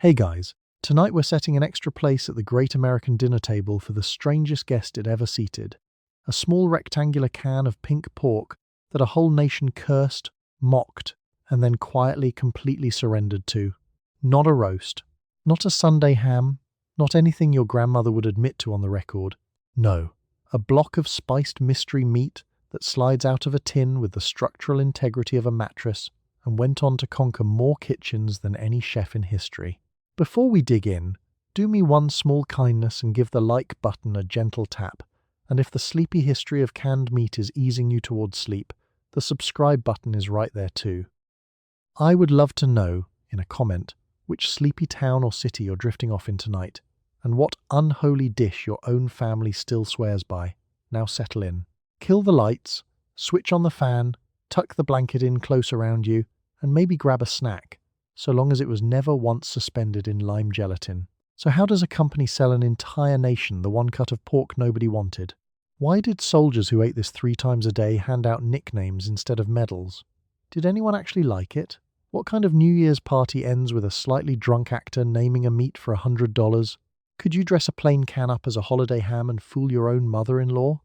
Hey guys, tonight we're setting an extra place at the Great American Dinner Table for the strangest guest it ever seated. A small rectangular can of pink pork that a whole nation cursed, mocked, and then quietly, completely surrendered to. Not a roast. Not a Sunday ham. Not anything your grandmother would admit to on the record. No. A block of spiced mystery meat that slides out of a tin with the structural integrity of a mattress and went on to conquer more kitchens than any chef in history. Before we dig in, do me one small kindness and give the like button a gentle tap. And if the sleepy history of canned meat is easing you towards sleep, the subscribe button is right there too. I would love to know, in a comment, which sleepy town or city you're drifting off in tonight, and what unholy dish your own family still swears by. Now settle in. Kill the lights, switch on the fan, tuck the blanket in close around you, and maybe grab a snack, so long as it was never once suspended in lime gelatin. So how does a company sell an entire nation the one cut of pork nobody wanted? Why did soldiers who ate this 3 times a day hand out nicknames instead of medals? Did anyone actually like it? What kind of New Year's party ends with a slightly drunk actor naming a meat for $100? Could you dress a plain can up as a holiday ham and fool your own mother-in-law?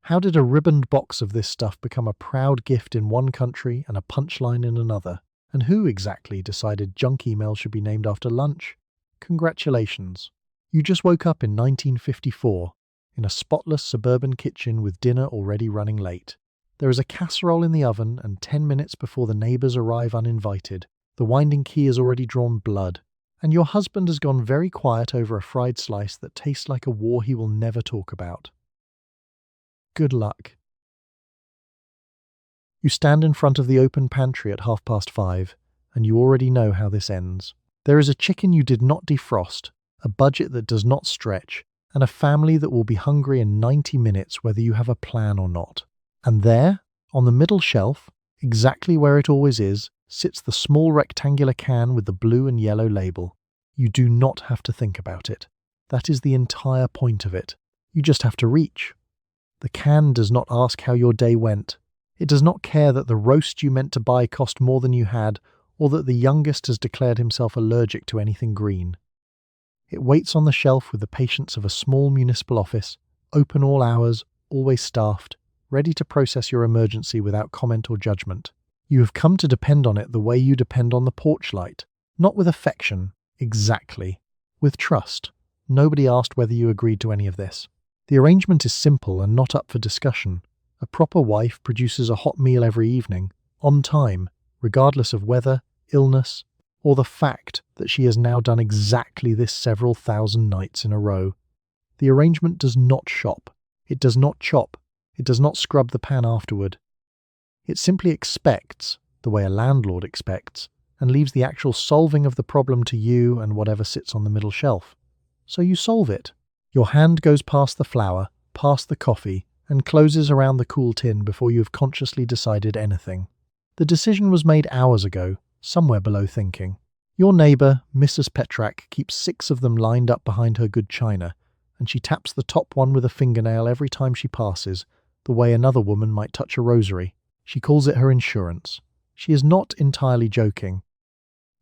How did a ribboned box of this stuff become a proud gift in one country and a punchline in another? And who exactly decided junk email should be named after lunch? Congratulations. You just woke up in 1954 in a spotless suburban kitchen with dinner already running late. There is a casserole in the oven, and 10 minutes before the neighbours arrive uninvited, the winding key has already drawn blood, and your husband has gone very quiet over a fried slice that tastes like a war he will never talk about. Good luck. You stand in front of the open pantry at 5:30, and you already know how this ends. There is a chicken you did not defrost, a budget that does not stretch, and a family that will be hungry in 90 minutes whether you have a plan or not. And there, on the middle shelf, exactly where it always is, sits the small rectangular can with the blue and yellow label. You do not have to think about it. That is the entire point of it. You just have to reach. The can does not ask how your day went. It does not care that the roast you meant to buy cost more than you had, or that the youngest has declared himself allergic to anything green. It waits on the shelf with the patience of a small municipal office, open all hours, always staffed, ready to process your emergency without comment or judgment. You have come to depend on it the way you depend on the porch light, not with affection, exactly, with trust. Nobody asked whether you agreed to any of this. The arrangement is simple and not up for discussion. A proper wife produces a hot meal every evening, on time, regardless of weather, illness, or the fact that she has now done exactly this several thousand nights in a row. The arrangement does not shop. It does not chop. It does not scrub the pan afterward. It simply expects, the way a landlord expects, and leaves the actual solving of the problem to you and whatever sits on the middle shelf. So you solve it. Your hand goes past the flour, past the coffee, and closes around the cool tin before you have consciously decided anything. The decision was made hours ago, somewhere below thinking. Your neighbour, Mrs. Petrak, keeps 6 of them lined up behind her good china, and she taps the top one with a fingernail every time she passes, the way another woman might touch a rosary. She calls it her insurance. She is not entirely joking.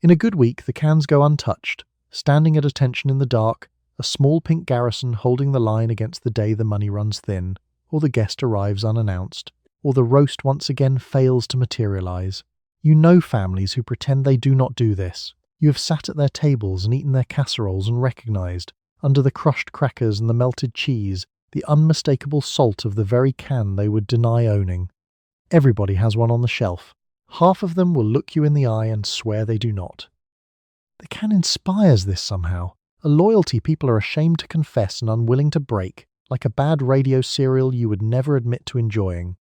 In a good week, the cans go untouched, standing at attention in the dark, a small pink garrison holding the line against the day the money runs thin, or the guest arrives unannounced, or the roast once again fails to materialize. You know families who pretend they do not do this. You have sat at their tables and eaten their casseroles and recognized, under the crushed crackers and the melted cheese, the unmistakable salt of the very can they would deny owning. Everybody has one on the shelf. Half of them will look you in the eye and swear they do not. The can inspires this somehow, a loyalty people are ashamed to confess and unwilling to break, like a bad radio serial you would never admit to enjoying.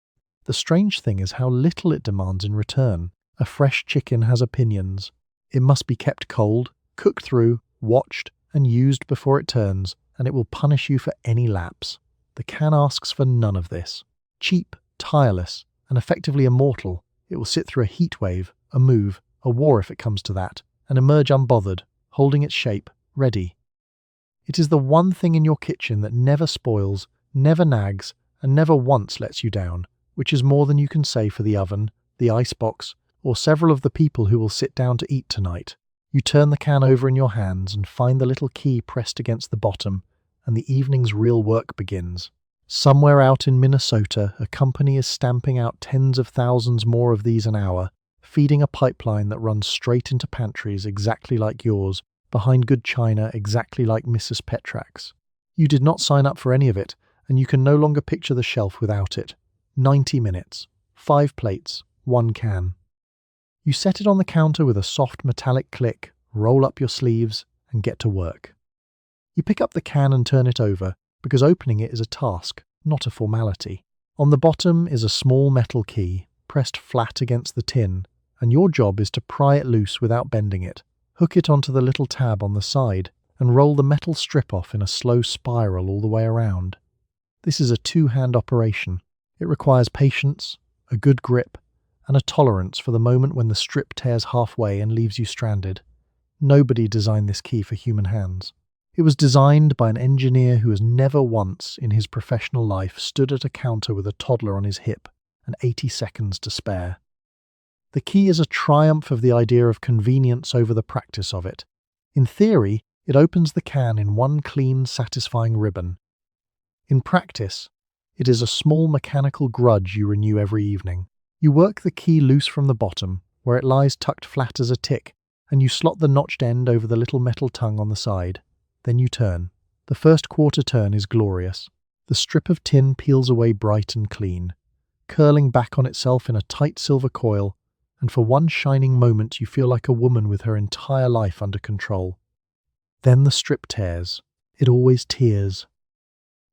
The strange thing is how little it demands in return. A fresh chicken has opinions. It must be kept cold, cooked through, watched, and used before it turns, and it will punish you for any lapse. The can asks for none of this. Cheap, tireless, and effectively immortal, it will sit through a heat wave, a move, a war if it comes to that, and emerge unbothered, holding its shape, ready. It is the one thing in your kitchen that never spoils, never nags, and never once lets you down, which is more than you can say for the oven, the icebox, or several of the people who will sit down to eat tonight. You turn the can over in your hands and find the little key pressed against the bottom, and the evening's real work begins. Somewhere out in Minnesota, a company is stamping out tens of thousands more of these an hour, feeding a pipeline that runs straight into pantries exactly like yours, behind good china exactly like Mrs. Petrak's. You did not sign up for any of it, and you can no longer picture the shelf without it. 90 minutes, 5 plates, 1 can. You set it on the counter with a soft metallic click, roll up your sleeves, and get to work. You pick up the can and turn it over, because opening it is a task, not a formality. On the bottom is a small metal key, pressed flat against the tin, and your job is to pry it loose without bending it, hook it onto the little tab on the side, and roll the metal strip off in a slow spiral all the way around. This is a two-hand operation. It requires patience, a good grip, and a tolerance for the moment when the strip tears halfway and leaves you stranded. Nobody designed this key for human hands. It was designed by an engineer who has never once in his professional life stood at a counter with a toddler on his hip and 80 seconds to spare. The key is a triumph of the idea of convenience over the practice of it. In theory, it opens the can in one clean, satisfying ribbon. In practice, it is a small mechanical grudge you renew every evening. You work the key loose from the bottom, where it lies tucked flat as a tick, and you slot the notched end over the little metal tongue on the side. Then you turn. The first quarter turn is glorious. The strip of tin peels away bright and clean, curling back on itself in a tight silver coil, and for one shining moment you feel like a woman with her entire life under control. Then the strip tears. It always tears.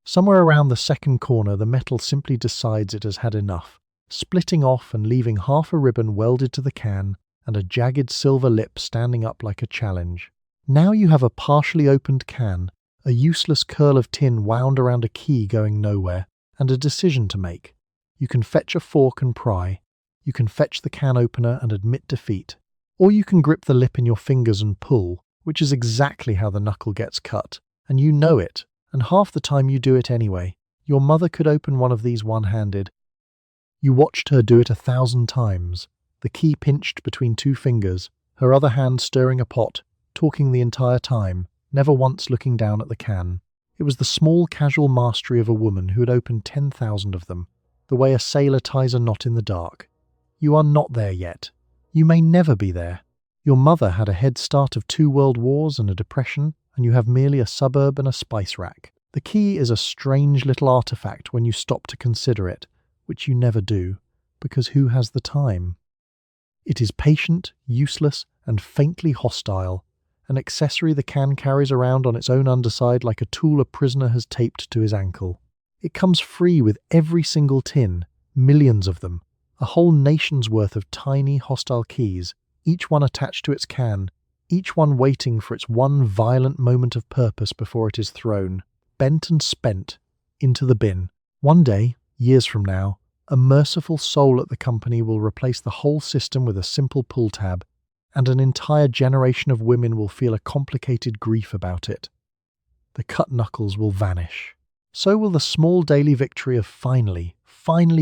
Somewhere around the second corner, the metal simply decides it has had enough, splitting off and leaving half a ribbon welded to the can and a jagged silver lip standing up like a challenge. Now you have a partially opened can, a useless curl of tin wound around a key going nowhere, and a decision to make. You can fetch a fork and pry. You can fetch the can opener and admit defeat. Or you can grip the lip in your fingers and pull, which is exactly how the knuckle gets cut. And you know it, and half the time you do it anyway. Your mother could open one of these one-handed. You watched her do it 1,000 times, the key pinched between 2 fingers, her other hand stirring a pot, talking the entire time, never once looking down at the can. It was the small casual mastery of a woman who had opened 10,000 of them, the way a sailor ties a knot in the dark. You are not there yet. You may never be there. Your mother had a head start of 2 world wars and a depression, and you have merely a suburb and a spice rack. The key is a strange little artifact when you stop to consider it, which you never do, because who has the time? It is patient, useless, and faintly hostile, an accessory the can carries around on its own underside like a tool a prisoner has taped to his ankle. It comes free with every single tin, millions of them, a whole nation's worth of tiny, hostile keys, each one attached to its can, each one waiting for its one violent moment of purpose before it is thrown, bent and spent, into the bin. One day, years from now, a merciful soul at the company will replace the whole system with a simple pull tab, and an entire generation of women will feel a complicated grief about it. The cut knuckles will vanish. So will the small daily victory of finally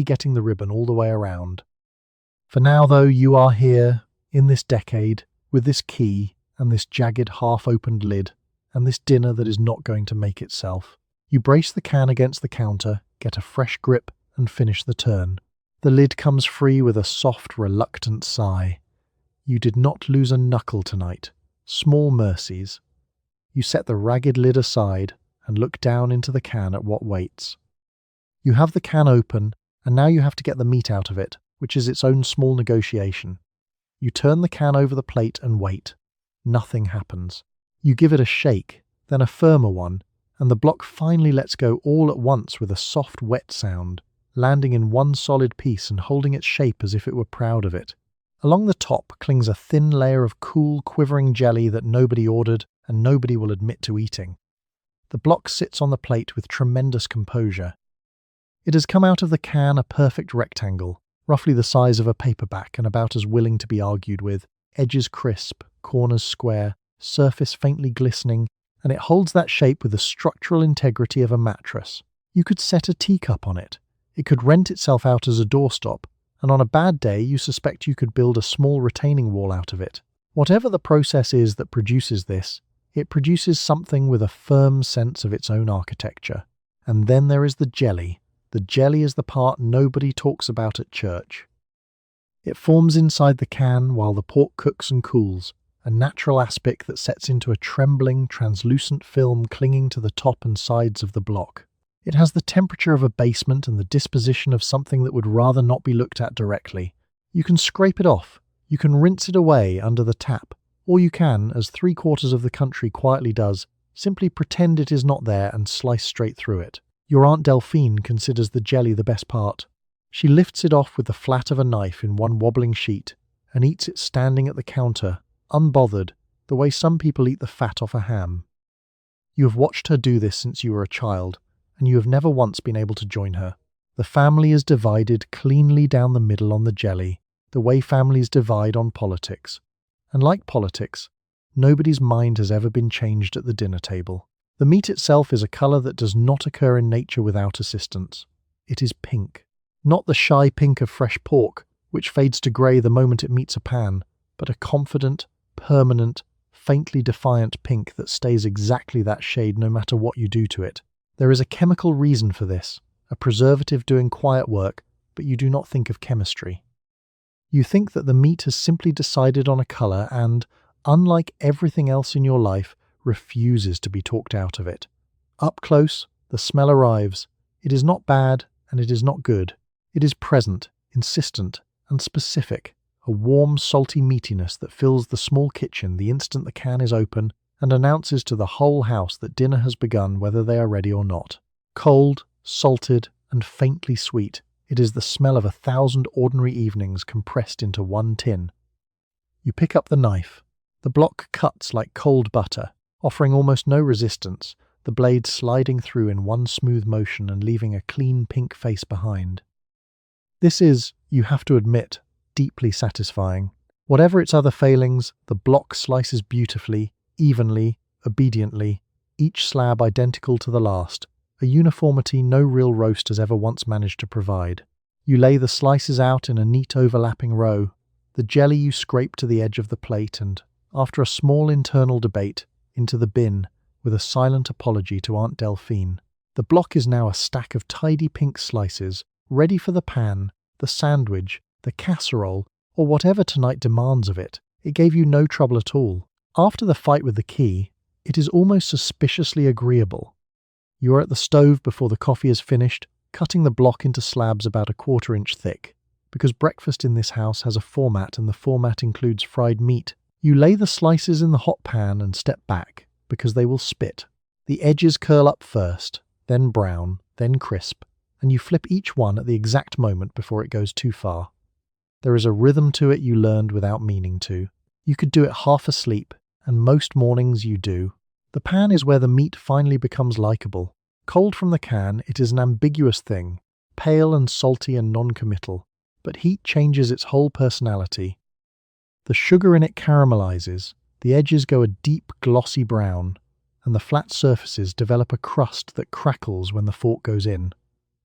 getting the ribbon all the way around. For now, though, you are here, in this decade, with this key, and this jagged half-opened lid, and this dinner that is not going to make itself. You brace the can against the counter, get a fresh grip, and finish the turn. The lid comes free with a soft, reluctant sigh. You did not lose a knuckle tonight. Small mercies. You set the ragged lid aside and look down into the can at what waits. You have the can open, and now you have to get the meat out of it, which is its own small negotiation. You turn the can over the plate and wait. Nothing happens. You give it a shake, then a firmer one, and the block finally lets go all at once with a soft, wet sound, landing in one solid piece and holding its shape as if it were proud of it. Along the top clings a thin layer of cool, quivering jelly that nobody ordered and nobody will admit to eating. The block sits on the plate with tremendous composure. It has come out of the can a perfect rectangle, roughly the size of a paperback and about as willing to be argued with, edges crisp, corners square, surface faintly glistening, and it holds that shape with the structural integrity of a mattress. You could set a teacup on it. It could rent itself out as a doorstop, and on a bad day you suspect you could build a small retaining wall out of it. Whatever the process is that produces this, it produces something with a firm sense of its own architecture. And then there is the jelly. The jelly is the part nobody talks about at church. It forms inside the can while the pork cooks and cools, a natural aspic that sets into a trembling, translucent film clinging to the top and sides of the block. It has the temperature of a basement and the disposition of something that would rather not be looked at directly. You can scrape it off, you can rinse it away under the tap, or you can, as 3/4 of the country quietly does, simply pretend it is not there and slice straight through it. Your Aunt Delphine considers the jelly the best part. She lifts it off with the flat of a knife in one wobbling sheet and eats it standing at the counter, unbothered, the way some people eat the fat off a ham. You have watched her do this since you were a child, and you have never once been able to join her. The family is divided cleanly down the middle on the jelly, the way families divide on politics. And like politics, nobody's mind has ever been changed at the dinner table. The meat itself is a colour that does not occur in nature without assistance. It is pink. Not the shy pink of fresh pork, which fades to grey the moment it meets a pan, but a confident, permanent, faintly defiant pink that stays exactly that shade no matter what you do to it. There is a chemical reason for this, a preservative doing quiet work, but you do not think of chemistry. You think that the meat has simply decided on a colour and, unlike everything else in your life, refuses to be talked out of it. Up close, the smell arrives. It is not bad and it is not good. It is present, insistent, and specific, a warm, salty meatiness that fills the small kitchen the instant the can is open and announces to the whole house that dinner has begun whether they are ready or not. Cold, salted, and faintly sweet, it is the smell of 1,000 ordinary evenings compressed into one tin. You pick up the knife. The block cuts like cold butter, offering almost no resistance, the blade sliding through in one smooth motion and leaving a clean pink face behind. This is, you have to admit, deeply satisfying. Whatever its other failings, the block slices beautifully, evenly, obediently, each slab identical to the last, a uniformity no real roast has ever once managed to provide. You lay the slices out in a neat overlapping row, the jelly you scrape to the edge of the plate and, after a small internal debate, into the bin, with a silent apology to Aunt Delphine. The block is now a stack of tidy pink slices, ready for the pan, the sandwich, the casserole, or whatever tonight demands of it. It gave you no trouble at all. After the fight with the key, it is almost suspiciously agreeable. You are at the stove before the coffee is finished, cutting the block into slabs about 1/4 inch thick. Because breakfast in this house has a format and the format includes fried meat, you lay the slices in the hot pan and step back, because they will spit. The edges curl up first, then brown, then crisp, and you flip each one at the exact moment before it goes too far. There is a rhythm to it you learned without meaning to. You could do it half asleep, and most mornings you do. The pan is where the meat finally becomes likable. Cold from the can, it is an ambiguous thing, pale and salty and non-committal, but heat changes its whole personality. The sugar in it caramelizes, the edges go a deep glossy brown, and the flat surfaces develop a crust that crackles when the fork goes in.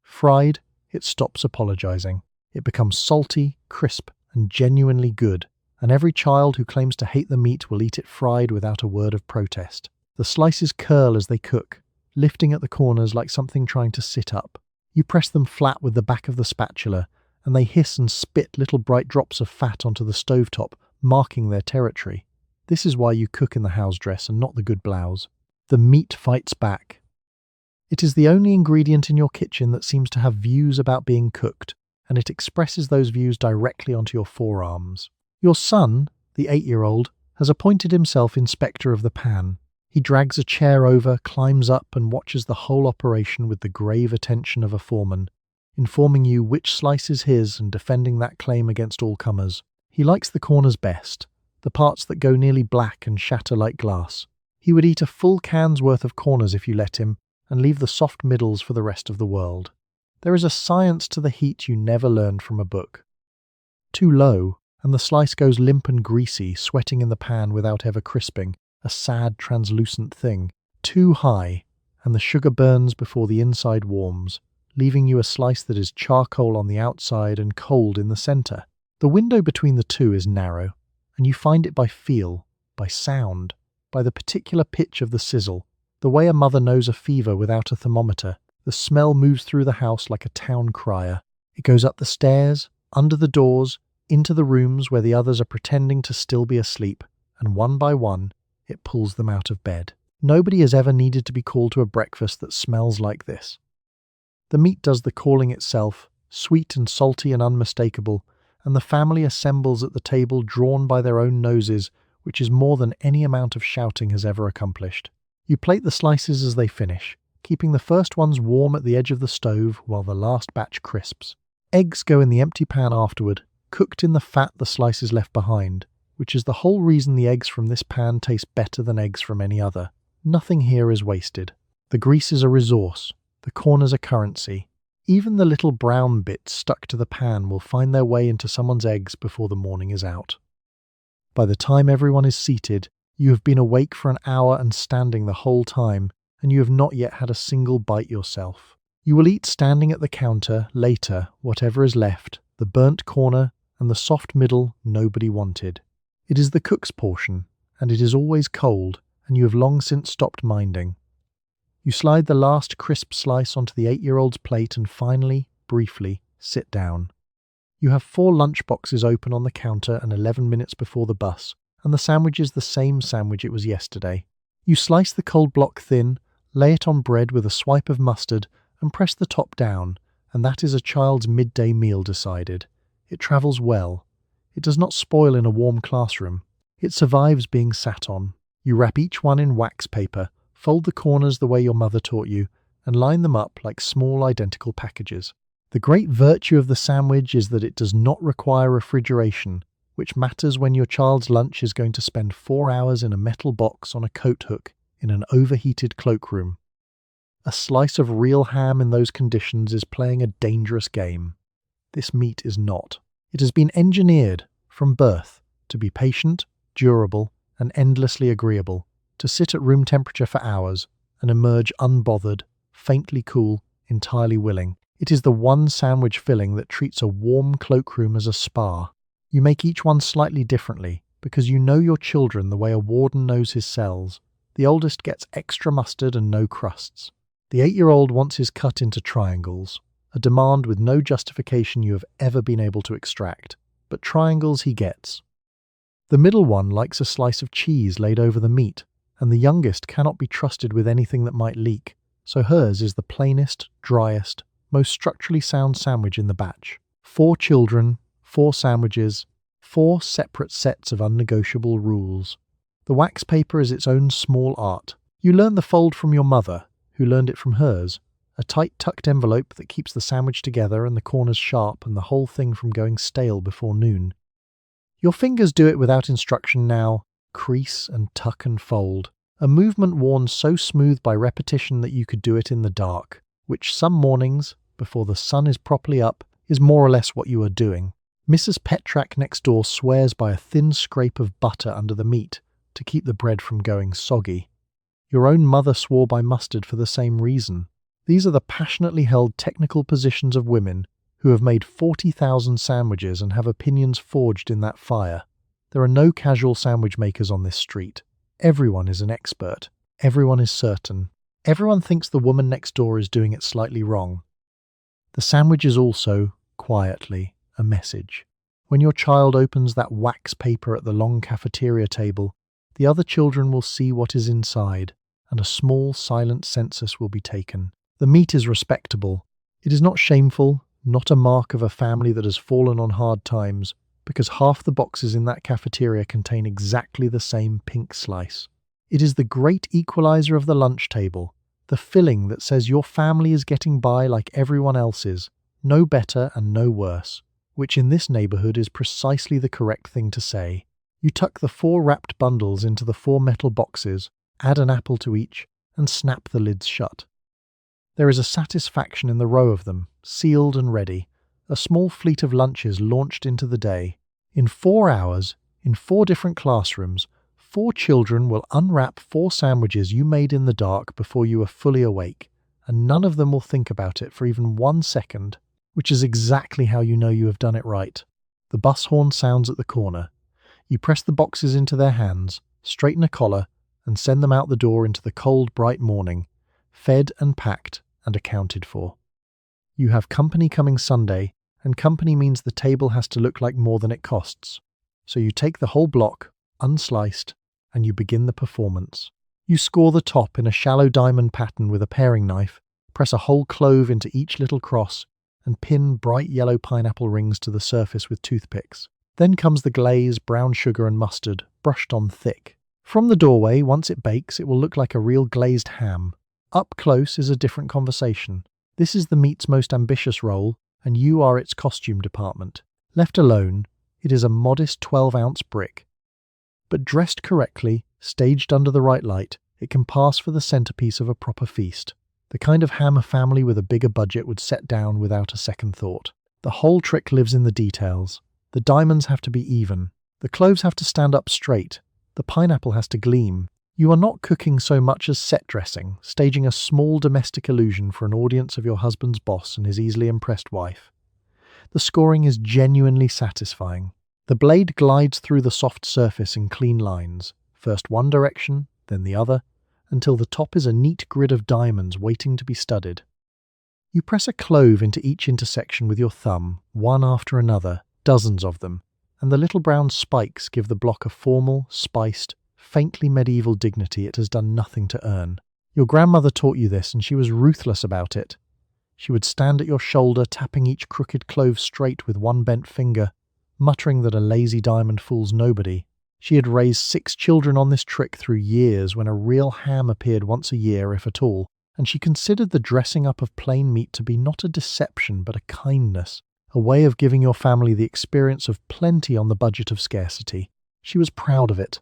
Fried, it stops apologizing. It becomes salty, crisp, and genuinely good, and every child who claims to hate the meat will eat it fried without a word of protest. The slices curl as they cook, lifting at the corners like something trying to sit up. You press them flat with the back of the spatula, and they hiss and spit little bright drops of fat onto the stovetop, marking their territory. This is why you cook in the house dress and not the good blouse. The meat fights back. It is the only ingredient in your kitchen that seems to have views about being cooked, and it expresses those views directly onto your forearms. Your son, the 8-year-old, has appointed himself inspector of the pan. He drags a chair over, climbs up, and watches the whole operation with the grave attention of a foreman, informing you which slice is his and defending that claim against all comers. He likes the corners best, the parts that go nearly black and shatter like glass. He would eat a full can's worth of corners if you let him, and leave the soft middles for the rest of the world. There is a science to the heat you never learned from a book. Too low, and the slice goes limp and greasy, sweating in the pan without ever crisping, a sad, translucent thing. Too high, and the sugar burns before the inside warms, leaving you a slice that is charcoal on the outside and cold in the centre. The window between the two is narrow, and you find it by feel, by sound, by the particular pitch of the sizzle, the way a mother knows a fever without a thermometer. The smell moves through the house like a town crier. It goes up the stairs, under the doors, into the rooms where the others are pretending to still be asleep, and one by one, it pulls them out of bed. Nobody has ever needed to be called to a breakfast that smells like this. The meat does the calling itself, sweet and salty and unmistakable, and the family assembles at the table drawn by their own noses, which is more than any amount of shouting has ever accomplished. You plate the slices as they finish, keeping the first ones warm at the edge of the stove while the last batch crisps. Eggs go in the empty pan afterward, cooked in the fat the slices left behind, which is the whole reason the eggs from this pan taste better than eggs from any other. Nothing here is wasted. The grease is a resource, the corners a currency. Even the little brown bits stuck to the pan will find their way into someone's eggs before the morning is out. By the time everyone is seated, you have been awake for an hour and standing the whole time, and you have not yet had a single bite yourself. You will eat standing at the counter, later, whatever is left, the burnt corner and the soft middle nobody wanted. It is the cook's portion, and it is always cold, and you have long since stopped minding. You slide the last crisp slice onto the 8-year-old's plate and finally, briefly, sit down. You have 4 lunchboxes open on the counter and 11 minutes before the bus, and the sandwich is the same sandwich it was yesterday. You slice the cold block thin, lay it on bread with a swipe of mustard, and press the top down, and that is a child's midday meal decided. It travels well. It does not spoil in a warm classroom. It survives being sat on. You wrap each one in wax paper, fold the corners the way your mother taught you, and line them up like small identical packages. The great virtue of the sandwich is that it does not require refrigeration, which matters when your child's lunch is going to spend 4 hours in a metal box on a coat hook in an overheated cloakroom. A slice of real ham in those conditions is playing a dangerous game. This meat is not. It has been engineered, from birth, to be patient, durable, and endlessly agreeable, to sit at room temperature for hours and emerge unbothered, faintly cool, entirely willing. It is the one sandwich filling that treats a warm cloakroom as a spa. You make each one slightly differently, because you know your children the way a warden knows his cells. The oldest gets extra mustard and no crusts. The 8-year-old wants his cut into triangles, a demand with no justification you have ever been able to extract, but triangles he gets. The middle one likes a slice of cheese laid over the meat, and the youngest cannot be trusted with anything that might leak, so hers is the plainest, driest, most structurally sound sandwich in the batch. 4 children, 4 sandwiches, 4 separate sets of unnegotiable rules. The wax paper is its own small art. You learn the fold from your mother, who learned it from hers, a tight tucked envelope that keeps the sandwich together and the corners sharp and the whole thing from going stale before noon. Your fingers do it without instruction now, crease and tuck and fold, a movement worn so smooth by repetition that you could do it in the dark, which some mornings, before the sun is properly up, is more or less what you are doing. Mrs. Petrak next door swears by a thin scrape of butter under the meat to keep the bread from going soggy. Your own mother swore by mustard for the same reason. These are the passionately held technical positions of women who have made 40,000 sandwiches and have opinions forged in that fire. There are no casual sandwich makers on this street. Everyone is an expert. Everyone is certain. Everyone thinks the woman next door is doing it slightly wrong. The sandwich is also, quietly, a message. When your child opens that wax paper at the long cafeteria table, the other children will see what is inside, and a small silent census will be taken. The meat is respectable. It is not shameful, not a mark of a family that has fallen on hard times, because half the boxes in that cafeteria contain exactly the same pink slice. It is the great equalizer of the lunch table, the filling that says your family is getting by like everyone else's, no better and no worse, which in this neighborhood is precisely the correct thing to say. You tuck the 4 wrapped bundles into the 4 metal boxes, add an apple to each, and snap the lids shut. There is a satisfaction in the row of them, sealed and ready, a small fleet of lunches launched into the day. In 4 hours, in 4 different classrooms, 4 children will unwrap 4 sandwiches you made in the dark before you are fully awake, and none of them will think about it for even 1 second, which is exactly how you know you have done it right. The bus horn sounds at the corner. You press the boxes into their hands, straighten a collar, and send them out the door into the cold, bright morning, fed and packed and accounted for. You have company coming Sunday, and company means the table has to look like more than it costs. So you take the whole block, unsliced, and you begin the performance. You score the top in a shallow diamond pattern with a paring knife, press a whole clove into each little cross, and pin bright yellow pineapple rings to the surface with toothpicks. Then comes the glaze, brown sugar and mustard, brushed on thick. From the doorway, once it bakes, it will look like a real glazed ham. Up close is a different conversation. This is the meat's most ambitious role, and you are its costume department. Left alone, it is a modest 12-ounce brick. But dressed correctly, staged under the right light, it can pass for the centerpiece of a proper feast. The kind of ham a family with a bigger budget would set down without a second thought. The whole trick lives in the details. The diamonds have to be even. The cloves have to stand up straight. The pineapple has to gleam. You are not cooking so much as set dressing, staging a small domestic illusion for an audience of your husband's boss and his easily impressed wife. The scoring is genuinely satisfying. The blade glides through the soft surface in clean lines, first one direction, then the other, until the top is a neat grid of diamonds waiting to be studied. You press a clove into each intersection with your thumb, one after another, dozens of them, and the little brown spikes give the block a formal, spiced, faintly medieval dignity it has done nothing to earn. Your grandmother taught you this, and she was ruthless about it. She would stand at your shoulder, tapping each crooked clove straight with one bent finger, muttering that a lazy diamond fools nobody. She had raised 6 children on this trick through years when a real ham appeared once a year, if at all, and she considered the dressing up of plain meat to be not a deception but a kindness, a way of giving your family the experience of plenty on the budget of scarcity. She was proud of it.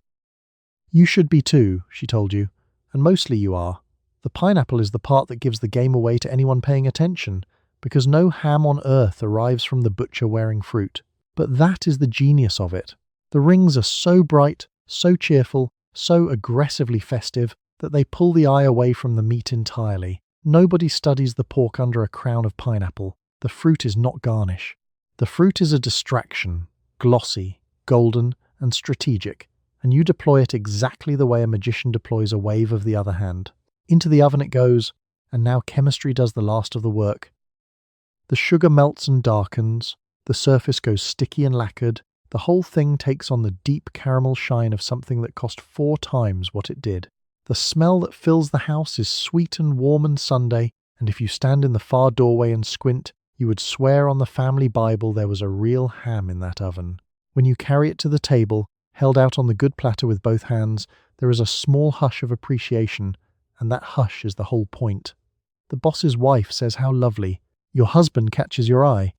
You should be too, she told you, and mostly you are. The pineapple is the part that gives the game away to anyone paying attention, because no ham on earth arrives from the butcher wearing fruit. But that is the genius of it. The rings are so bright, so cheerful, so aggressively festive, that they pull the eye away from the meat entirely. Nobody studies the pork under a crown of pineapple. The fruit is not garnish. The fruit is a distraction, glossy, golden, and strategic, and you deploy it exactly the way a magician deploys a wave of the other hand. Into the oven it goes, and now chemistry does the last of the work. The sugar melts and darkens, the surface goes sticky and lacquered, the whole thing takes on the deep caramel shine of something that cost 4 times what it did. The smell that fills the house is sweet and warm and Sunday, and if you stand in the far doorway and squint, you would swear on the family Bible there was a real ham in that oven. When you carry it to the table, held out on the good platter with both hands, there is a small hush of appreciation, and that hush is the whole point. The boss's wife says how lovely. Your husband catches your eye.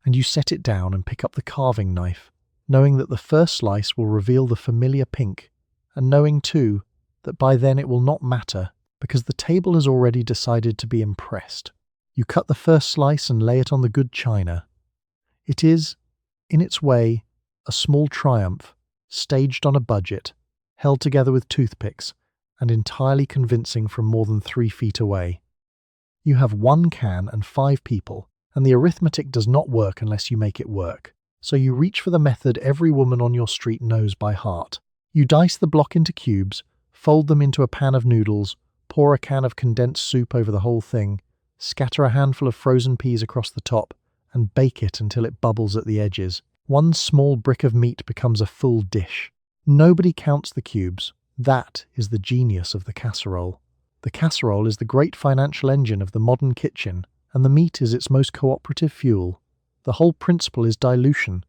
And you set it down and pick up the carving knife, knowing that the first slice will reveal the familiar pink, and knowing, too, that by then it will not matter, because the table has already decided to be impressed. You cut the first slice and lay it on the good china. It is, in its way, a small triumph, staged on a budget, held together with toothpicks, and entirely convincing from more than 3 feet away. You have 1 can and 5 people, and the arithmetic does not work unless you make it work. So you reach for the method every woman on your street knows by heart. You dice the block into cubes, fold them into a pan of noodles, pour a can of condensed soup over the whole thing, scatter a handful of frozen peas across the top, and bake it until it bubbles at the edges. 1 small brick of meat becomes a full dish. Nobody counts the cubes. That is the genius of the casserole. The casserole is the great financial engine of the modern kitchen, and the meat is its most cooperative fuel. The whole principle is dilution.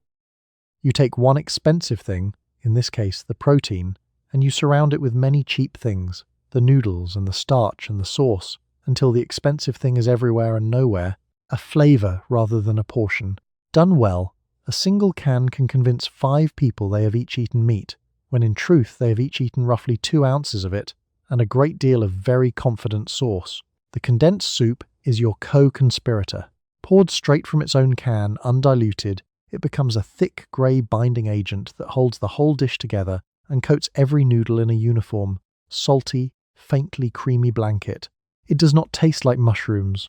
You take one expensive thing, in this case the protein, and you surround it with many cheap things, the noodles and the starch and the sauce, until the expensive thing is everywhere and nowhere, a flavor rather than a portion. Done well, a single can convince 5 people they have each eaten meat, when in truth they have each eaten roughly 2 ounces of it, and a great deal of very confident sauce. The condensed soup is your co-conspirator. Poured straight from its own can, undiluted, it becomes a thick grey binding agent that holds the whole dish together and coats every noodle in a uniform, salty, faintly creamy blanket. It does not taste like mushrooms.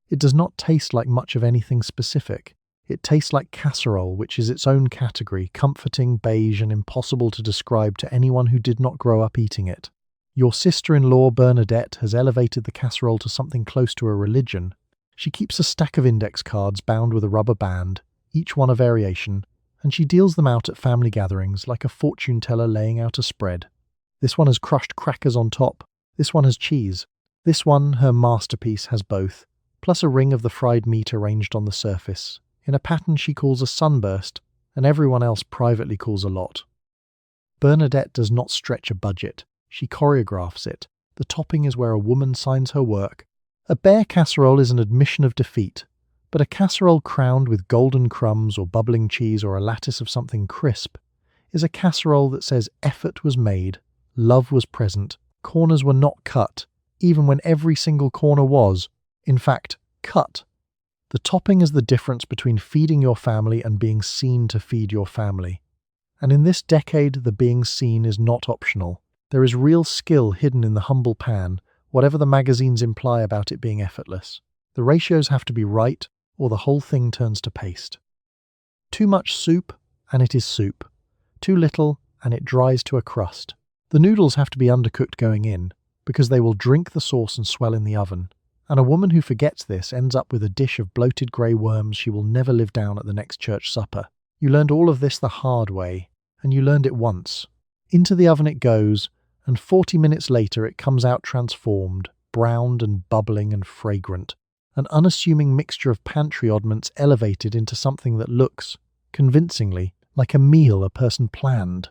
It does not taste like much of anything specific. It tastes like casserole, which is its own category, comforting, beige, and impossible to describe to anyone who did not grow up eating it. Your sister-in-law, Bernadette, has elevated the casserole to something close to a religion. She keeps a stack of index cards bound with a rubber band, each one a variation, and she deals them out at family gatherings like a fortune teller laying out a spread. This one has crushed crackers on top. This one has cheese. This one, her masterpiece, has both, plus a ring of the fried meat arranged on the surface, in a pattern she calls a sunburst, and everyone else privately calls a lot. Bernadette does not stretch a budget. She choreographs it. The topping is where a woman signs her work. A bare casserole is an admission of defeat, but a casserole crowned with golden crumbs or bubbling cheese or a lattice of something crisp is a casserole that says effort was made, love was present, corners were not cut, even when every single corner was, in fact, cut. The topping is the difference between feeding your family and being seen to feed your family. And in this decade, the being seen is not optional. There is real skill hidden in the humble pan, whatever the magazines imply about it being effortless. The ratios have to be right, or the whole thing turns to paste. Too much soup, and it is soup. Too little, and it dries to a crust. The noodles have to be undercooked going in, because they will drink the sauce and swell in the oven. And a woman who forgets this ends up with a dish of bloated grey worms she will never live down at the next church supper. You learned all of this the hard way, and you learned it once. Into the oven it goes, and 40 minutes later it comes out transformed, browned and bubbling and fragrant, an unassuming mixture of pantry oddments elevated into something that looks, convincingly, like a meal a person planned.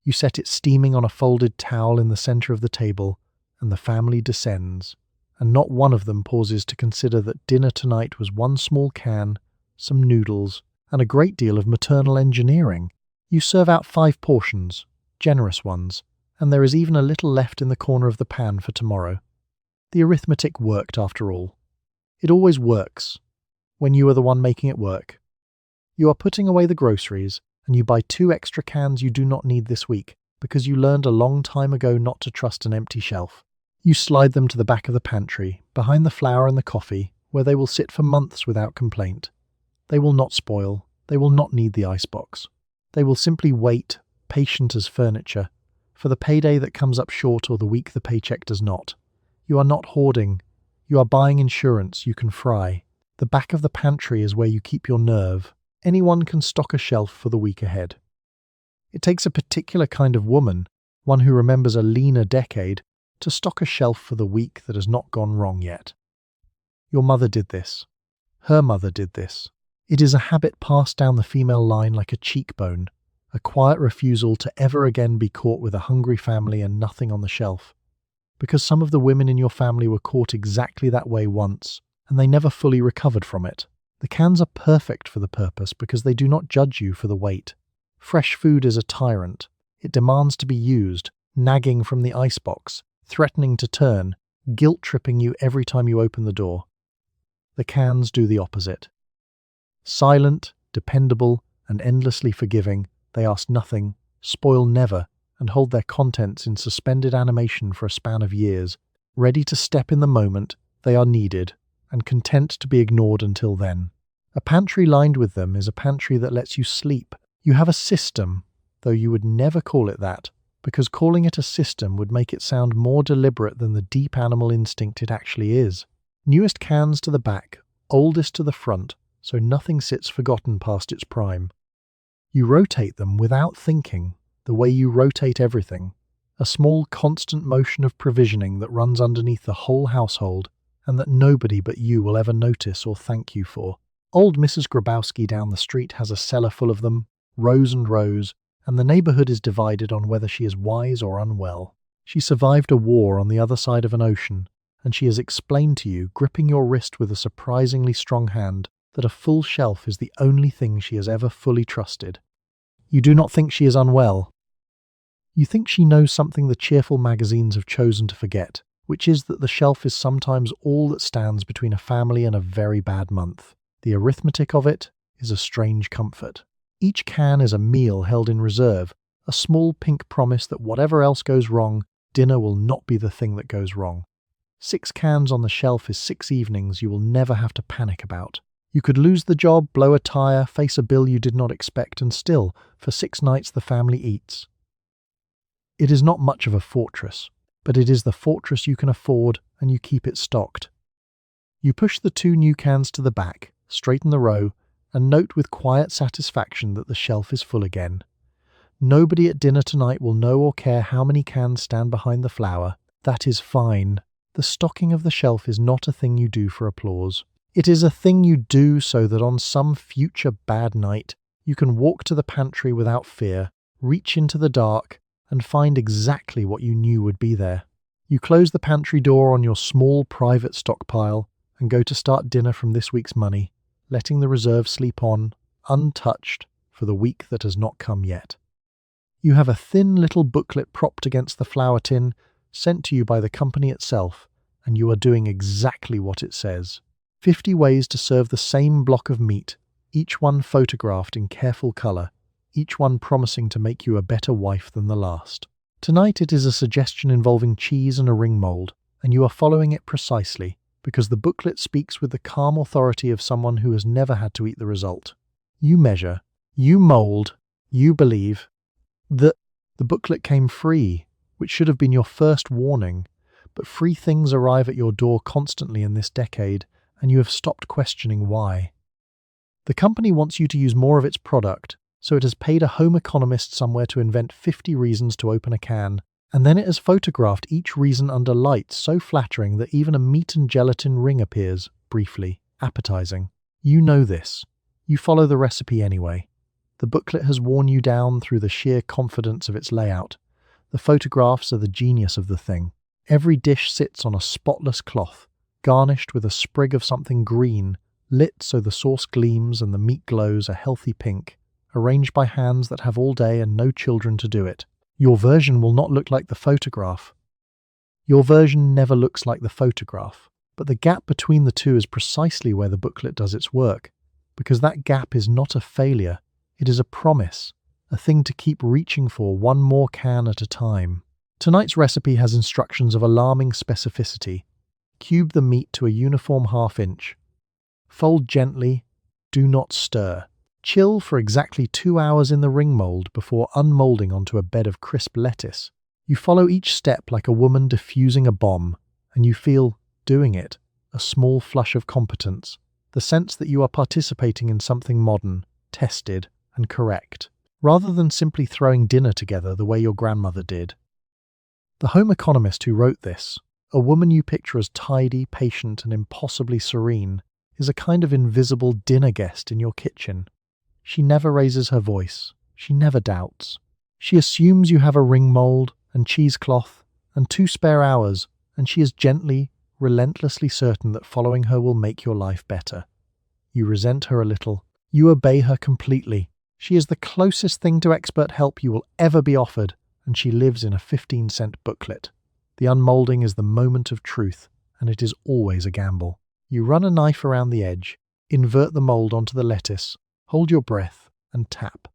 You set it steaming on a folded towel in the centre of the table, and the family descends, and not one of them pauses to consider that dinner tonight was one small can, some noodles, and a great deal of maternal engineering. You serve out 5 portions, generous ones, and there is even a little left in the corner of the pan for tomorrow. The arithmetic worked after all. It always works, when you are the one making it work. You are putting away the groceries, and you buy 2 extra cans you do not need this week, because you learned a long time ago not to trust an empty shelf. You slide them to the back of the pantry, behind the flour and the coffee, where they will sit for months without complaint. They will not spoil. They will not need the icebox. They will simply wait, patient as furniture, for the payday that comes up short or the week the paycheck does not. You are not hoarding. You are buying insurance you can fry. The back of the pantry is where you keep your nerve. Anyone can stock a shelf for the week ahead. It takes a particular kind of woman, one who remembers a leaner decade, to stock a shelf for the week that has not gone wrong yet. Your mother did this. Her mother did this. It is a habit passed down the female line like a cheekbone, a quiet refusal to ever again be caught with a hungry family and nothing on the shelf. Because some of the women in your family were caught exactly that way once, and they never fully recovered from it. The cans are perfect for the purpose because they do not judge you for the weight. Fresh food is a tyrant. It demands to be used, nagging from the icebox, threatening to turn, guilt-tripping you every time you open the door. The cans do the opposite. Silent, dependable, and endlessly forgiving, they ask nothing, spoil never, and hold their contents in suspended animation for a span of years. Ready to step in the moment, they are needed, and content to be ignored until then. A pantry lined with them is a pantry that lets you sleep. You have a system, though you would never call it that, because calling it a system would make it sound more deliberate than the deep animal instinct it actually is. Newest cans to the back, oldest to the front, so nothing sits forgotten past its prime. You rotate them without thinking, the way you rotate everything, a small constant motion of provisioning that runs underneath the whole household and that nobody but you will ever notice or thank you for. Old Mrs. Grabowski down the street has a cellar full of them, rows and rows, and the neighbourhood is divided on whether she is wise or unwell. She survived a war on the other side of an ocean, and she has explained to you, gripping your wrist with a surprisingly strong hand, that a full shelf is the only thing she has ever fully trusted. You do not think she is unwell. You think she knows something the cheerful magazines have chosen to forget, which is that the shelf is sometimes all that stands between a family and a very bad month. The arithmetic of it is a strange comfort. Each can is a meal held in reserve, a small pink promise that whatever else goes wrong, dinner will not be the thing that goes wrong. 6 cans on the shelf is 6 evenings you will never have to panic about. You could lose the job, blow a tire, face a bill you did not expect, and still, for 6 nights the family eats. It is not much of a fortress, but it is the fortress you can afford, and you keep it stocked. You push the 2 new cans to the back, straighten the row, and note with quiet satisfaction that the shelf is full again. Nobody at dinner tonight will know or care how many cans stand behind the flour. That is fine. The stocking of the shelf is not a thing you do for applause. It is a thing you do so that on some future bad night, you can walk to the pantry without fear, reach into the dark, and find exactly what you knew would be there. You close the pantry door on your small private stockpile and go to start dinner from this week's money, letting the reserve sleep on, untouched, for the week that has not come yet. You have a thin little booklet propped against the flour tin, sent to you by the company itself, and you are doing exactly what it says. 50 ways to serve the same block of meat, each one photographed in careful colour, each one promising to make you a better wife than the last. Tonight it is a suggestion involving cheese and a ring mould, and you are following it precisely, because the booklet speaks with the calm authority of someone who has never had to eat the result. You measure, you mould, you believe. The booklet came free, which should have been your first warning, but free things arrive at your door constantly in this decade, and you have stopped questioning why. The company wants you to use more of its product, so it has paid a home economist somewhere to invent 50 reasons to open a can, and then it has photographed each reason under lights so flattering that even a meat and gelatin ring appears, briefly, appetizing. You know this. You follow the recipe anyway. The booklet has worn you down through the sheer confidence of its layout. The photographs are the genius of the thing. Every dish sits on a spotless cloth, garnished with a sprig of something green, lit so the sauce gleams and the meat glows a healthy pink, arranged by hands that have all day and no children to do it. Your version will not look like the photograph. Your version never looks like the photograph, but the gap between the two is precisely where the booklet does its work, because that gap is not a failure, it is a promise, a thing to keep reaching for one more can at a time. Tonight's recipe has instructions of alarming specificity. Cube the meat to a uniform 1/2 inch. Fold gently, do not stir. Chill for exactly 2 hours in the ring mold before unmolding onto a bed of crisp lettuce. You follow each step like a woman diffusing a bomb, and you feel, doing it, a small flush of competence, the sense that you are participating in something modern, tested, and correct, rather than simply throwing dinner together the way your grandmother did. The home economist who wrote this, a woman you picture as tidy, patient, and impossibly serene, is a kind of invisible dinner guest in your kitchen. She never raises her voice. She never doubts. She assumes you have a ring mold and cheesecloth and 2 spare hours, and she is gently, relentlessly certain that following her will make your life better. You resent her a little. You obey her completely. She is the closest thing to expert help you will ever be offered, and she lives in a 15-cent booklet. The unmolding is the moment of truth, and it is always a gamble. You run a knife around the edge, invert the mold onto the lettuce, hold your breath, and tap.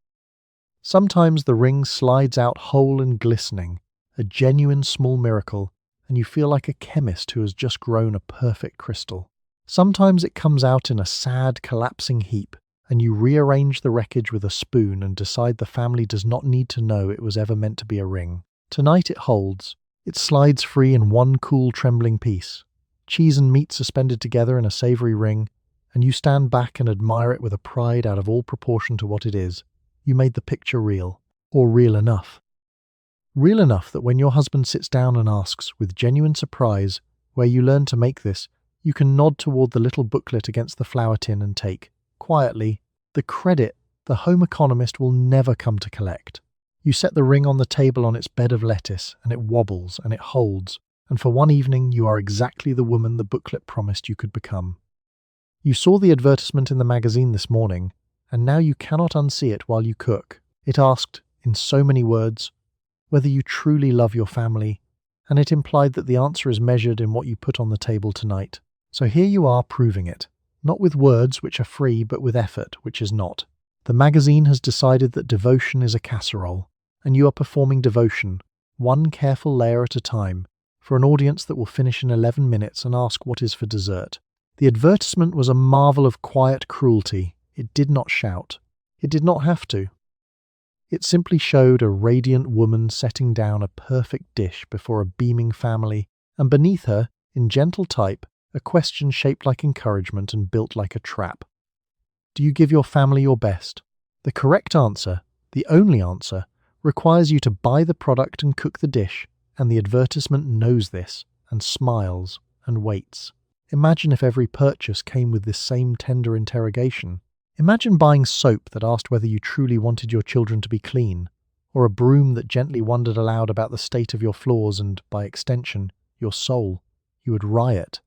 Sometimes the ring slides out whole and glistening, a genuine small miracle, and you feel like a chemist who has just grown a perfect crystal. Sometimes it comes out in a sad, collapsing heap, and you rearrange the wreckage with a spoon and decide the family does not need to know it was ever meant to be a ring. Tonight it holds. It slides free in one cool, trembling piece. Cheese and meat suspended together in a savoury ring, and you stand back and admire it with a pride out of all proportion to what it is. You made the picture real, or real enough. Real enough that when your husband sits down and asks, with genuine surprise, where you learned to make this, you can nod toward the little booklet against the flour tin and take, quietly, the credit the home economist will never come to collect. You set the ring on the table on its bed of lettuce, and it wobbles and it holds, and for one evening you are exactly the woman the booklet promised you could become. You saw the advertisement in the magazine this morning, and now you cannot unsee it while you cook. It asked, in so many words, whether you truly love your family, and it implied that the answer is measured in what you put on the table tonight. So here you are proving it, not with words which are free, but with effort which is not. The magazine has decided that devotion is a casserole, and you are performing devotion, one careful layer at a time, for an audience that will finish in 11 minutes and ask what is for dessert. The advertisement was a marvel of quiet cruelty. It did not shout. It did not have to. It simply showed a radiant woman setting down a perfect dish before a beaming family, and beneath her, in gentle type, a question shaped like encouragement and built like a trap. Do you give your family your best? The correct answer, the only answer, requires you to buy the product and cook the dish, and the advertisement knows this, and smiles, and waits. Imagine if every purchase came with this same tender interrogation. Imagine buying soap that asked whether you truly wanted your children to be clean, or a broom that gently wondered aloud about the state of your floors and, by extension, your soul. You would riot.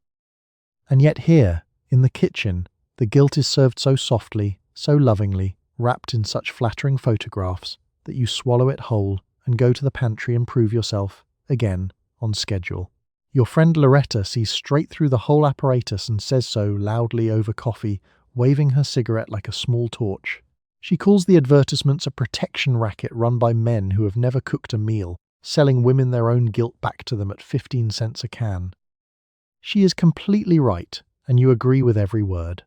And yet here, in the kitchen, the guilt is served so softly, so lovingly, wrapped in such flattering photographs, that you swallow it whole and go to the pantry and prove yourself, again, on schedule. Your friend Loretta sees straight through the whole apparatus and says so loudly over coffee, waving her cigarette like a small torch. She calls the advertisements a protection racket run by men who have never cooked a meal, selling women their own guilt back to them at 15 cents a can. She is completely right, and you agree with every word.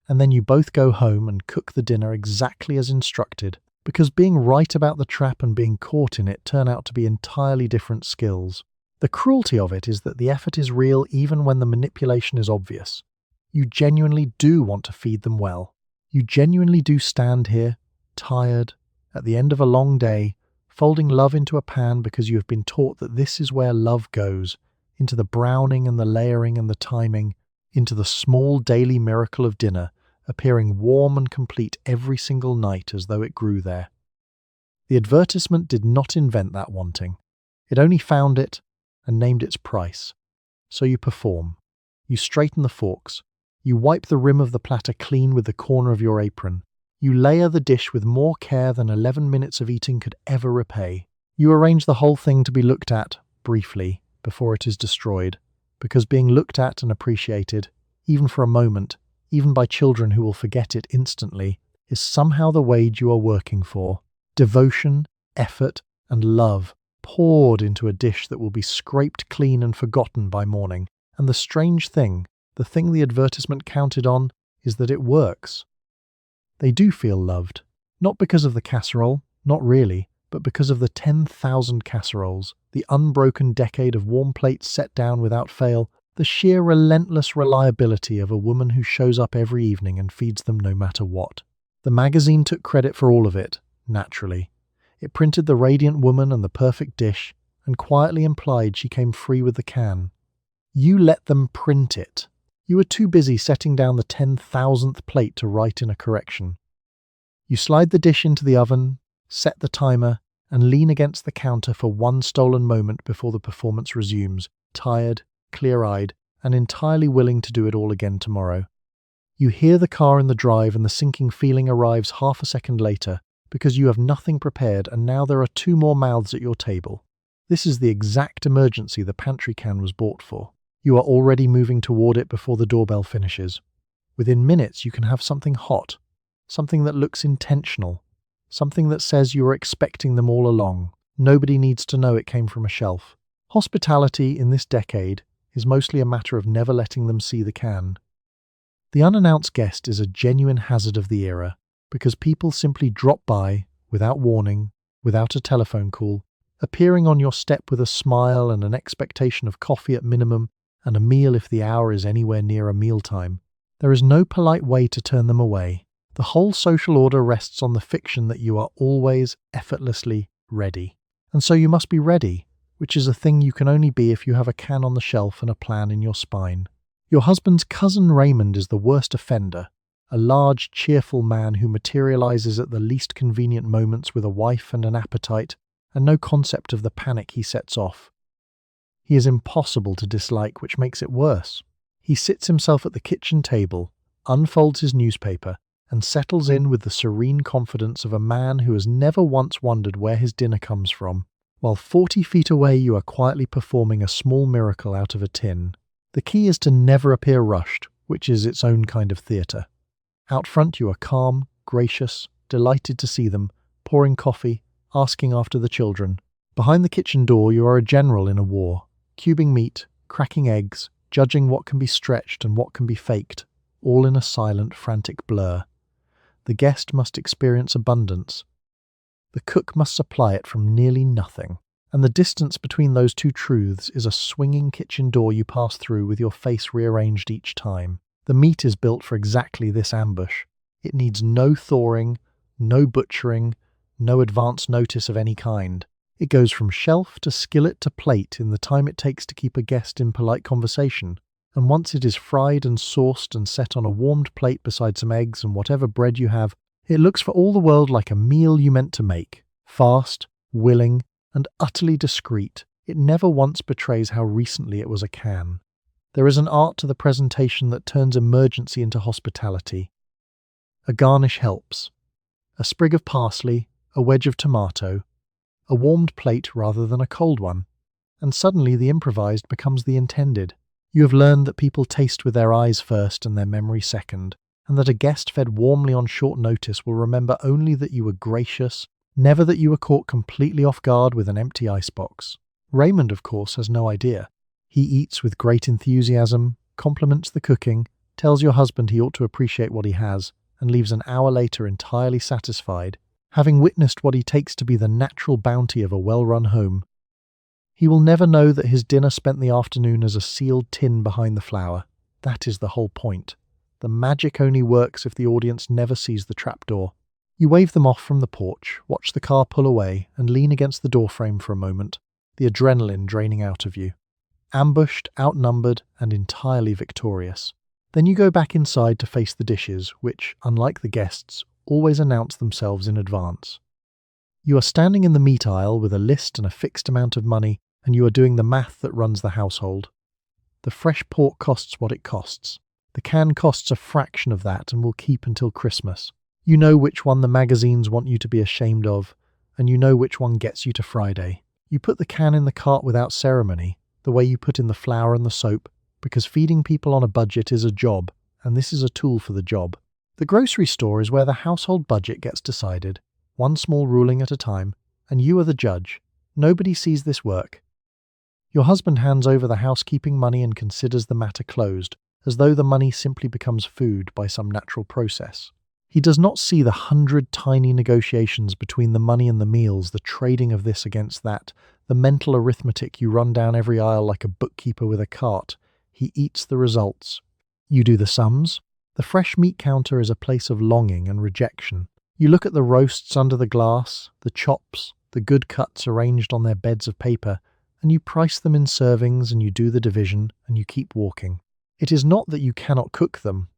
And then you both go home and cook the dinner exactly as instructed, because being right about the trap and being caught in it turn out to be entirely different skills. The cruelty of it is that the effort is real even when the manipulation is obvious. You genuinely do want to feed them well. You genuinely do stand here, tired, at the end of a long day, folding love into a pan because you have been taught that this is where love goes, into the browning and the layering and the timing, into the small daily miracle of dinner, appearing warm and complete every single night as though it grew there. The advertisement did not invent that wanting. It only found it and named its price. So you perform. You straighten the forks. You wipe the rim of the platter clean with the corner of your apron. You layer the dish with more care than 11 minutes of eating could ever repay. You arrange the whole thing to be looked at, briefly, before it is destroyed, because being looked at and appreciated, even for a moment, even by children who will forget it instantly, is somehow the wage you are working for. Devotion, effort, and love poured into a dish that will be scraped clean and forgotten by morning. And the strange thing, the thing the advertisement counted on, is that it works. They do feel loved, not because of the casserole, not really, but because of the 10,000 casseroles, the unbroken decade of warm plates set down without fail, the sheer relentless reliability of a woman who shows up every evening and feeds them no matter what. The magazine took credit for all of it, naturally. It printed the radiant woman and the perfect dish, and quietly implied she came free with the can. You let them print it. You were too busy setting down the 10,000th plate to write in a correction. You slide the dish into the oven, set the timer, and lean against the counter for one stolen moment before the performance resumes, tired, clear-eyed, and entirely willing to do it all again tomorrow. You hear the car in the drive and the sinking feeling arrives half a second later, because you have nothing prepared and now there are 2 more mouths at your table. This is the exact emergency the pantry can was bought for. You are already moving toward it before the doorbell finishes. Within minutes you can have something hot, something that looks intentional, something that says you are expecting them all along. Nobody needs to know it came from a shelf. Hospitality in this decade is mostly a matter of never letting them see the can. The unannounced guest is a genuine hazard of the era, because people simply drop by, without warning, without a telephone call, appearing on your step with a smile and an expectation of coffee at minimum, and a meal if the hour is anywhere near a mealtime. There is no polite way to turn them away. The whole social order rests on the fiction that you are always effortlessly ready. And so you must be ready, which is a thing you can only be if you have a can on the shelf and a plan in your spine. Your husband's cousin Raymond is the worst offender, a large, cheerful man who materializes at the least convenient moments with a wife and an appetite, and no concept of the panic he sets off. He is impossible to dislike, which makes it worse. He sits himself at the kitchen table, unfolds his newspaper, and settles in with the serene confidence of a man who has never once wondered where his dinner comes from, while 40 feet away you are quietly performing a small miracle out of a tin. The key is to never appear rushed, which is its own kind of theatre. Out front you are calm, gracious, delighted to see them, pouring coffee, asking after the children. Behind the kitchen door you are a general in a war, cubing meat, cracking eggs, judging what can be stretched and what can be faked, all in a silent, frantic blur. The guest must experience abundance. The cook must supply it from nearly nothing. And the distance between those two truths is a swinging kitchen door you pass through with your face rearranged each time. The meat is built for exactly this ambush. It needs no thawing, no butchering, no advance notice of any kind. It goes from shelf to skillet to plate in the time it takes to keep a guest in polite conversation. And once it is fried and sauced and set on a warmed plate beside some eggs and whatever bread you have, it looks for all the world like a meal you meant to make. Fast, willing, and utterly discreet. It never once betrays how recently it was a can. There is an art to the presentation that turns emergency into hospitality. A garnish helps. A sprig of parsley, a wedge of tomato, a warmed plate rather than a cold one, and suddenly the improvised becomes the intended. You have learned that people taste with their eyes first and their memory second, and that a guest fed warmly on short notice will remember only that you were gracious, never that you were caught completely off guard with an empty icebox. Raymond, of course, has no idea. He eats with great enthusiasm, compliments the cooking, tells your husband he ought to appreciate what he has, and leaves an hour later entirely satisfied, having witnessed what he takes to be the natural bounty of a well-run home. He will never know that his dinner spent the afternoon as a sealed tin behind the flour. That is the whole point. The magic only works if the audience never sees the trapdoor. You wave them off from the porch, watch the car pull away, and lean against the doorframe for a moment, the adrenaline draining out of you. Ambushed, outnumbered, and entirely victorious. Then you go back inside to face the dishes, which, unlike the guests, always announce themselves in advance. You are standing in the meat aisle with a list and a fixed amount of money, and you are doing the math that runs the household. The fresh pork costs what it costs. The can costs a fraction of that and will keep until Christmas. You know which one the magazines want you to be ashamed of, and you know which one gets you to Friday. You put the can in the cart without ceremony, the way you put in the flour and the soap, because feeding people on a budget is a job, and this is a tool for the job. The grocery store is where the household budget gets decided, one small ruling at a time, and you are the judge. Nobody sees this work. Your husband hands over the housekeeping money and considers the matter closed, as though the money simply becomes food by some natural process. He does not see the 100 tiny negotiations between the money and the meals, the trading of this against that, the mental arithmetic you run down every aisle like a bookkeeper with a cart. He eats the results. You do the sums. The fresh meat counter is a place of longing and rejection. You look at the roasts under the glass, the chops, the good cuts arranged on their beds of paper, and you price them in servings and you do the division and you keep walking. It is not that you cannot cook them.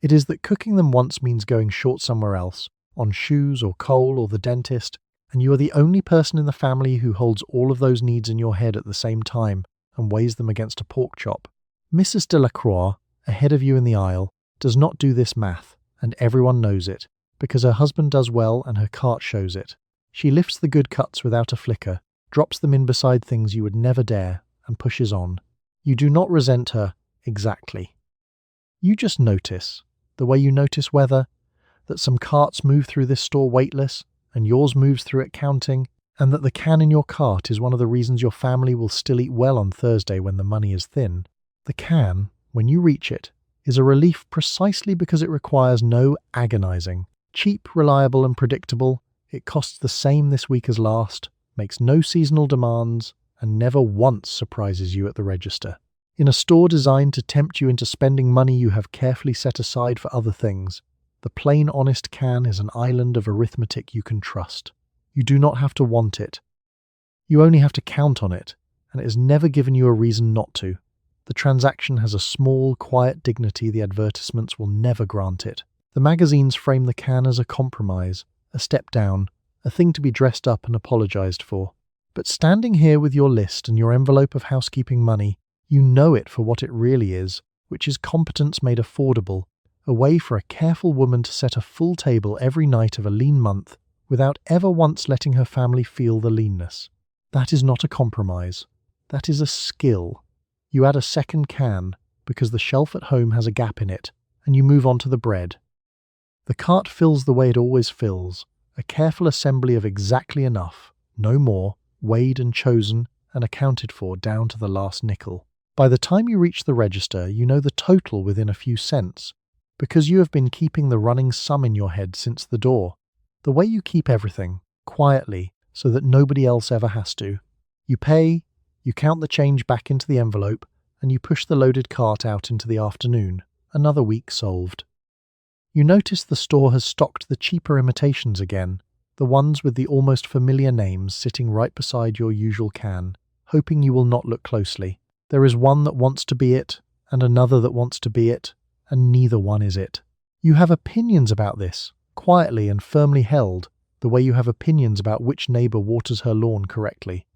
It is that cooking them once means going short somewhere else, on shoes or coal or the dentist, and you are the only person in the family who holds all of those needs in your head at the same time and weighs them against a pork chop. Mrs. Delacroix, ahead of you in the aisle, does not do this math, and everyone knows it, because her husband does well and her cart shows it. She lifts the good cuts without a flicker, drops them in beside things you would never dare, and pushes on. You do not resent her, exactly. You just notice, the way you notice weather, that some carts move through this store weightless, and yours moves through it counting, and that the can in your cart is one of the reasons your family will still eat well on Thursday when the money is thin. The can, when you reach it, is a relief precisely because it requires no agonizing. Cheap, reliable, and predictable, it costs the same this week as last, makes no seasonal demands, and never once surprises you at the register. In a store designed to tempt you into spending money you have carefully set aside for other things, the plain honest can is an island of arithmetic you can trust. You do not have to want it. You only have to count on it, and it has never given you a reason not to. The transaction has a small, quiet dignity the advertisements will never grant it. The magazines frame the can as a compromise, a step down, a thing to be dressed up and apologized for. But standing here with your list and your envelope of housekeeping money, you know it for what it really is, which is competence made affordable, a way for a careful woman to set a full table every night of a lean month without ever once letting her family feel the leanness. That is not a compromise. That is a skill. You add a second can because the shelf at home has a gap in it, and you move on to the bread. The cart fills the way it always fills, a careful assembly of exactly enough, no more, weighed and chosen and accounted for down to the last nickel. By the time you reach the register, you know the total within a few cents, because you have been keeping the running sum in your head since the door. The way you keep everything, quietly, so that nobody else ever has to. You pay, you count the change back into the envelope, and you push the loaded cart out into the afternoon. Another week solved. You notice the store has stocked the cheaper imitations again, the ones with the almost familiar names sitting right beside your usual can, hoping you will not look closely. There is one that wants to be it, and another that wants to be it, and neither one is it. You have opinions about this, quietly and firmly held, the way you have opinions about which neighbour waters her lawn correctly.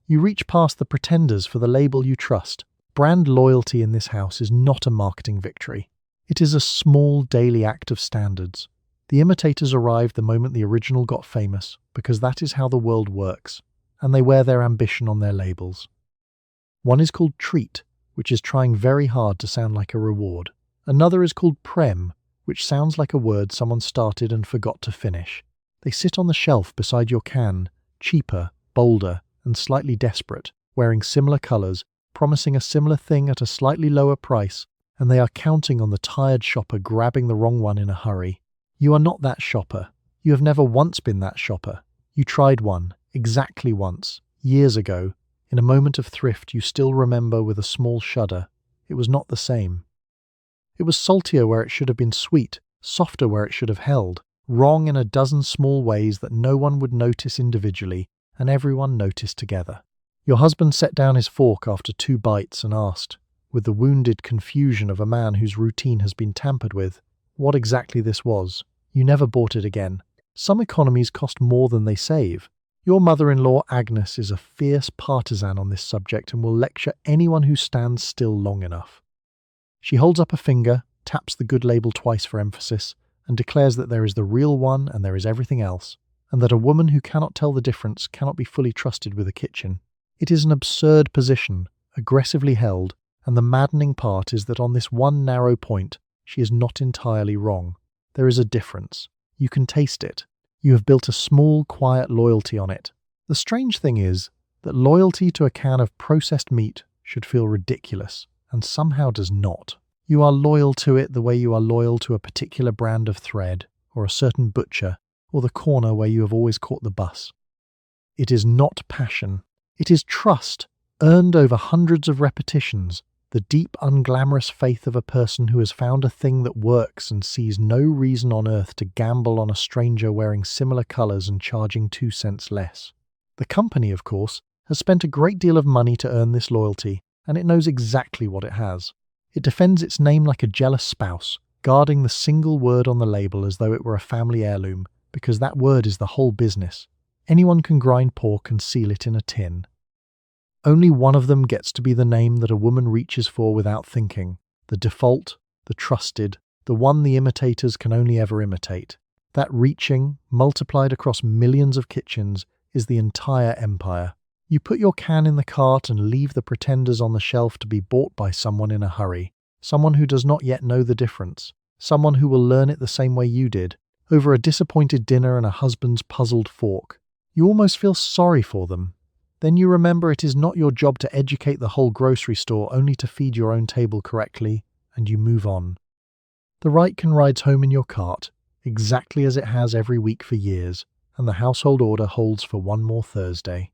You reach past the pretenders for the label you trust. Brand loyalty in this house is not a marketing victory. It is a small daily act of standards. The imitators arrived the moment the original got famous, because that is how the world works, and they wear their ambition on their labels. One is called treat, which is trying very hard to sound like a reward. Another is called prem, which sounds like a word someone started and forgot to finish. They sit on the shelf beside your can, cheaper, bolder, and slightly desperate, wearing similar colours, promising a similar thing at a slightly lower price, and they are counting on the tired shopper grabbing the wrong one in a hurry. You are not that shopper. You have never once been that shopper. You tried one, exactly once, years ago. In a moment of thrift you still remember with a small shudder. It was not the same. It was saltier where it should have been sweet, softer where it should have held, wrong in a dozen small ways that no one would notice individually, and everyone noticed together. Your husband set down his fork after 2 bites and asked, with the wounded confusion of a man whose routine has been tampered with, what exactly this was. You never bought it again. Some economies cost more than they save. Your mother-in-law Agnes is a fierce partisan on this subject and will lecture anyone who stands still long enough. She holds up a finger, taps the good label twice for emphasis, and declares that there is the real one and there is everything else, and that a woman who cannot tell the difference cannot be fully trusted with a kitchen. It is an absurd position, aggressively held, and the maddening part is that on this one narrow point, she is not entirely wrong. There is a difference. You can taste it. You have built a small, quiet loyalty on it. The strange thing is that loyalty to a can of processed meat should feel ridiculous, and somehow does not. You are loyal to it the way you are loyal to a particular brand of thread, or a certain butcher, or the corner where you have always caught the bus. It is not passion. It is trust, earned over hundreds of repetitions, the deep, unglamorous faith of a person who has found a thing that works and sees no reason on earth to gamble on a stranger wearing similar colours and charging 2 cents less. The company, of course, has spent a great deal of money to earn this loyalty, and it knows exactly what it has. It defends its name like a jealous spouse, guarding the single word on the label as though it were a family heirloom, because that word is the whole business. Anyone can grind pork and seal it in a tin. Only one of them gets to be the name that a woman reaches for without thinking, the default, the trusted, the one the imitators can only ever imitate. That reaching, multiplied across millions of kitchens, is the entire empire. You put your can in the cart and leave the pretenders on the shelf to be bought by someone in a hurry, someone who does not yet know the difference, someone who will learn it the same way you did, over a disappointed dinner and a husband's puzzled fork. You almost feel sorry for them. Then you remember it is not your job to educate the whole grocery store only to feed your own table correctly, and you move on. The right can rides home in your cart, exactly as it has every week for years, and the household order holds for one more Thursday.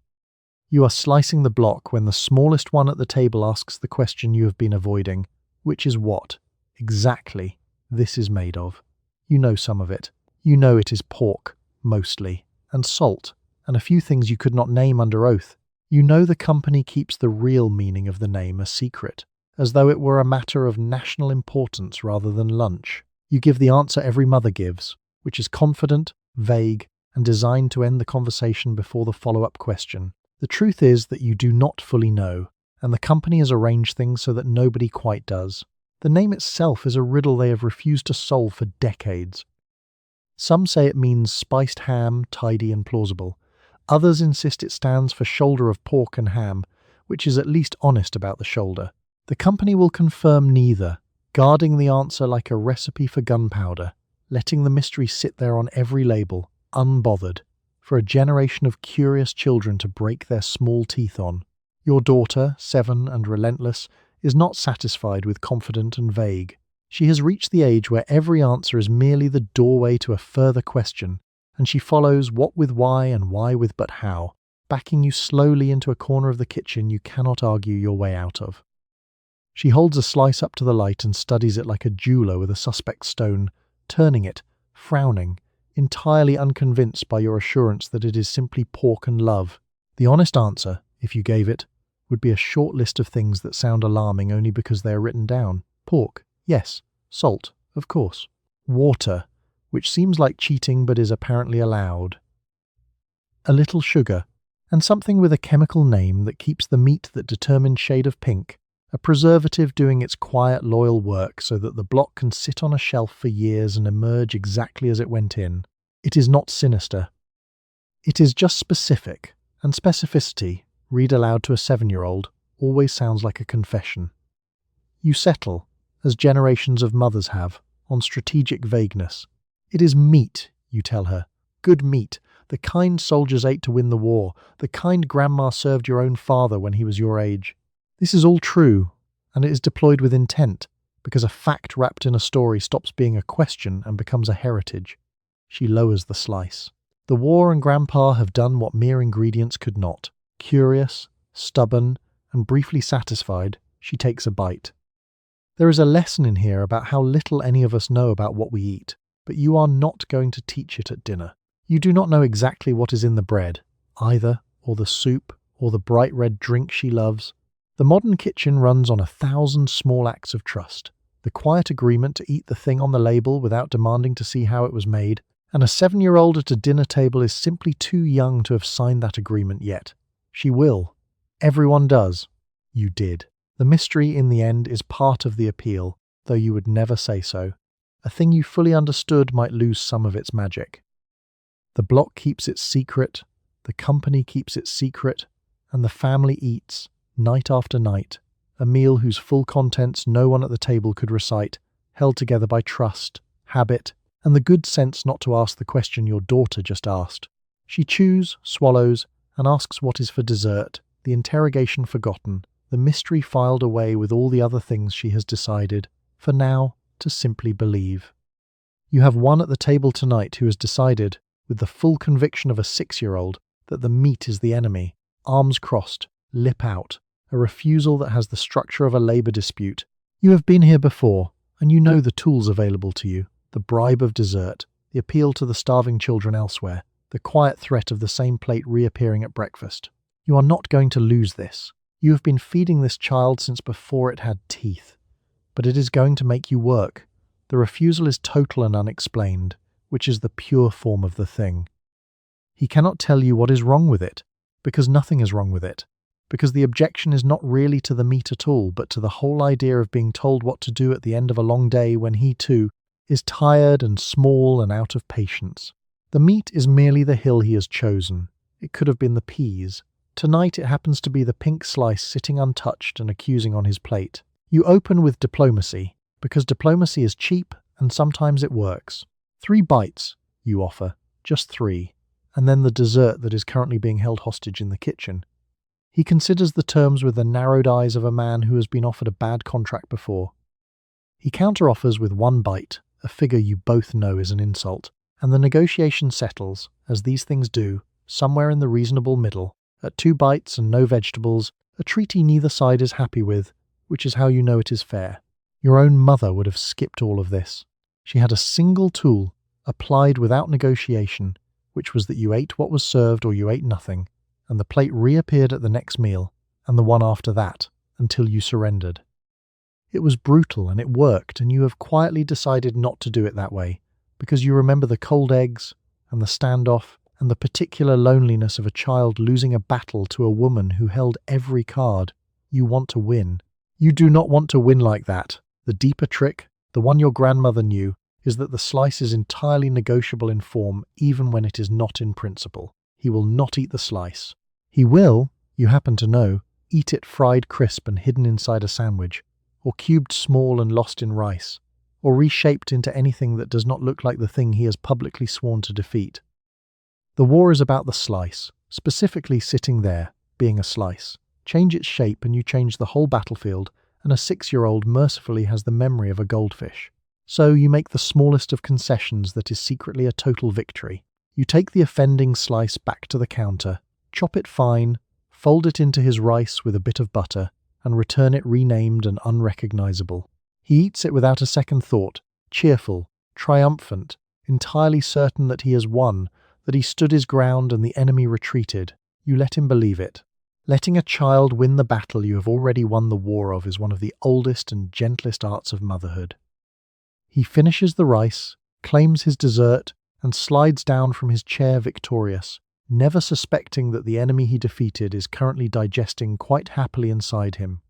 You are slicing the block when the smallest one at the table asks the question you have been avoiding, which is what, exactly, this is made of. You know some of it. You know it is pork, mostly, and salt, and a few things you could not name under oath. You know the company keeps the real meaning of the name a secret, as though it were a matter of national importance rather than lunch. You give the answer every mother gives, which is confident, vague, and designed to end the conversation before the follow-up question. The truth is that you do not fully know, and the company has arranged things so that nobody quite does. The name itself is a riddle they have refused to solve for decades. Some say it means spiced ham, tidy and plausible. Others insist it stands for shoulder of pork and ham, which is at least honest about the shoulder. The company will confirm neither, guarding the answer like a recipe for gunpowder, letting the mystery sit there on every label, unbothered, for a generation of curious children to break their small teeth on. Your daughter, 7 and relentless, is not satisfied with confident and vague. She has reached the age where every answer is merely the doorway to a further question, and she follows what with why and why with but how, backing you slowly into a corner of the kitchen you cannot argue your way out of. She holds a slice up to the light and studies it like a jeweler with a suspect stone, turning it, frowning, entirely unconvinced by your assurance that it is simply pork and love. The honest answer, if you gave it, would be a short list of things that sound alarming only because they are written down. Pork, yes. Salt, of course. Water, which seems like cheating but is apparently allowed. A little sugar, and something with a chemical name that keeps the meat that determined shade of pink, a preservative doing its quiet, loyal work so that the block can sit on a shelf for years and emerge exactly as it went in. It is not sinister. It is just specific, and specificity, read aloud to a 7-year-old, always sounds like a confession. You settle, as generations of mothers have, on strategic vagueness. It is meat, you tell her. Good meat, the kind soldiers ate to win the war, the kind grandma served your own father when he was your age. This is all true, and it is deployed with intent, because a fact wrapped in a story stops being a question and becomes a heritage. She lowers the slice. The war and Grandpa have done what mere ingredients could not. Curious, stubborn, and briefly satisfied, she takes a bite. There is a lesson in here about how little any of us know about what we eat, but you are not going to teach it at dinner. You do not know exactly what is in the bread, either, or the soup, or the bright red drink she loves. The modern kitchen runs on 1,000 small acts of trust. The quiet agreement to eat the thing on the label without demanding to see how it was made, and a 7-year-old at a dinner table is simply too young to have signed that agreement yet. She will. Everyone does. You did. The mystery in the end is part of the appeal, though you would never say so. A thing you fully understood might lose some of its magic. The block keeps its secret, the company keeps its secret, and the family eats, night after night, a meal whose full contents no one at the table could recite, held together by trust, habit, and the good sense not to ask the question your daughter just asked. She chews, swallows, and asks what is for dessert, the interrogation forgotten, the mystery filed away with all the other things she has decided, for now, to simply believe. You have one at the table tonight who has decided, with the full conviction of a 6-year-old, that the meat is the enemy, arms crossed, lip out, a refusal that has the structure of a labour dispute. You have been here before, and you know the tools available to you, the bribe of dessert, the appeal to the starving children elsewhere, the quiet threat of the same plate reappearing at breakfast. You are not going to lose this. You have been feeding this child since before it had teeth. But it is going to make you work. The refusal is total and unexplained, which is the pure form of the thing. He cannot tell you what is wrong with it, because nothing is wrong with it, because the objection is not really to the meat at all, but to the whole idea of being told what to do at the end of a long day when he, too, is tired and small and out of patience. The meat is merely the hill he has chosen. It could have been the peas. Tonight it happens to be the pink slice sitting untouched and accusing on his plate. You open with diplomacy, because diplomacy is cheap and sometimes it works. 3 bites, you offer, just 3, and then the dessert that is currently being held hostage in the kitchen. He considers the terms with the narrowed eyes of a man who has been offered a bad contract before. He counteroffers with 1 bite, a figure you both know is an insult, and the negotiation settles, as these things do, somewhere in the reasonable middle, at 2 bites and no vegetables, a treaty neither side is happy with, which is how you know it is fair. Your own mother would have skipped all of this. She had a single tool, applied without negotiation, which was that you ate what was served or you ate nothing, and the plate reappeared at the next meal, and the one after that, until you surrendered. It was brutal and it worked, and you have quietly decided not to do it that way, because you remember the cold eggs, and the standoff, and the particular loneliness of a child losing a battle to a woman who held every card. You want to win. You do not want to win like that. The deeper trick, the one your grandmother knew, is that the slice is entirely negotiable in form even when it is not in principle. He will not eat the slice. He will, you happen to know, eat it fried crisp and hidden inside a sandwich, or cubed small and lost in rice, or reshaped into anything that does not look like the thing he has publicly sworn to defeat. The war is about the slice, specifically sitting there, being a slice. Change its shape and you change the whole battlefield, and a 6-year-old mercifully has the memory of a goldfish. So you make the smallest of concessions that is secretly a total victory. You take the offending slice back to the counter, chop it fine, fold it into his rice with a bit of butter, and return it renamed and unrecognizable. He eats it without a second thought, cheerful, triumphant, entirely certain that he has won, that he stood his ground and the enemy retreated. You let him believe it. Letting a child win the battle you have already won the war of is one of the oldest and gentlest arts of motherhood. He finishes the rice, claims his dessert, and slides down from his chair victorious, never suspecting that the enemy he defeated is currently digesting quite happily inside him.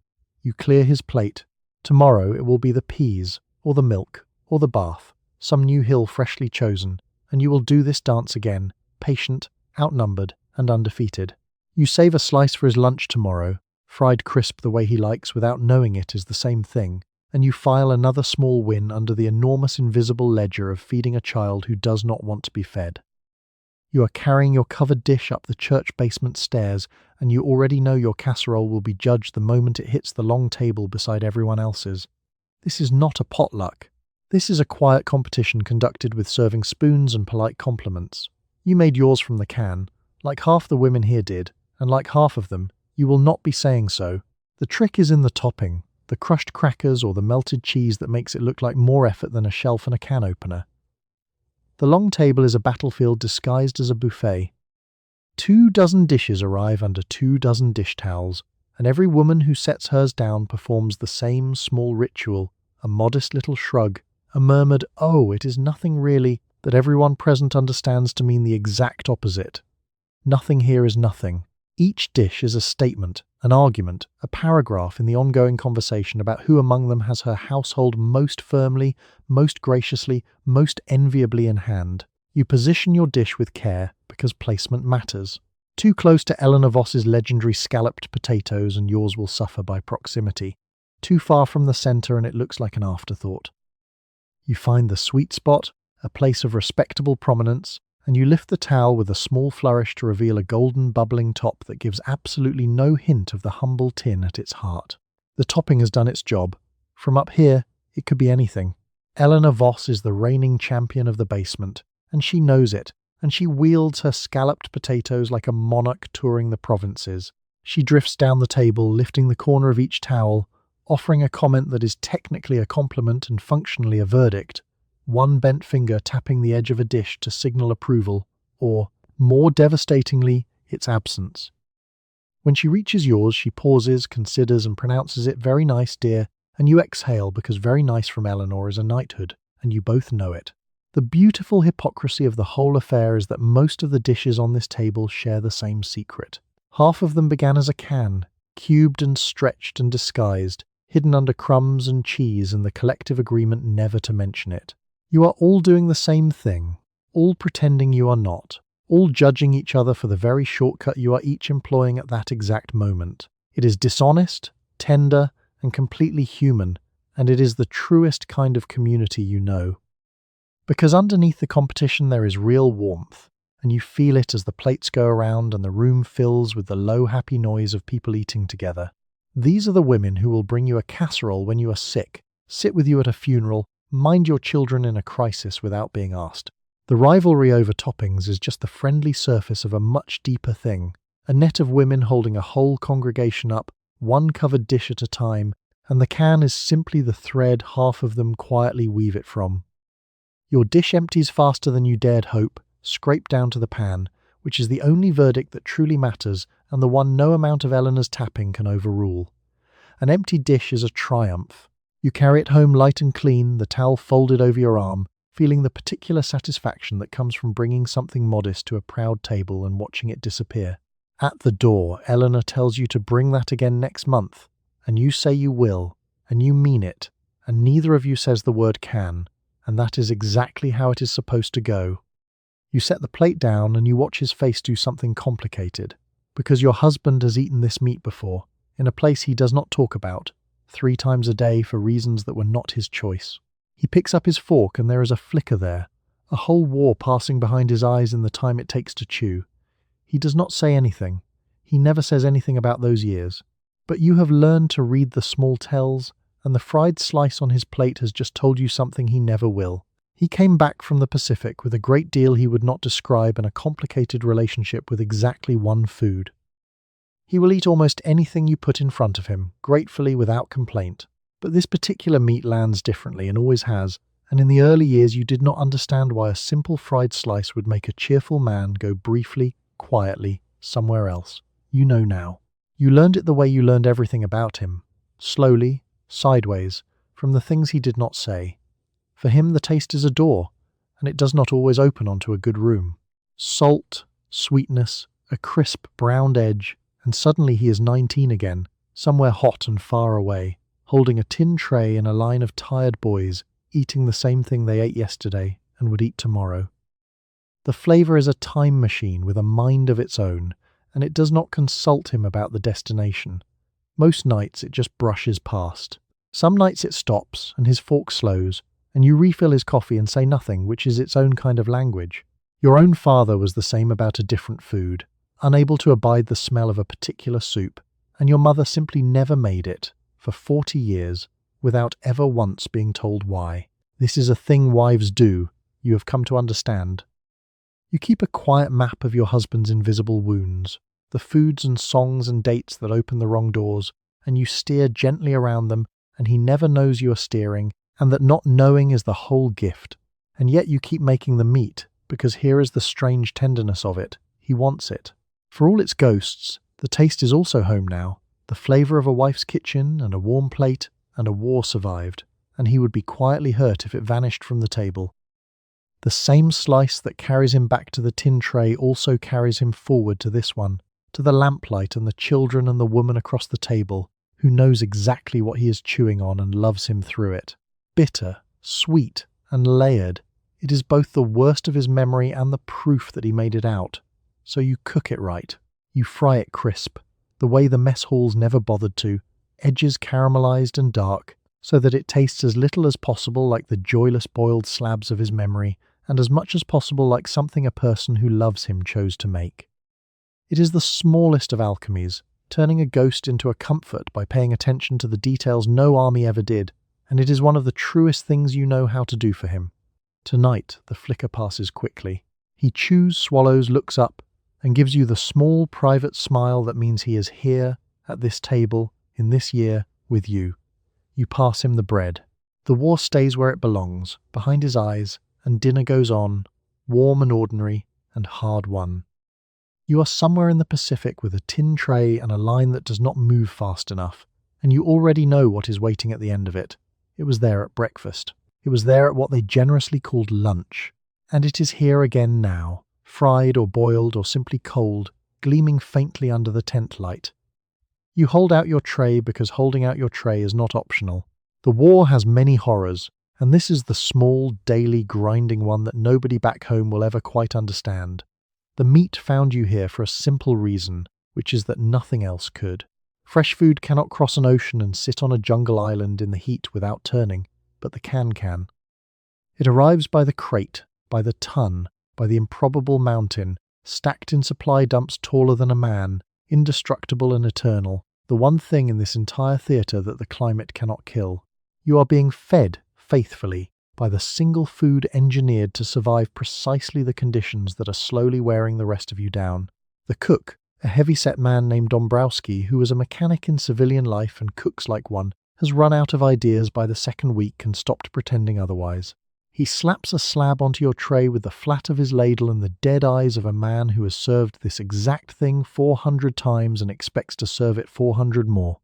You clear his plate. Tomorrow it will be the peas, or the milk, or the bath, some new hill freshly chosen, and you will do this dance again, patient, outnumbered, and undefeated. You save a slice for his lunch tomorrow, fried crisp the way he likes without knowing it is the same thing, and you file another small win under the enormous invisible ledger of feeding a child who does not want to be fed. You are carrying your covered dish up the church basement stairs, and you already know your casserole will be judged the moment it hits the long table beside everyone else's. This is not a potluck. This is a quiet competition conducted with serving spoons and polite compliments. You made yours from the can, like half the women here did, and like half of them, you will not be saying so. The trick is in the topping, the crushed crackers or the melted cheese that makes it look like more effort than a shelf and a can opener. The long table is a battlefield disguised as a buffet. 24 dishes arrive under 24 dish towels, and every woman who sets hers down performs the same small ritual, a modest little shrug, a murmured, "Oh, it is nothing really," that everyone present understands to mean the exact opposite. Nothing here is nothing. Each dish is a statement, an argument, a paragraph in the ongoing conversation about who among them has her household most firmly, most graciously, most enviably in hand. You position your dish with care because placement matters. Too close to Eleanor Voss's legendary scalloped potatoes and yours will suffer by proximity. Too far from the centre and it looks like an afterthought. You find the sweet spot, a place of respectable prominence, and you lift the towel with a small flourish to reveal a golden bubbling top that gives absolutely no hint of the humble tin at its heart. The topping has done its job. From up here, it could be anything. Eleanor Voss is the reigning champion of the basement, and she knows it, and she wields her scalloped potatoes like a monarch touring the provinces. She drifts down the table, lifting the corner of each towel, offering a comment that is technically a compliment and functionally a verdict, one bent finger tapping the edge of a dish to signal approval, or, more devastatingly, its absence. When she reaches yours, she pauses, considers, and pronounces it "very nice, dear," and you exhale because very nice from Eleanor is a knighthood, and you both know it. The beautiful hypocrisy of the whole affair is that most of the dishes on this table share the same secret. Half of them began as a can, cubed and stretched and disguised, hidden under crumbs and cheese and the collective agreement never to mention it. You are all doing the same thing, all pretending you are not, all judging each other for the very shortcut you are each employing at that exact moment. It is dishonest, tender, and completely human, and it is the truest kind of community you know. Because underneath the competition there is real warmth, and you feel it as the plates go around and the room fills with the low happy noise of people eating together. These are the women who will bring you a casserole when you are sick, sit with you at a funeral, mind your children in a crisis without being asked. The rivalry over toppings is just the friendly surface of a much deeper thing, a net of women holding a whole congregation up, one covered dish at a time, and the can is simply the thread half of them quietly weave it from. Your dish empties faster than you dared hope, scraped down to the pan, which is the only verdict that truly matters and the one no amount of Eleanor's tapping can overrule. An empty dish is a triumph. You carry it home light and clean, the towel folded over your arm, feeling the particular satisfaction that comes from bringing something modest to a proud table and watching it disappear. At the door, Eleanor tells you to bring that again next month, and you say you will, and you mean it, and neither of you says the word can, and that is exactly how it is supposed to go. You set the plate down and you watch his face do something complicated, because your husband has eaten this meat before, in a place he does not talk about, 3 times a day for reasons that were not his choice. He picks up his fork and there is a flicker there, a whole war passing behind his eyes in the time it takes to chew. He does not say anything. He never says anything about those years. But you have learned to read the small tells, and the fried slice on his plate has just told you something he never will. He came back from the Pacific with a great deal he would not describe and a complicated relationship with exactly one food. He will eat almost anything you put in front of him, gratefully without complaint. But this particular meat lands differently and always has, and in the early years you did not understand why a simple fried slice would make a cheerful man go briefly, quietly, somewhere else. You know now. You learned it the way you learned everything about him. Slowly, sideways, from the things he did not say. For him the taste is a door, and it does not always open onto a good room. Salt, sweetness, a crisp browned edge, and suddenly he is 19 again, somewhere hot and far away, holding a tin tray and a line of tired boys, eating the same thing they ate yesterday and would eat tomorrow. The flavour is a time machine with a mind of its own, and it does not consult him about the destination. Most nights it just brushes past. Some nights it stops, and his fork slows, and you refill his coffee and say nothing, which is its own kind of language. Your own father was the same about a different food, unable to abide the smell of a particular soup, and your mother simply never made it, for 40 years, without ever once being told why. This is a thing wives do, you have come to understand. You keep a quiet map of your husband's invisible wounds, the foods and songs and dates that open the wrong doors, and you steer gently around them, and he never knows you are steering, and that not knowing is the whole gift. And yet you keep making the meat, because here is the strange tenderness of it. He wants it. For all its ghosts, the taste is also home now. The flavour of a wife's kitchen and a warm plate and a war survived, and he would be quietly hurt if it vanished from the table. The same slice that carries him back to the tin tray also carries him forward to this one, to the lamplight and the children and the woman across the table, who knows exactly what he is chewing on and loves him through it. Bitter, sweet, and layered, it is both the worst of his memory and the proof that he made it out. So you cook it right. You fry it crisp, the way the mess halls never bothered to, edges caramelized and dark, so that it tastes as little as possible like the joyless boiled slabs of his memory, and as much as possible like something a person who loves him chose to make. It is the smallest of alchemies, turning a ghost into a comfort by paying attention to the details no army ever did, and it is one of the truest things you know how to do for him. Tonight, the flicker passes quickly. He chews, swallows, looks up, and gives you the small private smile that means he is here, at this table, in this year, with you. You pass him the bread. The war stays where it belongs, behind his eyes, and dinner goes on, warm and ordinary, and hard won. You are somewhere in the Pacific with a tin tray and a line that does not move fast enough, and you already know what is waiting at the end of it. It was there at breakfast. It was there at what they generously called lunch. And it is here again now, fried or boiled or simply cold, gleaming faintly under the tent light. You hold out your tray because holding out your tray is not optional. The war has many horrors, and this is the small, daily, grinding one that nobody back home will ever quite understand. The meat found you here for a simple reason, which is that nothing else could. Fresh food cannot cross an ocean and sit on a jungle island in the heat without turning, but the can. It arrives by the crate, by the ton, by the improbable mountain, stacked in supply dumps taller than a man, indestructible and eternal, the one thing in this entire theatre that the climate cannot kill. You are being fed, faithfully, by the single food engineered to survive precisely the conditions that are slowly wearing the rest of you down. The cook, a heavy-set man named Dombrowski, who was a mechanic in civilian life and cooks like one, has run out of ideas by the second week and stopped pretending otherwise. He slaps a slab onto your tray with the flat of his ladle and the dead eyes of a man who has served this exact thing 400 times and expects to serve it 400 more.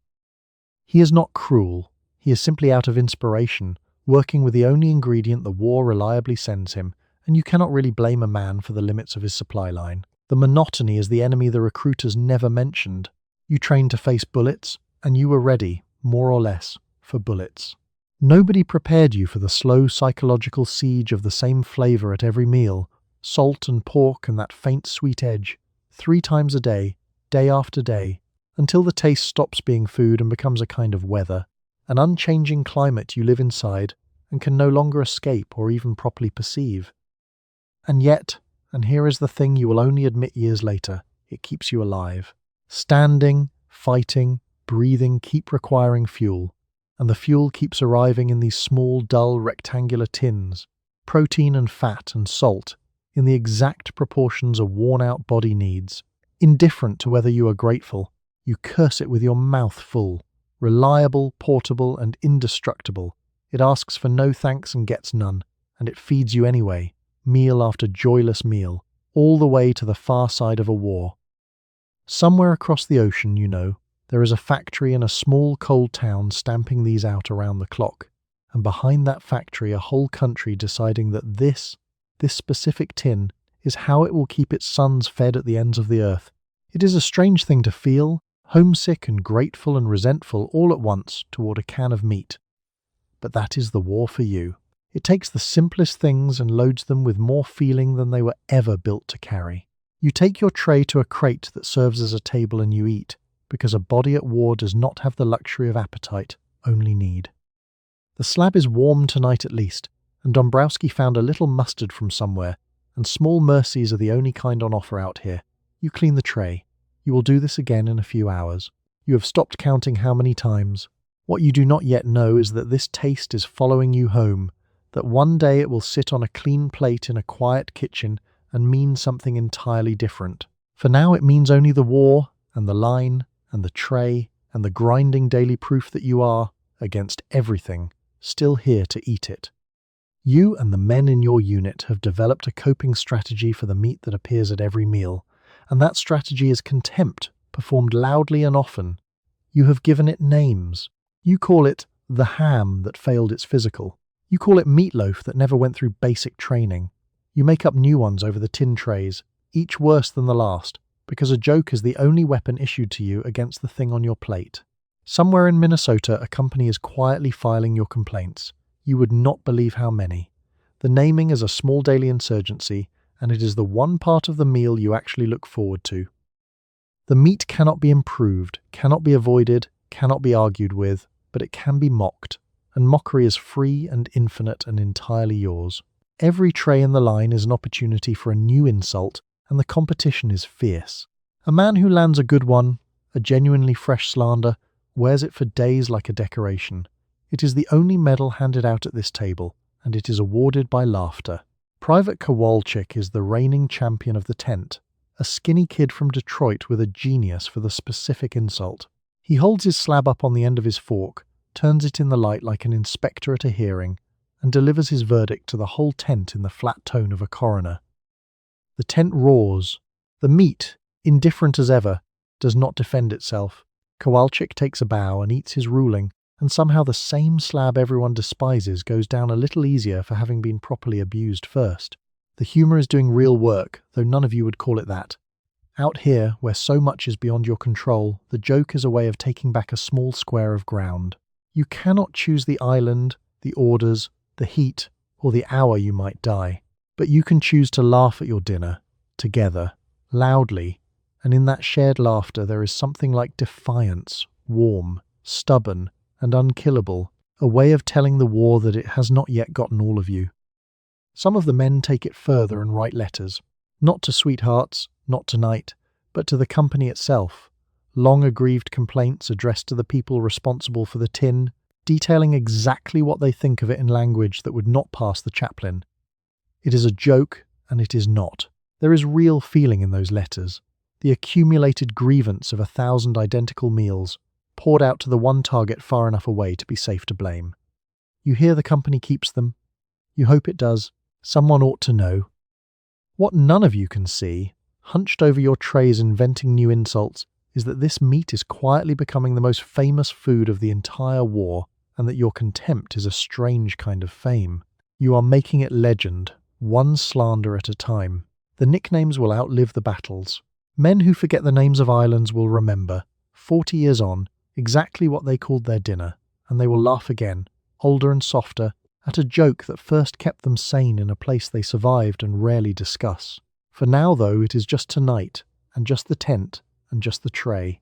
He is not cruel. He is simply out of inspiration, working with the only ingredient the war reliably sends him, and you cannot really blame a man for the limits of his supply line. The monotony is the enemy the recruiters never mentioned. You trained to face bullets, and you were ready, more or less, for bullets. Nobody prepared you for the slow psychological siege of the same flavour at every meal, salt and pork and that faint sweet edge, 3 times a day after day, until the taste stops being food and becomes a kind of weather, an unchanging climate you live inside and can no longer escape or even properly perceive. And yet, and here is the thing you will only admit years later, it keeps you alive. Standing, fighting, breathing keep requiring fuel, and the fuel keeps arriving in these small, dull, rectangular tins, protein and fat and salt, in the exact proportions a worn-out body needs. Indifferent to whether you are grateful, you curse it with your mouth full. Reliable, portable, and indestructible. It asks for no thanks and gets none, and it feeds you anyway, meal after joyless meal, all the way to the far side of a war. Somewhere across the ocean, there is a factory in a small cold town stamping these out around the clock, and behind that factory a whole country deciding that this specific tin is how it will keep its sons fed at the ends of the earth. It is a strange thing to feel, homesick and grateful and resentful all at once toward a can of meat. But that is the war for you. It takes the simplest things and loads them with more feeling than they were ever built to carry. You take your tray to a crate that serves as a table and you eat, because a body at war does not have the luxury of appetite, only need. The slab is warm tonight at least, and Dombrowski found a little mustard from somewhere, and small mercies are the only kind on offer out here. You clean the tray. You will do this again in a few hours. You have stopped counting how many times. What you do not yet know is that this taste is following you home, that one day it will sit on a clean plate in a quiet kitchen and mean something entirely different. For now it means only the war, and the line, and the tray, and the grinding daily proof that you are, against everything, still here to eat it. You and the men in your unit have developed a coping strategy for the meat that appears at every meal, and that strategy is contempt, performed loudly and often. You have given it names. You call it the ham that failed its physical. You call it meatloaf that never went through basic training. You make up new ones over the tin trays, each worse than the last, because a joke is the only weapon issued to you against the thing on your plate. Somewhere in Minnesota, a company is quietly filing your complaints. You would not believe how many. The naming is a small daily insurgency, and it is the one part of the meal you actually look forward to. The meat cannot be improved, cannot be avoided, cannot be argued with, but it can be mocked, and mockery is free and infinite and entirely yours. Every tray in the line is an opportunity for a new insult, and the competition is fierce. A man who lands a good one, a genuinely fresh slander, wears it for days like a decoration. It is the only medal handed out at this table, and it is awarded by laughter. Private Kowalczyk is the reigning champion of the tent, a skinny kid from Detroit with a genius for the specific insult. He holds his slab up on the end of his fork, turns it in the light like an inspector at a hearing, and delivers his verdict to the whole tent in the flat tone of a coroner. The tent roars. The meat, indifferent as ever, does not defend itself. Kowalczyk takes a bow and eats his ruling, and somehow the same slab everyone despises goes down a little easier for having been properly abused first. The humour is doing real work, though none of you would call it that. Out here, where so much is beyond your control, the joke is a way of taking back a small square of ground. You cannot choose the island, the orders, the heat, or the hour you might die. But you can choose to laugh at your dinner, together, loudly, and in that shared laughter there is something like defiance, warm, stubborn, and unkillable, a way of telling the war that it has not yet gotten all of you. Some of the men take it further and write letters, not to sweethearts, not tonight, but to the company itself, long aggrieved complaints addressed to the people responsible for the tin, detailing exactly what they think of it in language that would not pass the chaplain. It is a joke, and it is not. There is real feeling in those letters, the accumulated grievance of 1,000 identical meals, poured out to the one target far enough away to be safe to blame. You hear the company keeps them. You hope it does. Someone ought to know. What none of you can see, hunched over your trays inventing new insults, is that this meat is quietly becoming the most famous food of the entire war, and that your contempt is a strange kind of fame. You are making it legend, one slander at a time. The nicknames will outlive the battles. Men who forget the names of islands will remember, 40 years on, exactly what they called their dinner, and they will laugh again, older and softer, at a joke that first kept them sane in a place they survived and rarely discuss. For now, though, it is just tonight, and just the tent, and just the tray.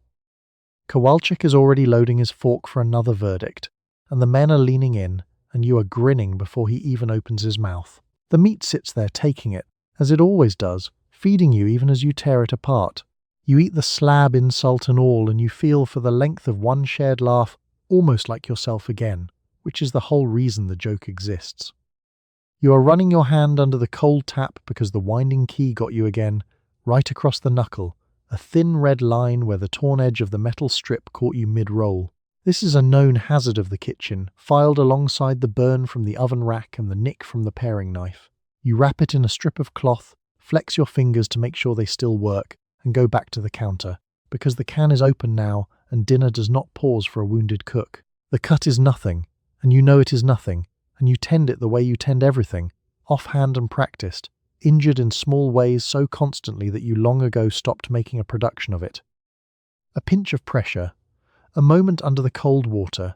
Kowalczyk is already loading his fork for another verdict, and the men are leaning in, and you are grinning before he even opens his mouth. The meat sits there taking it, as it always does, feeding you even as you tear it apart. You eat the slab, insult and all, and you feel for the length of one shared laugh almost like yourself again, which is the whole reason the joke exists. You are running your hand under the cold tap because the winding key got you again, right across the knuckle, a thin red line where the torn edge of the metal strip caught you mid-roll. This is a known hazard of the kitchen, filed alongside the burn from the oven rack and the nick from the paring knife. You wrap it in a strip of cloth, flex your fingers to make sure they still work, and go back to the counter, because the can is open now and dinner does not pause for a wounded cook. The cut is nothing, and you know it is nothing, and you tend it the way you tend everything, offhand and practiced, injured in small ways so constantly that you long ago stopped making a production of it. A pinch of pressure, a moment under the cold water,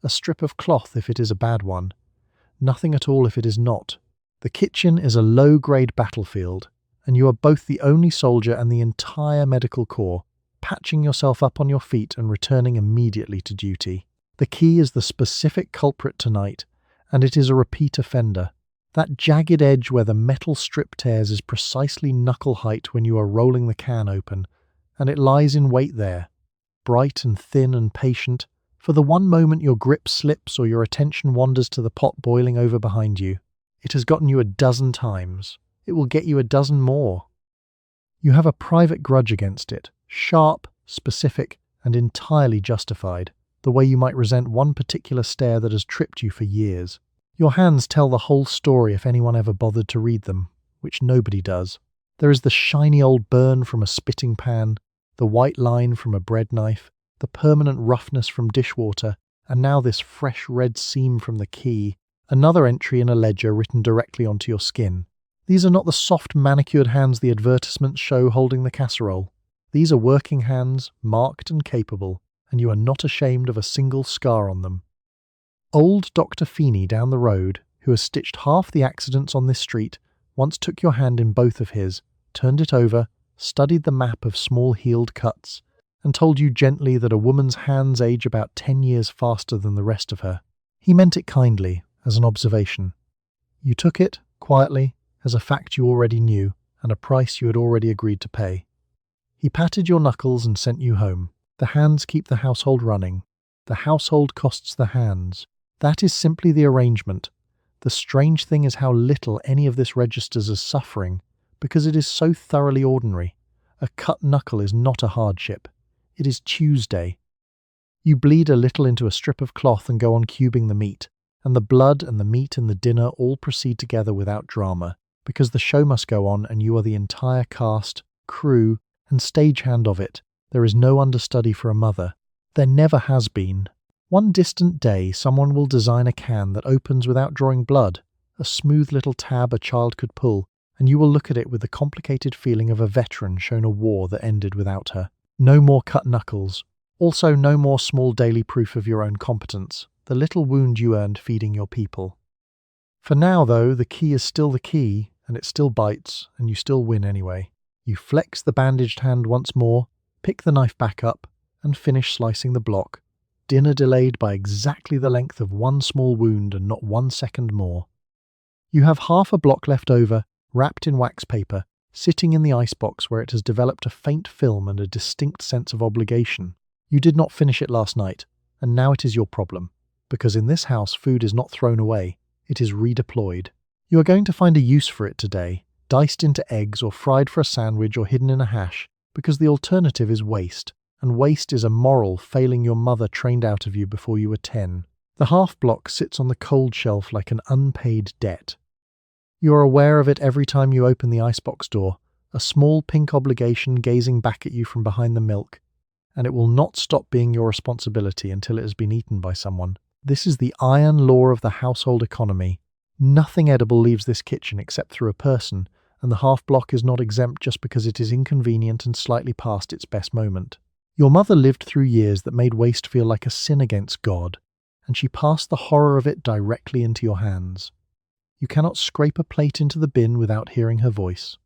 a strip of cloth if it is a bad one, nothing at all if it is not. The kitchen is a low-grade battlefield, and you are both the only soldier and the entire medical corps, patching yourself up on your feet and returning immediately to duty. The key is the specific culprit tonight, and it is a repeat offender. That jagged edge where the metal strip tears is precisely knuckle height when you are rolling the can open, and it lies in wait there, bright and thin and patient, for the one moment your grip slips or your attention wanders to the pot boiling over behind you. It has gotten you a dozen times. It will get you a dozen more. You have a private grudge against it, sharp, specific, and entirely justified, the way you might resent one particular stare that has tripped you for years. Your hands tell the whole story if anyone ever bothered to read them, which nobody does. There is the shiny old burn from a spitting pan, the white line from a bread knife, the permanent roughness from dishwater, and now this fresh red seam from the key, another entry in a ledger written directly onto your skin. These are not the soft manicured hands the advertisements show holding the casserole. These are working hands, marked and capable, and you are not ashamed of a single scar on them. Old Dr. Feeney down the road, who has stitched half the accidents on this street, once took your hand in both of his, turned it over, studied the map of small healed cuts, and told you gently that a woman's hands age about 10 years faster than the rest of her. He meant it kindly, as an observation. You took it, quietly, as a fact you already knew, and a price you had already agreed to pay. He patted your knuckles and sent you home. The hands keep the household running. The household costs the hands. That is simply the arrangement. The strange thing is how little any of this registers as suffering, because it is so thoroughly ordinary. A cut knuckle is not a hardship. It is Tuesday. You bleed a little into a strip of cloth and go on cubing the meat, and the blood and the meat and the dinner all proceed together without drama, because the show must go on and you are the entire cast, crew, and stagehand of it. There is no understudy for a mother. There never has been. One distant day someone will design a can that opens without drawing blood, a smooth little tab a child could pull, and you will look at it with the complicated feeling of a veteran shown a war that ended without her. No more cut knuckles. Also no more small daily proof of your own competence, the little wound you earned feeding your people. For now, though, the key is still the key, and it still bites, and you still win anyway. You flex the bandaged hand once more, pick the knife back up, and finish slicing the block. Dinner delayed by exactly the length of one small wound and not 1 second more. You have half a block left over, wrapped in wax paper, sitting in the icebox where it has developed a faint film and a distinct sense of obligation. You did not finish it last night, and now it is your problem, because in this house food is not thrown away, it is redeployed. You are going to find a use for it today, diced into eggs or fried for a sandwich or hidden in a hash, because the alternative is waste, and waste is a moral failing your mother trained out of you before you were 10. The half block sits on the cold shelf like an unpaid debt. You are aware of it every time you open the icebox door, a small pink obligation gazing back at you from behind the milk, and it will not stop being your responsibility until it has been eaten by someone. This is the iron law of the household economy. Nothing edible leaves this kitchen except through a person, and the half block is not exempt just because it is inconvenient and slightly past its best moment. Your mother lived through years that made waste feel like a sin against God, and she passed the horror of it directly into your hands. You cannot scrape a plate into the bin without hearing her voice.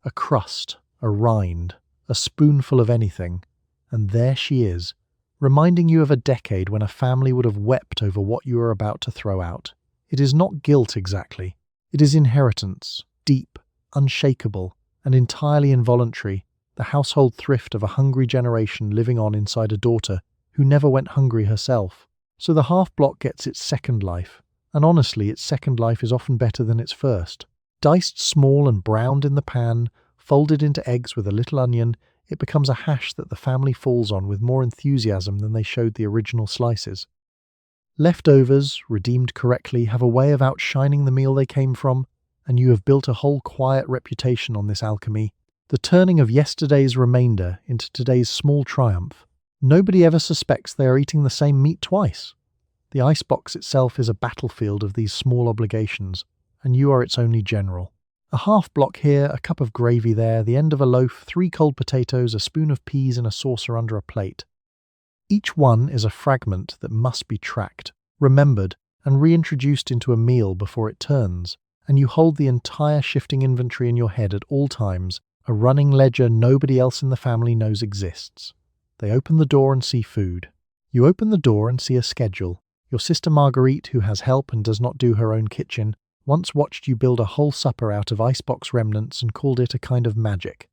A crust, a rind, a spoonful of anything, and there she is, reminding you of a decade when a family would have wept over what you are about to throw out. It is not guilt exactly. It is inheritance, deep, unshakable, and entirely involuntary. the household thrift of a hungry generation living on inside a daughter who never went hungry herself. So the half block gets its second life, and honestly, its second life is often better than its first. Diced small and browned in the pan, folded into eggs with a little onion, it becomes a hash that the family falls on with more enthusiasm than they showed the original slices. Leftovers, redeemed correctly, have a way of outshining the meal they came from, and you have built a whole quiet reputation on this alchemy, the turning of yesterday's remainder into today's small triumph. Nobody ever suspects they are eating the same meat twice. The icebox itself is a battlefield of these small obligations, and you are its only general. A half block here, a cup of gravy there, the end of a loaf, 3 cold potatoes, a spoon of peas and a saucer under a plate. Each one is a fragment that must be tracked, remembered, and reintroduced into a meal before it turns, and you hold the entire shifting inventory in your head at all times, a running ledger nobody else in the family knows exists. They open the door and see food. You open the door and see a schedule. Your sister Marguerite, who has help and does not do her own kitchen, once watched you build a whole supper out of icebox remnants and called it a kind of magic.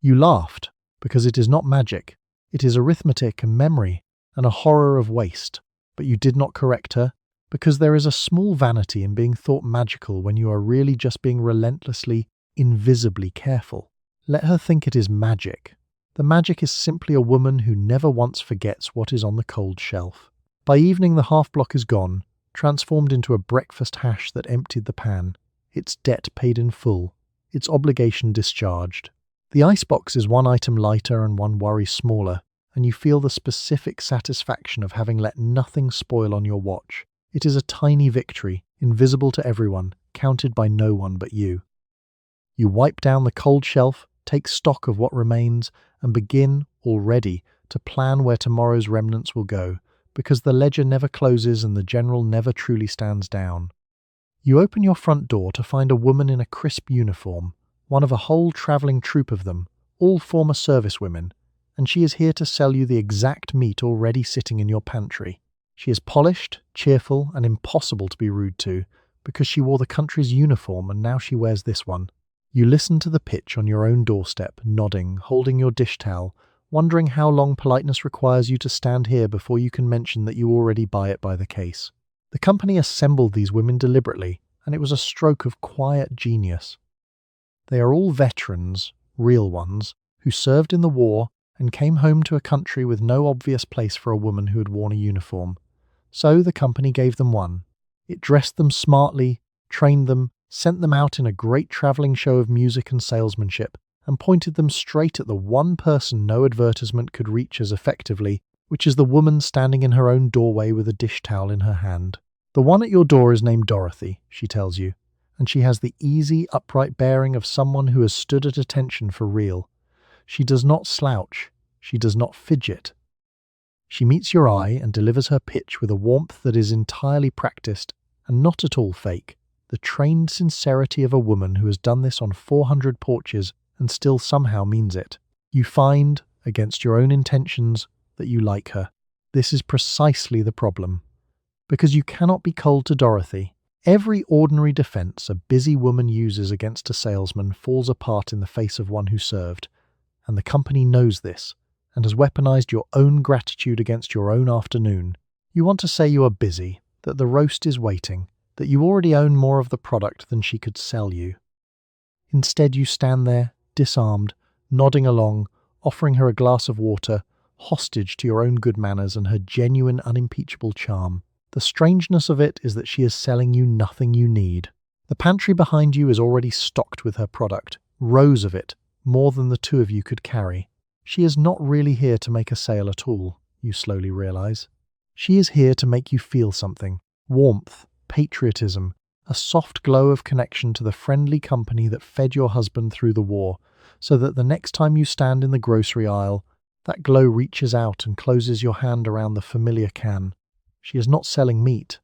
You laughed, because it is not magic. It is arithmetic and memory, and a horror of waste. But you did not correct her, because there is a small vanity in being thought magical when you are really just being relentlessly, invisibly careful. Let her think it is magic. The magic is simply a woman who never once forgets what is on the cold shelf. By evening the half block is gone, transformed into a breakfast hash that emptied the pan, its debt paid in full, its obligation discharged. The icebox is one item lighter and one worry smaller, and you feel the specific satisfaction of having let nothing spoil on your watch. It is a tiny victory, invisible to everyone, counted by no one but you. You wipe down the cold shelf, take stock of what remains, and begin, already, to plan where tomorrow's remnants will go, because the ledger never closes and the general never truly stands down. You open your front door to find a woman in a crisp uniform, one of a whole travelling troupe of them, all former servicewomen, and she is here to sell you the exact meat already sitting in your pantry. She is polished, cheerful, and impossible to be rude to, because she wore the country's uniform and now she wears this one. You listen to the pitch on your own doorstep, nodding, holding your dish towel, wondering how long politeness requires you to stand here before you can mention that you already buy it by the case. The company assembled these women deliberately, and it was a stroke of quiet genius. They are all veterans, real ones, who served in the war and came home to a country with no obvious place for a woman who had worn a uniform. So the company gave them one. It dressed them smartly, trained them, sent them out in a great travelling show of music and salesmanship, and pointed them straight at the one person no advertisement could reach as effectively, which is the woman standing in her own doorway with a dish towel in her hand. The one at your door is named Dorothy, she tells you, and she has the easy, upright bearing of someone who has stood at attention for real. She does not slouch. She does not fidget. She meets your eye and delivers her pitch with a warmth that is entirely practiced and not at all fake, the trained sincerity of a woman who has done this on 400 porches and still somehow means it. You find, against your own intentions, that you like her. This is precisely the problem. Because you cannot be cold to Dorothy. Every ordinary defense a busy woman uses against a salesman falls apart in the face of one who served, and the company knows this, and has weaponized your own gratitude against your own afternoon. You want to say you are busy, that the roast is waiting, that you already own more of the product than she could sell you. Instead you stand there, disarmed, nodding along, offering her a glass of water, hostage to your own good manners and her genuine unimpeachable charm. The strangeness of it is that she is selling you nothing you need. The pantry behind you is already stocked with her product, rows of it, more than the two of you could carry. She is not really here to make a sale at all, you slowly realize. She is here to make you feel something, warmth, patriotism, a soft glow of connection to the friendly company that fed your husband through the war, so that the next time you stand in the grocery aisle, that glow reaches out and closes your hand around the familiar can. She is not selling meat.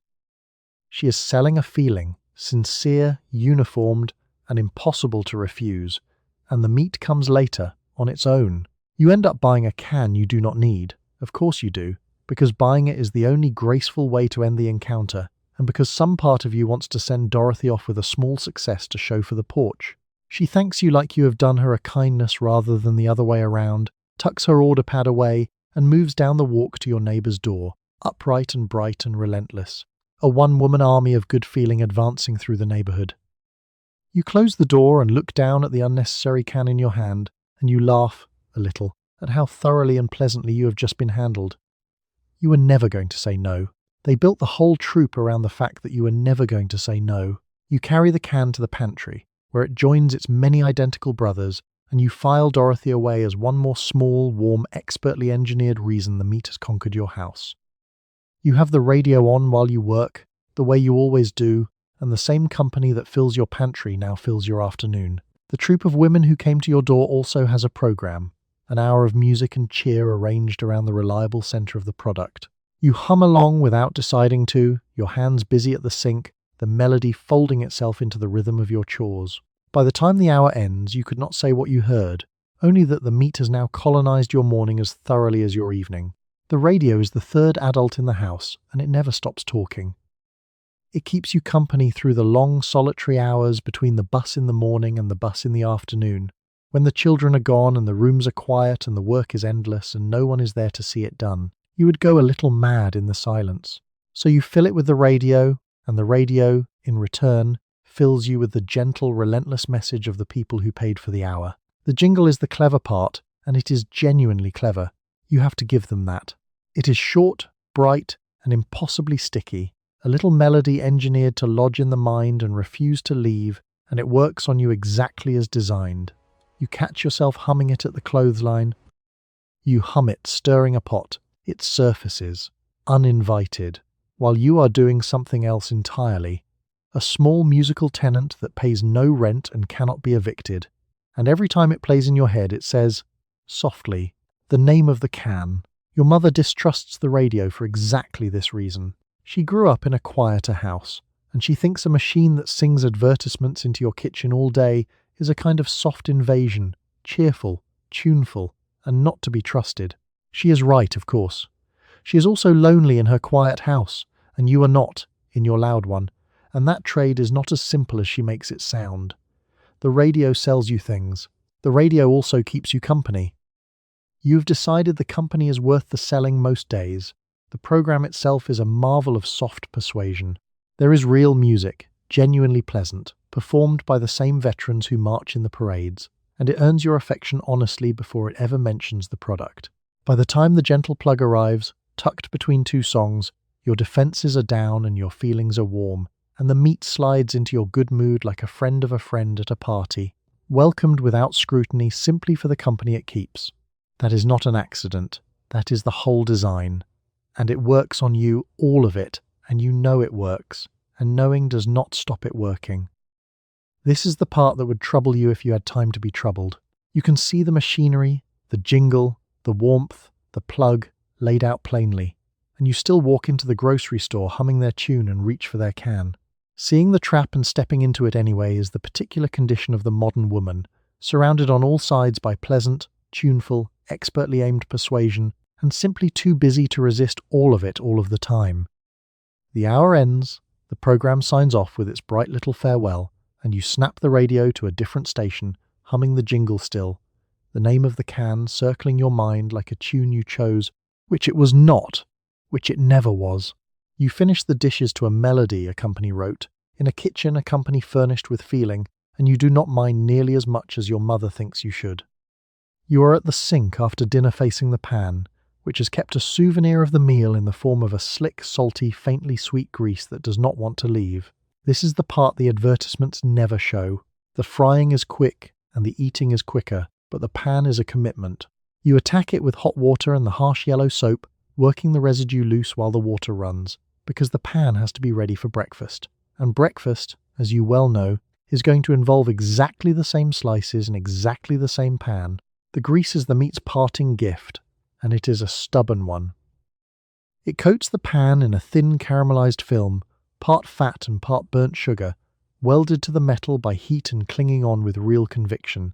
She is selling a feeling, sincere, uniformed, and impossible to refuse, and the meat comes later, on its own. You end up buying a can you do not need. Of course you do, because buying it is the only graceful way to end the encounter, and because some part of you wants to send Dorothy off with a small success to show for the porch. She thanks you like you have done her a kindness rather than the other way around, tucks her order pad away, and moves down the walk to your neighbour's door, upright and bright and relentless. A one-woman army of good feeling advancing through the neighbourhood. You close the door and look down at the unnecessary can in your hand, and you laugh, a little, at how thoroughly and pleasantly you have just been handled. You were never going to say no. They built the whole troop around the fact that you were never going to say no. You carry the can to the pantry, where it joins its many identical brothers, and you file Dorothy away as one more small, warm, expertly engineered reason the meat has conquered your house. You have the radio on while you work, the way you always do, and the same company that fills your pantry now fills your afternoon. The troop of women who came to your door also has a program, an hour of music and cheer arranged around the reliable center of the product. You hum along without deciding to, your hands busy at the sink, the melody folding itself into the rhythm of your chores. By the time the hour ends, you could not say what you heard, only that the meat has now colonized your morning as thoroughly as your evening. The radio is the third adult in the house, and it never stops talking. It keeps you company through the long, solitary hours between the bus in the morning and the bus in the afternoon, when the children are gone and the rooms are quiet and the work is endless and no one is there to see it done. You would go a little mad in the silence. So you fill it with the radio, and the radio, in return, fills you with the gentle, relentless message of the people who paid for the hour. The jingle is the clever part, and it is genuinely clever. You have to give them that. It is short, bright, and impossibly sticky, a little melody engineered to lodge in the mind and refuse to leave, and it works on you exactly as designed. You catch yourself humming it at the clothesline. You hum it, stirring a pot. It surfaces, uninvited, while you are doing something else entirely. A small musical tenant that pays no rent and cannot be evicted. And every time it plays in your head, it says, softly, the name of the can. Your mother distrusts the radio for exactly this reason. She grew up in a quieter house, and she thinks a machine that sings advertisements into your kitchen all day is a kind of soft invasion, cheerful, tuneful, and not to be trusted. She is right, of course. She is also lonely in her quiet house, and you are not, in your loud one, and that trade is not as simple as she makes it sound. The radio sells you things. The radio also keeps you company. You've decided the company is worth the selling most days. The program itself is a marvel of soft persuasion. There is real music, genuinely pleasant, performed by the same veterans who march in the parades, and it earns your affection honestly before it ever mentions the product. By the time the gentle plug arrives, tucked between two songs, your defenses are down and your feelings are warm, and the meat slides into your good mood like a friend of a friend at a party, welcomed without scrutiny simply for the company it keeps. That is not an accident. That is the whole design. And it works on you, all of it, and you know it works, and knowing does not stop it working. This is the part that would trouble you if you had time to be troubled. You can see the machinery, the jingle, the warmth, the plug, laid out plainly, and you still walk into the grocery store humming their tune and reach for their can. Seeing the trap and stepping into it anyway is the particular condition of the modern woman, surrounded on all sides by pleasant, tuneful, expertly aimed persuasion, and simply too busy to resist all of it all of the time. The hour ends, the program signs off with its bright little farewell, and you snap the radio to a different station, humming the jingle still, the name of the can circling your mind like a tune you chose, which it was not, which it never was. You finish the dishes to a melody a company wrote, in a kitchen a company furnished with feeling, and you do not mind nearly as much as your mother thinks you should. You are at the sink after dinner facing the pan, which has kept a souvenir of the meal in the form of a slick, salty, faintly sweet grease that does not want to leave. This is the part the advertisements never show. The frying is quick, and the eating is quicker, but the pan is a commitment. You attack it with hot water and the harsh yellow soap, working the residue loose while the water runs, because the pan has to be ready for breakfast. And breakfast, as you well know, is going to involve exactly the same slices in exactly the same pan. The grease is the meat's parting gift, and it is a stubborn one. It coats the pan in a thin caramelized film, part fat and part burnt sugar, welded to the metal by heat and clinging on with real conviction.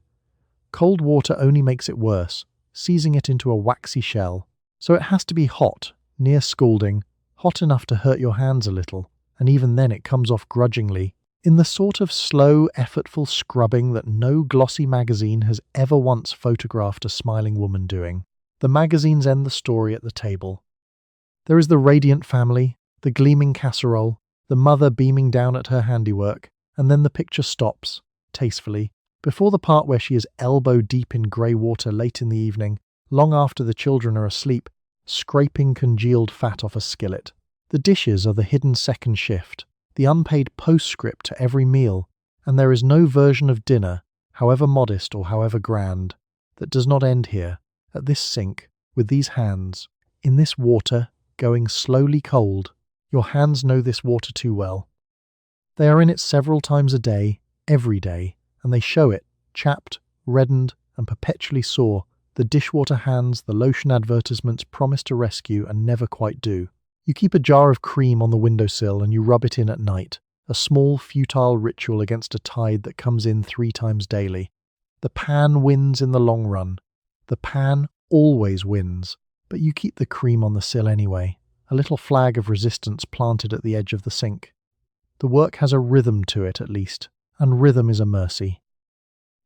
Cold water only makes it worse, seizing it into a waxy shell. So it has to be hot, near scalding, hot enough to hurt your hands a little, and even then it comes off grudgingly, In the sort of slow, effortful scrubbing that no glossy magazine has ever once photographed a smiling woman doing. The magazines end the story at the table. There is the radiant family, the gleaming casserole, the mother beaming down at her handiwork, and then the picture stops, tastefully, before the part where she is elbow deep in grey water late in the evening, long after the children are asleep, scraping congealed fat off a skillet. The dishes are the hidden second shift, the unpaid postscript to every meal, and there is no version of dinner, however modest or however grand, that does not end here, at this sink, with these hands, in this water, going slowly cold. Your hands know this water too well. They are in it several times a day, every day, and they show it, chapped, reddened, and perpetually sore, the dishwater hands the lotion advertisements promise to rescue and never quite do. You keep a jar of cream on the windowsill and you rub it in at night, a small, futile ritual against a tide that comes in 3 times daily. The pan wins in the long run. The pan always wins, but you keep the cream on the sill anyway, a little flag of resistance planted at the edge of the sink. The work has a rhythm to it at least, and rhythm is a mercy.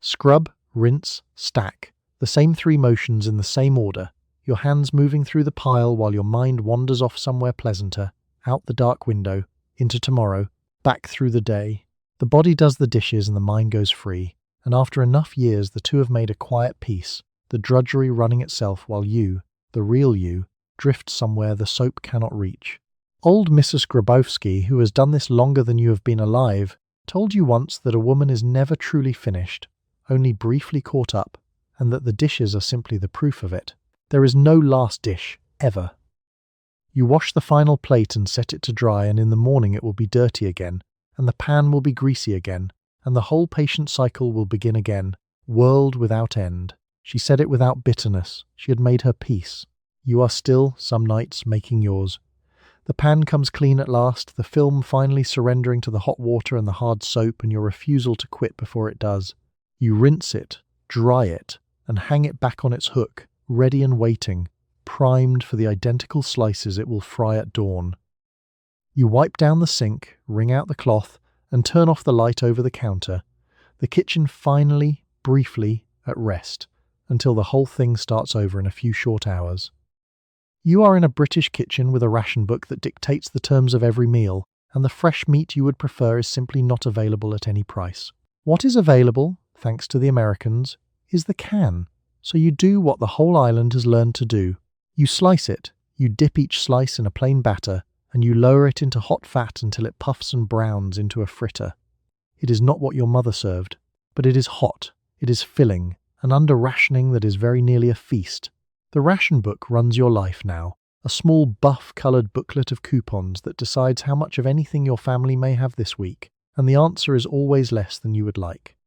Scrub, rinse, stack, the same 3 motions in the same order, your hands moving through the pile while your mind wanders off somewhere pleasanter, out the dark window, into tomorrow, back through the day. The body does the dishes and the mind goes free, and after enough years the two have made a quiet peace, the drudgery running itself while you, the real you, drift somewhere the soap cannot reach. Old Mrs. Grabowski, who has done this longer than you have been alive, told you once that a woman is never truly finished, only briefly caught up, and that the dishes are simply the proof of it. There is no last dish, ever. You wash the final plate and set it to dry, and in the morning it will be dirty again, and the pan will be greasy again, and the whole patient cycle will begin again, world without end. She said it without bitterness. She had made her peace. You are still, some nights, making yours. The pan comes clean at last, the film finally surrendering to the hot water and the hard soap and your refusal to quit before it does. You rinse it, dry it, and hang it back on its hook, ready and waiting, primed for the identical slices it will fry at dawn. You wipe down the sink, wring out the cloth, and turn off the light over the counter, the kitchen finally, briefly, at rest, until the whole thing starts over in a few short hours. You are in a British kitchen with a ration book that dictates the terms of every meal, and the fresh meat you would prefer is simply not available at any price. What is available, thanks to the Americans, is the can. So you do what the whole island has learned to do. You slice it, you dip each slice in a plain batter, and you lower it into hot fat until it puffs and browns into a fritter. It is not what your mother served, but it is hot, it is filling, and under rationing that is very nearly a feast. The ration book runs your life now, a small buff-coloured booklet of coupons that decides how much of anything your family may have this week, and the answer is always less than you would like.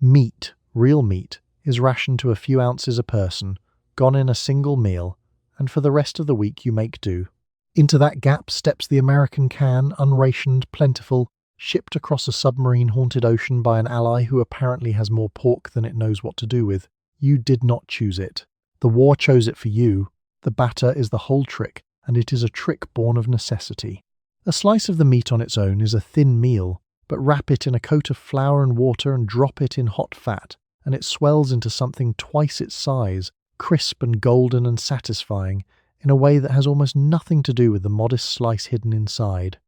Meat, real meat, is rationed to a few ounces a person, gone in a single meal, and for the rest of the week you make do. Into that gap steps the American can, unrationed, plentiful, shipped across a submarine-haunted ocean by an ally who apparently has more pork than it knows what to do with. You did not choose it. The war chose it for you. The batter is the whole trick, and it is a trick born of necessity. A slice of the meat on its own is a thin meal, but wrap it in a coat of flour and water and drop it in hot fat, and it swells into something twice its size, crisp and golden and satisfying, in a way that has almost nothing to do with the modest slice hidden inside.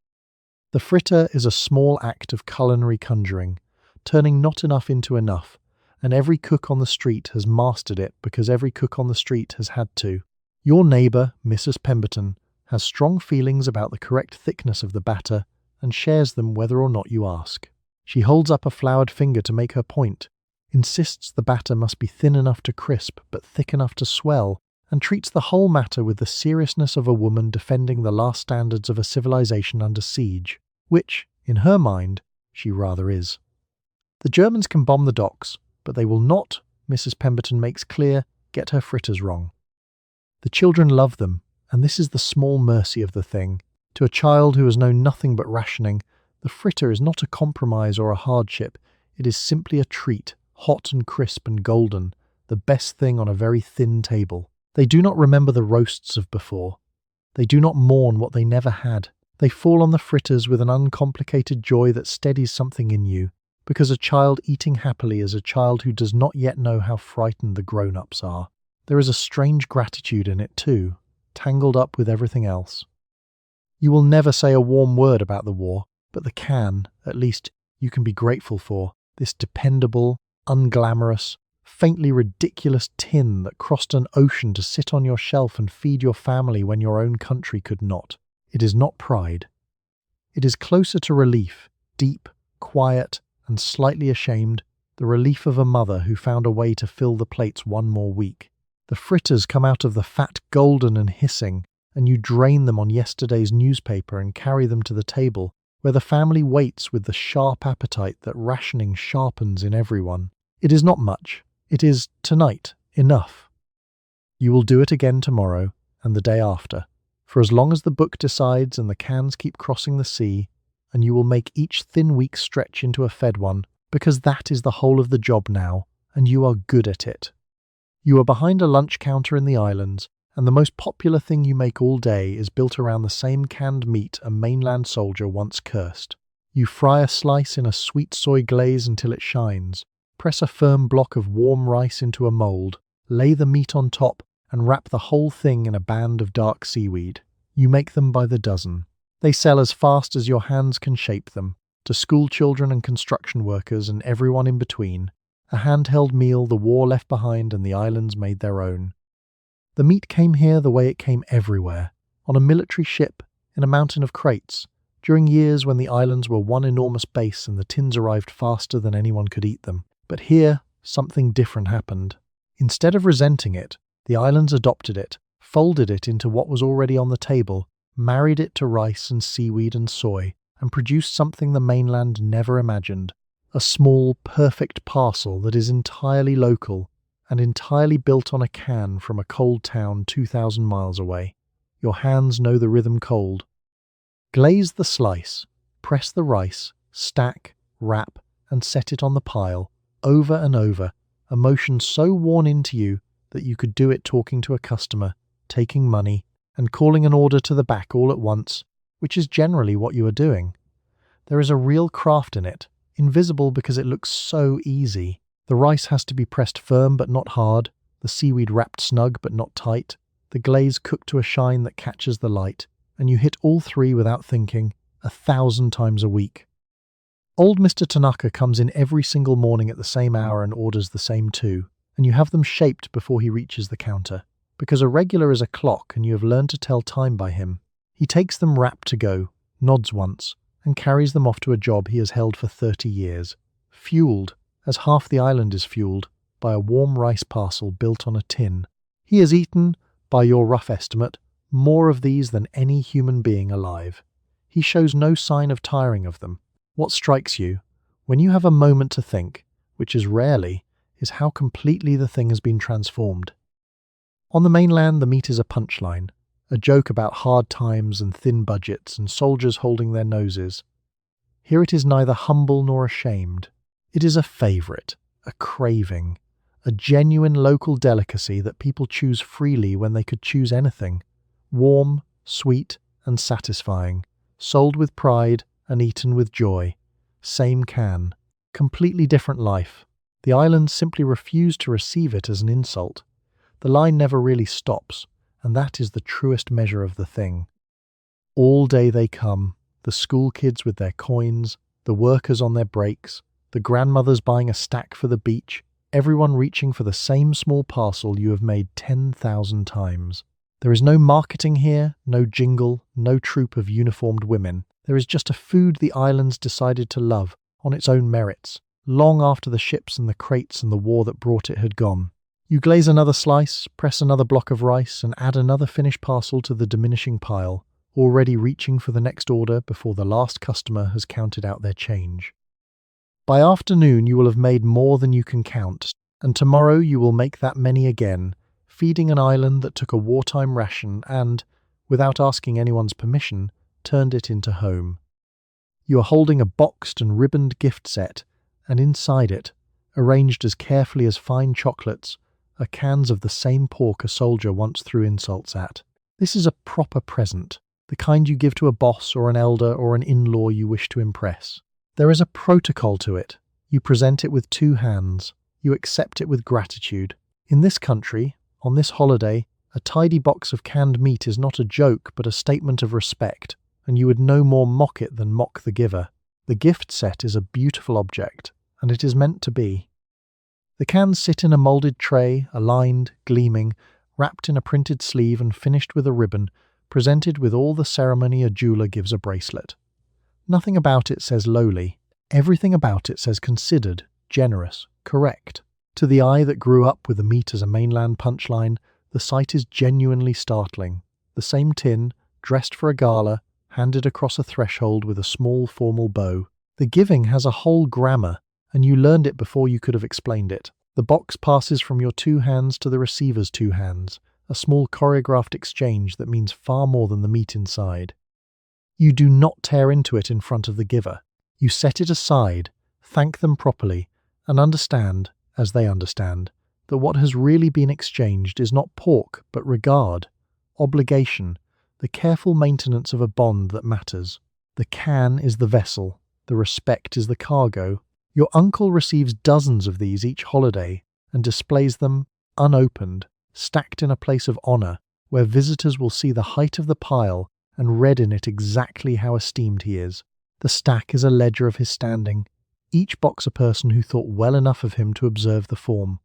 The fritter is a small act of culinary conjuring, turning not enough into enough, and every cook on the street has mastered it because every cook on the street has had to. Your neighbour, Mrs. Pemberton, has strong feelings about the correct thickness of the batter and shares them whether or not you ask. She holds up a floured finger to make her point, insists the batter must be thin enough to crisp but thick enough to swell, and treats the whole matter with the seriousness of a woman defending the last standards of a civilization under siege, which, in her mind, she rather is. The Germans can bomb the docks, but they will not, Mrs. Pemberton makes clear, get her fritters wrong. The children love them, and this is the small mercy of the thing. To a child who has known nothing but rationing, the fritter is not a compromise or a hardship, it is simply a treat, hot and crisp and golden, the best thing on a very thin table. They do not remember the roasts of before. They do not mourn what they never had. They fall on the fritters with an uncomplicated joy that steadies something in you, because a child eating happily is a child who does not yet know how frightened the grown-ups are. There is a strange gratitude in it too, tangled up with everything else. You will never say a warm word about the war, but the can, at least, you can be grateful for, this dependable, unglamorous, faintly ridiculous tin that crossed an ocean to sit on your shelf and feed your family when your own country could not. It is not pride. It is closer to relief, deep, quiet, and slightly ashamed, the relief of a mother who found a way to fill the plates one more week. The fritters come out of the fat golden and hissing, and you drain them on yesterday's newspaper and carry them to the table, where the family waits with the sharp appetite that rationing sharpens in everyone. It is not much. It is, tonight, enough. You will do it again tomorrow, and the day after, for as long as the book decides and the cans keep crossing the sea, and you will make each thin week stretch into a fed one, because that is the whole of the job now, and you are good at it. You are behind a lunch counter in the islands, and the most popular thing you make all day is built around the same canned meat a mainland soldier once cursed. You fry a slice in a sweet soy glaze until it shines, press a firm block of warm rice into a mold, lay the meat on top, and wrap the whole thing in a band of dark seaweed. You make them by the dozen. They sell as fast as your hands can shape them, to school children and construction workers and everyone in between. A handheld meal the war left behind and the islands made their own. The meat came here the way it came everywhere, on a military ship, in a mountain of crates, during years when the islands were one enormous base and the tins arrived faster than anyone could eat them. But here, something different happened. Instead of resenting it, the islands adopted it, folded it into what was already on the table, married it to rice and seaweed and soy, and produced something the mainland never imagined. A small, perfect parcel that is entirely local and entirely built on a can from a cold town 2,000 miles away. Your hands know the rhythm cold. Glaze the slice, press the rice, stack, wrap, and set it on the pile, over and over, a motion so worn into you that you could do it talking to a customer, taking money, and calling an order to the back all at once, which is generally what you are doing. There is a real craft in it, invisible because it looks so easy. The rice has to be pressed firm but not hard, the seaweed wrapped snug but not tight, the glaze cooked to a shine that catches the light, and you hit all three without thinking, 1,000 times a week. Old Mr. Tanaka comes in every single morning at the same hour and orders the same two, and you have them shaped before he reaches the counter. Because a regular is a clock and you have learned to tell time by him. He takes them wrapped to go, nods once, and carries them off to a job he has held for 30 years, fueled, as half the island is fueled, by a warm rice parcel built on a tin. He has eaten, by your rough estimate, more of these than any human being alive. He shows no sign of tiring of them. What strikes you, when you have a moment to think, which is rarely, is how completely the thing has been transformed. On the mainland, the meat is a punchline, a joke about hard times and thin budgets and soldiers holding their noses. Here it is neither humble nor ashamed. It is a favourite, a craving, a genuine local delicacy that people choose freely when they could choose anything. Warm, sweet, and satisfying, sold with pride and eaten with joy. Same can. Completely different life. The islands simply refuse to receive it as an insult. The line never really stops, and that is the truest measure of the thing. All day they come, the school kids with their coins, the workers on their breaks, the grandmothers buying a stack for the beach, everyone reaching for the same small parcel you have made 10,000 times. There is no marketing here, no jingle, no troop of uniformed women. There is just a food the islands decided to love, on its own merits, long after the ships and the crates and the war that brought it had gone. You glaze another slice, press another block of rice, and add another finished parcel to the diminishing pile, already reaching for the next order before the last customer has counted out their change. By afternoon you will have made more than you can count, and tomorrow you will make that many again, feeding an island that took a wartime ration and, without asking anyone's permission, turned it into home. You are holding a boxed and ribboned gift set, and inside it, arranged as carefully as fine chocolates, are cans of the same pork a soldier once threw insults at. This is a proper present, the kind you give to a boss or an elder or an in-law you wish to impress. There is a protocol to it. You present it with two hands. You accept it with gratitude. In this country, on this holiday, a tidy box of canned meat is not a joke but a statement of respect, and you would no more mock it than mock the giver. The gift set is a beautiful object, and it is meant to be. The cans sit in a molded tray, aligned, gleaming, wrapped in a printed sleeve and finished with a ribbon, presented with all the ceremony a jeweler gives a bracelet. Nothing about it says lowly. Everything about it says considered, generous, correct. To the eye that grew up with the meat as a mainland punchline, the sight is genuinely startling. The same tin, dressed for a gala, handed across a threshold with a small formal bow. The giving has a whole grammar, and you learned it before you could have explained it. The box passes from your two hands to the receiver's two hands, a small choreographed exchange that means far more than the meat inside. You do not tear into it in front of the giver. You set it aside, thank them properly, and understand, as they understand, that what has really been exchanged is not pork but regard, obligation, the careful maintenance of a bond that matters. The can is the vessel, the respect is the cargo. Your uncle receives dozens of these each holiday and displays them, unopened, stacked in a place of honor, where visitors will see the height of the pile and read in it exactly how esteemed he is. The stack is a ledger of his standing, each box a person who thought well enough of him to observe the form.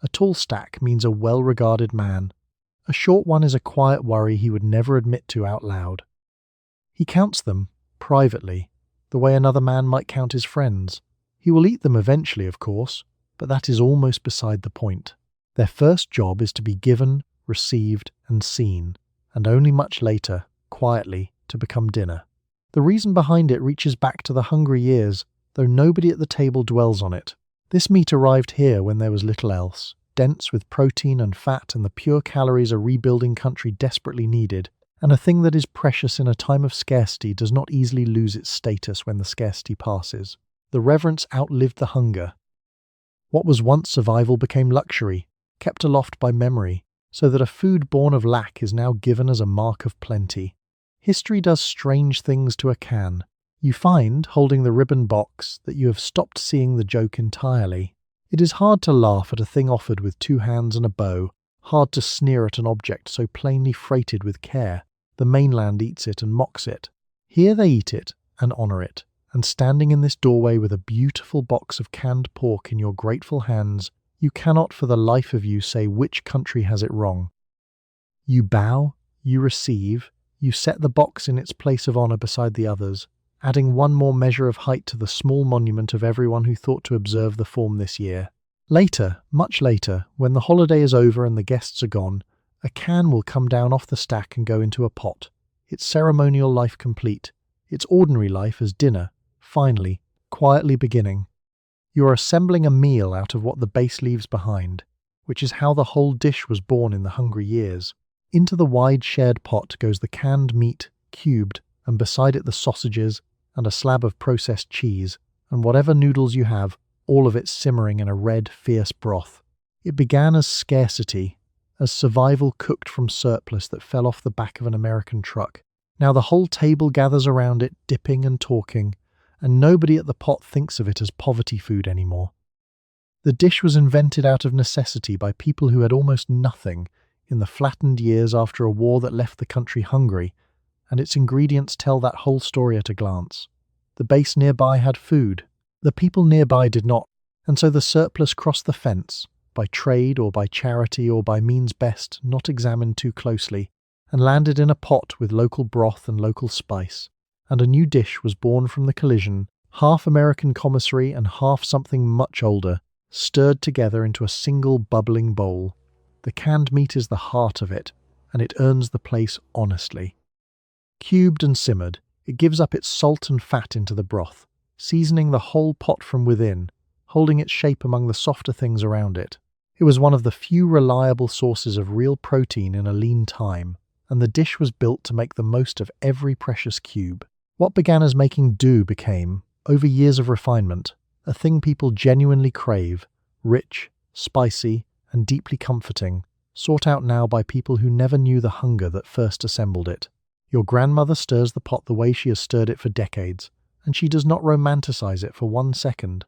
A tall stack means a well-regarded man. A short one is a quiet worry he would never admit to out loud. He counts them, privately, the way another man might count his friends. He will eat them eventually, of course, but that is almost beside the point. Their first job is to be given, received, and seen, and only much later, quietly, to become dinner. The reason behind it reaches back to the hungry years, though nobody at the table dwells on it. This meat arrived here when there was little else, dense with protein and fat and the pure calories a rebuilding country desperately needed, and a thing that is precious in a time of scarcity does not easily lose its status when the scarcity passes. The reverence outlived the hunger. What was once survival became luxury, kept aloft by memory, so that a food born of lack is now given as a mark of plenty. History does strange things to a can. You find, holding the ribbon box, that you have stopped seeing the joke entirely. It is hard to laugh at a thing offered with two hands and a bow, hard to sneer at an object so plainly freighted with care. The mainland eats it and mocks it. Here they eat it and honor it, and standing in this doorway with a beautiful box of canned pork in your grateful hands, you cannot for the life of you say which country has it wrong. You bow, you receive, you set the box in its place of honor beside the others, adding one more measure of height to the small monument of everyone who thought to observe the form this year. Later, much later, when the holiday is over and the guests are gone, a can will come down off the stack and go into a pot, its ceremonial life complete, its ordinary life as dinner, finally, quietly beginning. You are assembling a meal out of what the base leaves behind, which is how the whole dish was born in the hungry years. Into the wide shared pot goes the canned meat, cubed, and beside it the sausages, and a slab of processed cheese, and whatever noodles you have, all of it simmering in a red, fierce broth. It began as scarcity, as survival cooked from surplus that fell off the back of an American truck. Now the whole table gathers around it, dipping and talking, and nobody at the pot thinks of it as poverty food anymore. The dish was invented out of necessity by people who had almost nothing in the flattened years after a war that left the country hungry, and its ingredients tell that whole story at a glance. The base nearby had food. The people nearby did not, and so the surplus crossed the fence, by trade or by charity or by means best not examined too closely, and landed in a pot with local broth and local spice, and a new dish was born from the collision, half American commissary and half something much older, stirred together into a single bubbling bowl. The canned meat is the heart of it, and it earns the place honestly. Cubed and simmered, it gives up its salt and fat into the broth, seasoning the whole pot from within, holding its shape among the softer things around it. It was one of the few reliable sources of real protein in a lean time, and the dish was built to make the most of every precious cube. What began as making do became, over years of refinement, a thing people genuinely crave, rich, spicy, and deeply comforting, sought out now by people who never knew the hunger that first assembled it. Your grandmother stirs the pot the way she has stirred it for decades, and she does not romanticize it for 1 second.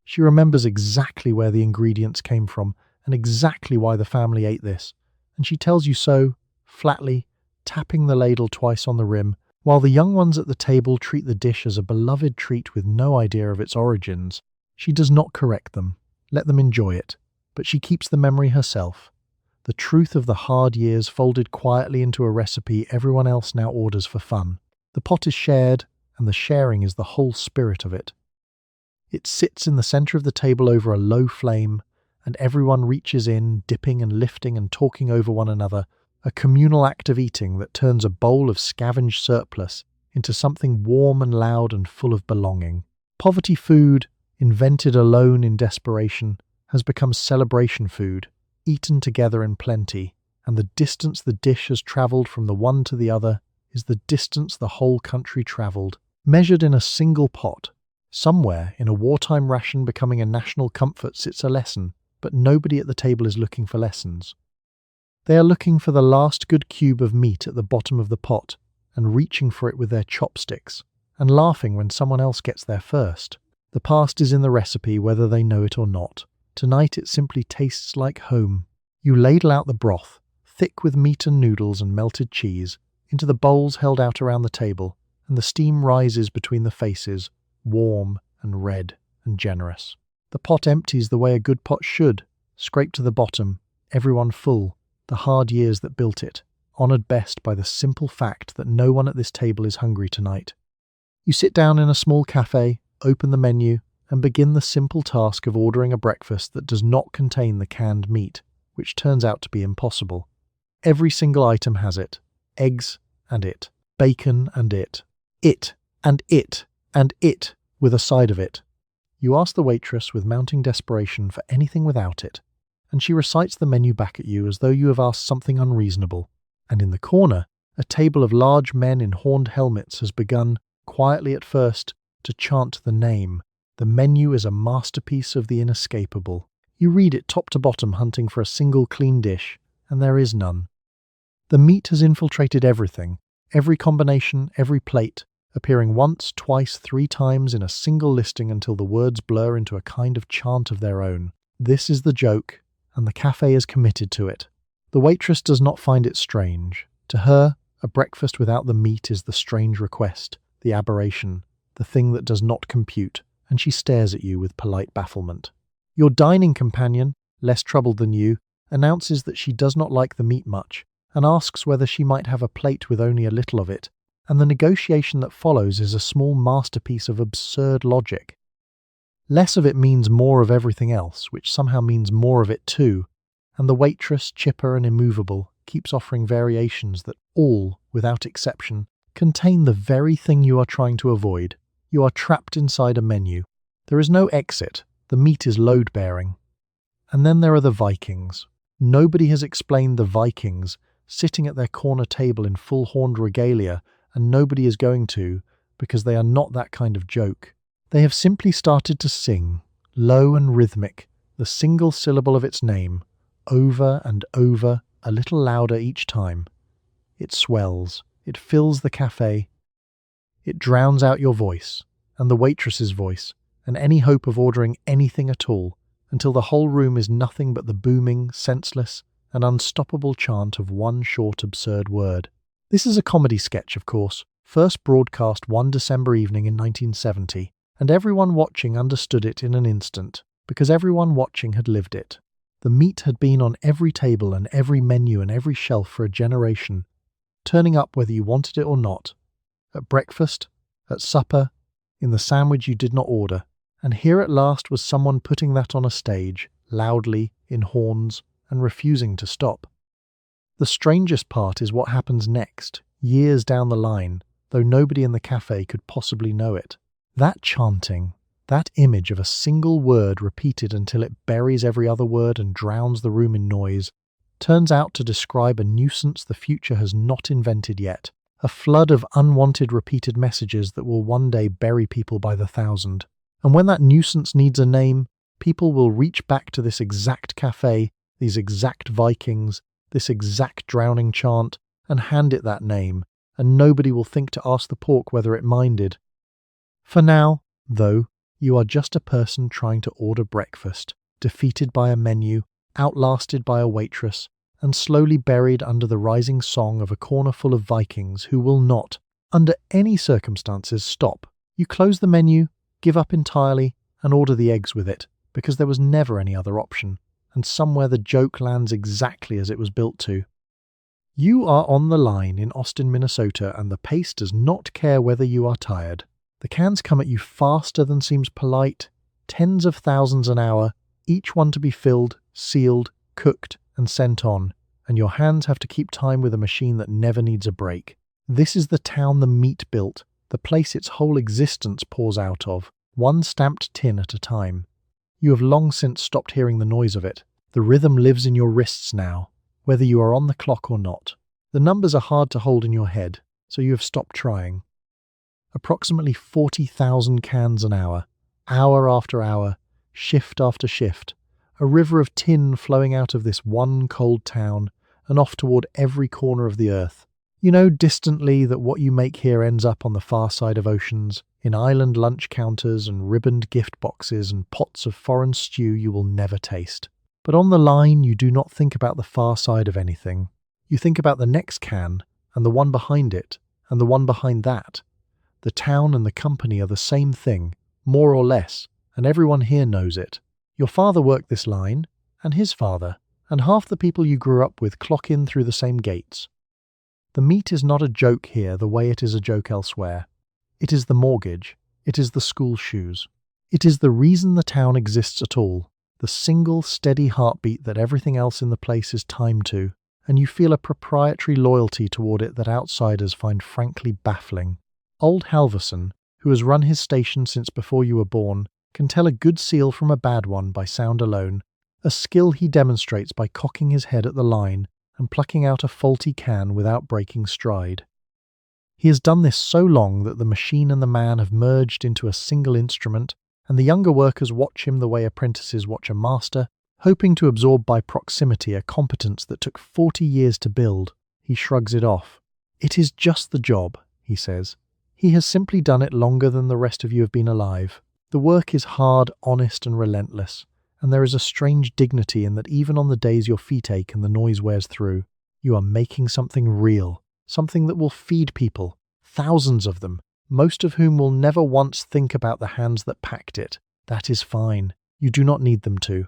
She remembers exactly where the ingredients came from and exactly why the family ate this, and she tells you so, flatly, tapping the ladle twice on the rim, while the young ones at the table treat the dish as a beloved treat with no idea of its origins. She does not correct them, let them enjoy it, but she keeps the memory herself. The truth of the hard years folded quietly into a recipe everyone else now orders for fun. The pot is shared, and the sharing is the whole spirit of it. It sits in the center of the table over a low flame, and everyone reaches in, dipping and lifting and talking over one another, a communal act of eating that turns a bowl of scavenged surplus into something warm and loud and full of belonging. Poverty food, invented alone in desperation, has become celebration food, eaten together in plenty, and the distance the dish has travelled from the one to the other is the distance the whole country travelled, measured in a single pot. Somewhere, in a wartime ration becoming a national comfort, sits a lesson, but nobody at the table is looking for lessons. They are looking for the last good cube of meat at the bottom of the pot, and reaching for it with their chopsticks, and laughing when someone else gets there first. The past is in the recipe whether they know it or not. Tonight it simply tastes like home. You ladle out the broth, thick with meat and noodles and melted cheese, into the bowls held out around the table, and the steam rises between the faces, warm and red and generous. The pot empties the way a good pot should, scraped to the bottom, everyone full, the hard years that built it, honoured best by the simple fact that no one at this table is hungry tonight. You sit down in a small cafe, open the menu, and begin the simple task of ordering a breakfast that does not contain the canned meat, which turns out to be impossible. Every single item has it. Eggs and it. Bacon and it. It and it and it with a side of it. You ask the waitress with mounting desperation for anything without it, and she recites the menu back at you as though you have asked something unreasonable. And in the corner, a table of large men in horned helmets has begun, quietly at first, to chant the name. The menu is a masterpiece of the inescapable. You read it top to bottom, hunting for a single clean dish, and there is none. The meat has infiltrated everything, every combination, every plate, appearing once, twice, 3 times in a single listing until the words blur into a kind of chant of their own. This is the joke, and the cafe is committed to it. The waitress does not find it strange. To her, a breakfast without the meat is the strange request, the aberration, the thing that does not compute, and she stares at you with polite bafflement. Your dining companion, less troubled than you, announces that she does not like the meat much, and asks whether she might have a plate with only a little of it, and the negotiation that follows is a small masterpiece of absurd logic. Less of it means more of everything else, which somehow means more of it too, and the waitress, chipper and immovable, keeps offering variations that all, without exception, contain the very thing you are trying to avoid. You are trapped inside a menu. There is no exit. The meat is load-bearing. And then there are the Vikings. Nobody has explained the Vikings, sitting at their corner table in full horned regalia, and nobody is going to, because they are not that kind of joke. They have simply started to sing, low and rhythmic, the single syllable of its name, over and over, a little louder each time. It swells. It fills the cafe. It drowns out your voice, and the waitress's voice, and any hope of ordering anything at all, until the whole room is nothing but the booming, senseless, and unstoppable chant of one short absurd word. This is a comedy sketch, of course, first broadcast one December evening in 1970, and everyone watching understood it in an instant, because everyone watching had lived it. The meat had been on every table and every menu and every shelf for a generation, turning up whether you wanted it or not, at breakfast, at supper, in the sandwich you did not order, and here at last was someone putting that on a stage, loudly, in horns, and refusing to stop. The strangest part is what happens next, years down the line, though nobody in the cafe could possibly know it. That chanting, that image of a single word repeated until it buries every other word and drowns the room in noise, turns out to describe a nuisance the future has not invented yet, a flood of unwanted repeated messages that will one day bury people by the thousand. And when that nuisance needs a name, people will reach back to this exact cafe, these exact Vikings, this exact drowning chant, and hand it that name, and nobody will think to ask the pork whether it minded. For now, though, you are just a person trying to order breakfast, defeated by a menu, outlasted by a waitress, and slowly buried under the rising song of a corner full of Vikings who will not, under any circumstances, stop. You close the menu, give up entirely, and order the eggs with it, because there was never any other option, and somewhere the joke lands exactly as it was built to. You are on the line in Austin, Minnesota, and the pace does not care whether you are tired. The cans come at you faster than seems polite, tens of thousands an hour, each one to be filled, sealed, cooked, and sent on, and your hands have to keep time with a machine that never needs a break. This is the town the meat built, the place its whole existence pours out of, one stamped tin at a time. You have long since stopped hearing the noise of it. The rhythm lives in your wrists now, whether you are on the clock or not. The numbers are hard to hold in your head, so you have stopped trying. Approximately 40,000 cans an hour after hour, shift after shift, a river of tin flowing out of this one cold town and off toward every corner of the earth. You know distantly that what you make here ends up on the far side of oceans, in island lunch counters and ribboned gift boxes and pots of foreign stew you will never taste. But on the line you do not think about the far side of anything. You think about the next can, and the one behind it, and the one behind that. The town and the company are the same thing, more or less, and everyone here knows it. Your father worked this line, and his father, and half the people you grew up with clock in through the same gates. The meat is not a joke here the way it is a joke elsewhere. It is the mortgage. It is the school shoes. It is the reason the town exists at all, the single steady heartbeat that everything else in the place is timed to, and you feel a proprietary loyalty toward it that outsiders find frankly baffling. Old Halverson, who has run his station since before you were born, can tell a good seal from a bad one by sound alone, a skill he demonstrates by cocking his head at the line and plucking out a faulty can without breaking stride. He has done this so long that the machine and the man have merged into a single instrument, and the younger workers watch him the way apprentices watch a master, hoping to absorb by proximity a competence that took 40 years to build. He shrugs it off. "It is just the job," he says. "He has simply done it longer than the rest of you have been alive. The work is hard, honest, and relentless, and there is a strange dignity in that even on the days your feet ache and the noise wears through, you are making something real, something that will feed people, thousands of them, most of whom will never once think about the hands that packed it. That is fine. You do not need them to.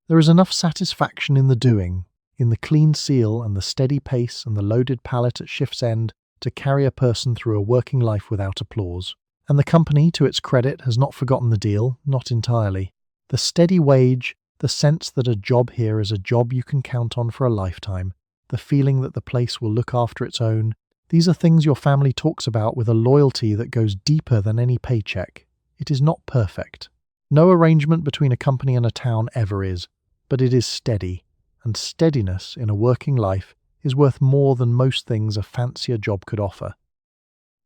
There is enough satisfaction in the doing, in the clean seal and the steady pace and the loaded pallet at shift's end to carry a person through a working life without applause. And the company, to its credit, has not forgotten the deal, not entirely. The steady wage, the sense that a job here is a job you can count on for a lifetime, the feeling that the place will look after its own, these are things your family talks about with a loyalty that goes deeper than any paycheck. It is not perfect. No arrangement between a company and a town ever is, but it is steady, and steadiness in a working life is worth more than most things a fancier job could offer.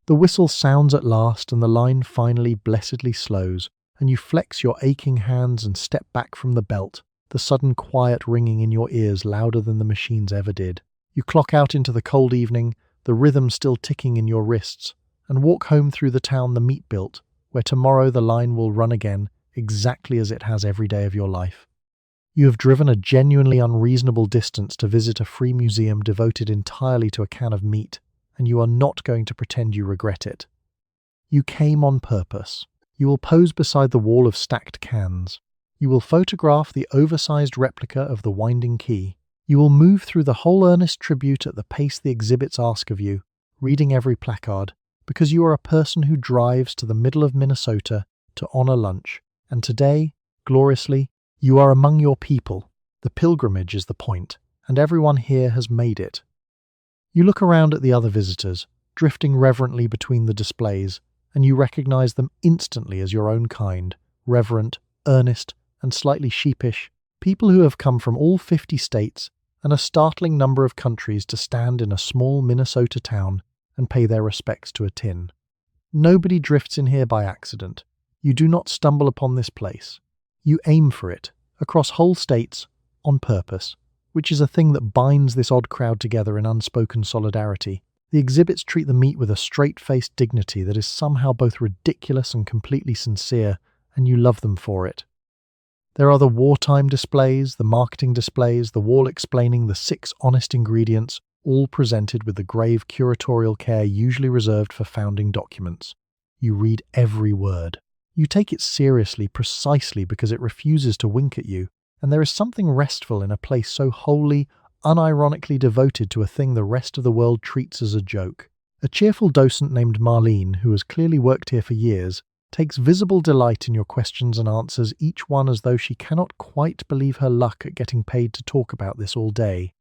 The whistle sounds at last, and the line finally blessedly slows, and you flex your aching hands and step back from the belt, the sudden quiet ringing in your ears louder than the machines ever did. You clock out into the cold evening, the rhythm still ticking in your wrists, and walk home through the town the meat built, where tomorrow the line will run again, exactly as it has every day of your life. You have driven a genuinely unreasonable distance to visit a free museum devoted entirely to a can of meat, and you are not going to pretend you regret it. You came on purpose. You will pose beside the wall of stacked cans. You will photograph the oversized replica of the winding key. You will move through the whole earnest tribute at the pace the exhibits ask of you, reading every placard, because you are a person who drives to the middle of Minnesota to honor lunch, and today, gloriously, you are among your people. The pilgrimage is the point, and everyone here has made it. You look around at the other visitors, drifting reverently between the displays, and you recognize them instantly as your own kind, reverent, earnest, and slightly sheepish, people who have come from all 50 states and a startling number of countries to stand in a small Minnesota town and pay their respects to a tin. Nobody drifts in here by accident. You do not stumble upon this place. You aim for it, across whole states, on purpose, which is a thing that binds this odd crowd together in unspoken solidarity. The exhibits treat the meat with a straight-faced dignity that is somehow both ridiculous and completely sincere, and you love them for it. There are the wartime displays, the marketing displays, the wall explaining the 6 honest ingredients, all presented with the grave curatorial care usually reserved for founding documents. You read every word. You take it seriously precisely because it refuses to wink at you, and there is something restful in a place so wholly, unironically devoted to a thing the rest of the world treats as a joke. A cheerful docent named Marlene, who has clearly worked here for years, takes visible delight in your questions and answers, each one as though she cannot quite believe her luck at getting paid to talk about this all day.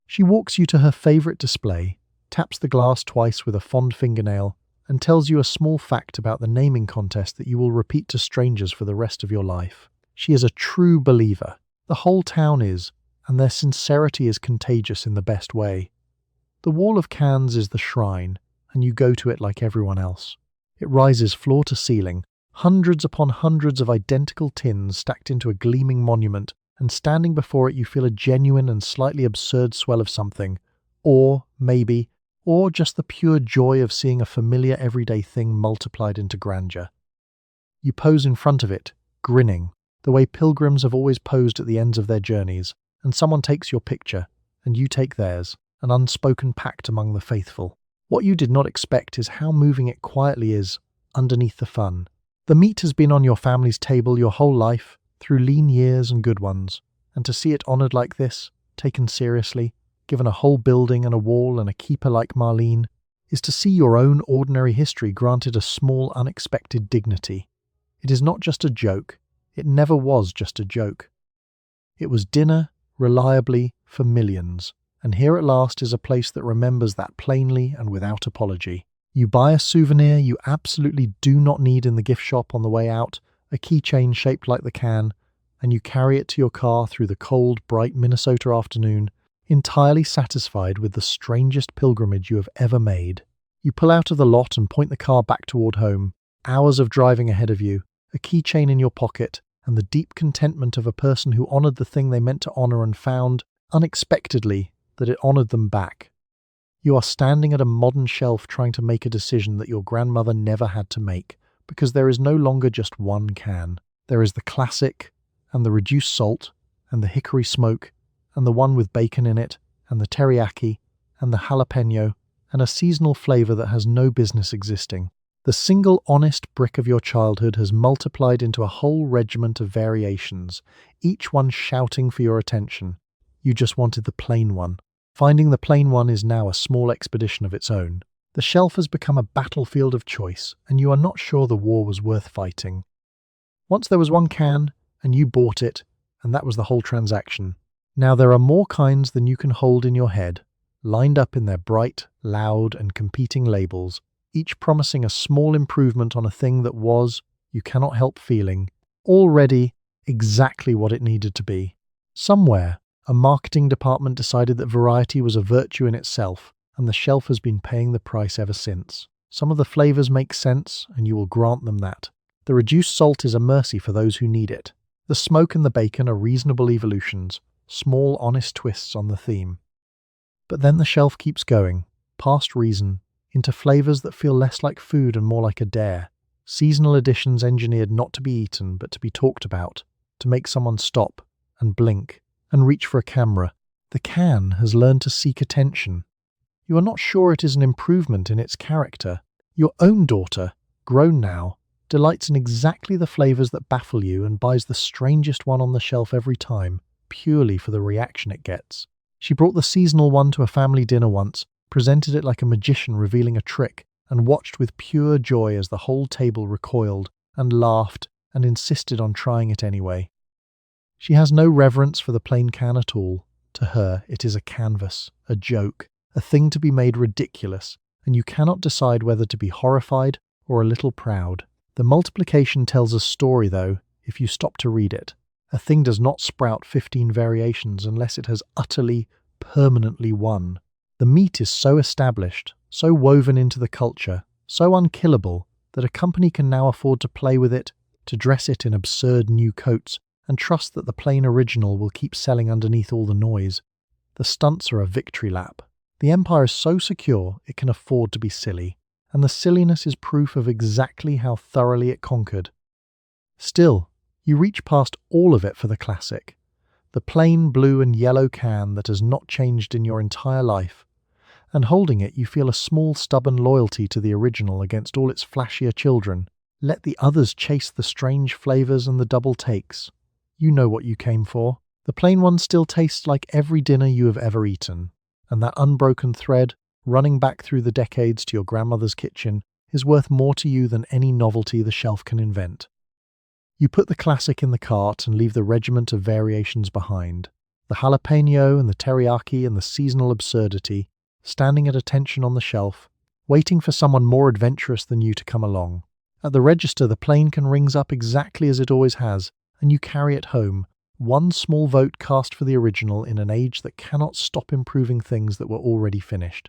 She walks you to her favourite display, taps the glass twice with a fond fingernail, and tells you a small fact about the naming contest that you will repeat to strangers for the rest of your life. She is a true believer. The whole town is, and their sincerity is contagious in the best way. The wall of cans is the shrine, and you go to it like everyone else. It rises floor to ceiling, hundreds upon hundreds of identical tins stacked into a gleaming monument, and standing before it you feel a genuine and slightly absurd swell of something, or just the pure joy of seeing a familiar everyday thing multiplied into grandeur. You pose in front of it, grinning, the way pilgrims have always posed at the ends of their journeys, and someone takes your picture, and you take theirs, an unspoken pact among the faithful. What you did not expect is how moving it quietly is, underneath the fun. The meat has been on your family's table your whole life, through lean years and good ones, and to see it honoured like this, taken seriously, given a whole building and a wall and a keeper like Marlene, is to see your own ordinary history granted a small unexpected dignity. It is not just a joke. It never was just a joke. It was dinner, reliably, for millions. And here at last is a place that remembers that plainly and without apology. You buy a souvenir you absolutely do not need in the gift shop on the way out, a keychain shaped like the can, and you carry it to your car through the cold, bright Minnesota afternoon, entirely satisfied with the strangest pilgrimage you have ever made. You pull out of the lot and point the car back toward home, hours of driving ahead of you, a keychain in your pocket, and the deep contentment of a person who honoured the thing they meant to honour and found, unexpectedly, that it honoured them back. You are standing at a modern shelf trying to make a decision that your grandmother never had to make, because there is no longer just one can. There is the classic, and the reduced salt, and the hickory smoke, and the one with bacon in it, and the teriyaki, and the jalapeno, and a seasonal flavour that has no business existing. The single honest brick of your childhood has multiplied into a whole regiment of variations, each one shouting for your attention. You just wanted the plain one. Finding the plain one is now a small expedition of its own. The shelf has become a battlefield of choice, and you are not sure the war was worth fighting. Once there was one can, and you bought it, and that was the whole transaction. Now there are more kinds than you can hold in your head, lined up in their bright, loud, and competing labels, each promising a small improvement on a thing that was, you cannot help feeling, already exactly what it needed to be. Somewhere, a marketing department decided that variety was a virtue in itself, and the shelf has been paying the price ever since. Some of the flavors make sense, and you will grant them that. The reduced salt is a mercy for those who need it. The smoke and the bacon are reasonable evolutions, small honest twists on the theme. But then the shelf keeps going, past reason, into flavors that feel less like food and more like a dare. Seasonal additions engineered not to be eaten, but to be talked about, to make someone stop and blink and reach for a camera. The can has learned to seek attention. You are not sure it is an improvement in its character. Your own daughter, grown now, delights in exactly the flavors that baffle you and buys the strangest one on the shelf every time, purely for the reaction it gets. She brought the seasonal one to a family dinner once, presented it like a magician revealing a trick, and watched with pure joy as the whole table recoiled and laughed and insisted on trying it anyway. She has no reverence for the plain can at all. To her, it is a canvas, a joke, a thing to be made ridiculous, and you cannot decide whether to be horrified or a little proud. The multiplication tells a story, though, if you stop to read it. A thing does not sprout 15 variations unless it has utterly, permanently won. The meat is so established, so woven into the culture, so unkillable, that a company can now afford to play with it, to dress it in absurd new coats, and trust that the plain original will keep selling underneath all the noise. The stunts are a victory lap. The empire is so secure it can afford to be silly, and the silliness is proof of exactly how thoroughly it conquered. Still, you reach past all of it for the classic, the plain blue and yellow can that has not changed in your entire life, and holding it you feel a small stubborn loyalty to the original against all its flashier children. Let the others chase the strange flavors and the double takes. You know what you came for. The plain one still tastes like every dinner you have ever eaten, and that unbroken thread, running back through the decades to your grandmother's kitchen, is worth more to you than any novelty the shelf can invent. You put the classic in the cart and leave the regiment of variations behind, the jalapeno and the teriyaki and the seasonal absurdity, standing at attention on the shelf, waiting for someone more adventurous than you to come along. At the register, the plain can rings up exactly as it always has, and you carry it home, one small vote cast for the original in an age that cannot stop improving things that were already finished.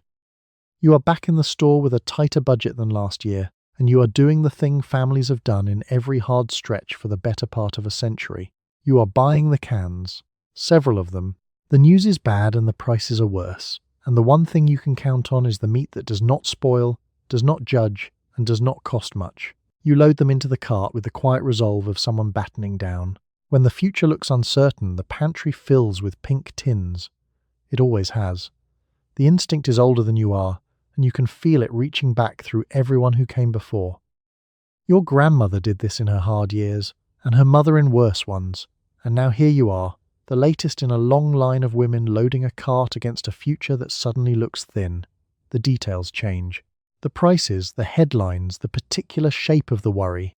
You are back in the store with a tighter budget than last year, and you are doing the thing families have done in every hard stretch for the better part of a century. You are buying the cans, several of them. The news is bad and the prices are worse, and the one thing you can count on is the meat that does not spoil, does not judge, and does not cost much. You load them into the cart with the quiet resolve of someone battening down. When the future looks uncertain, the pantry fills with pink tins. It always has. The instinct is older than you are, and you can feel it reaching back through everyone who came before. Your grandmother did this in her hard years, and her mother in worse ones, and now here you are, the latest in a long line of women loading a cart against a future that suddenly looks thin. The details change. The prices, the headlines, the particular shape of the worry.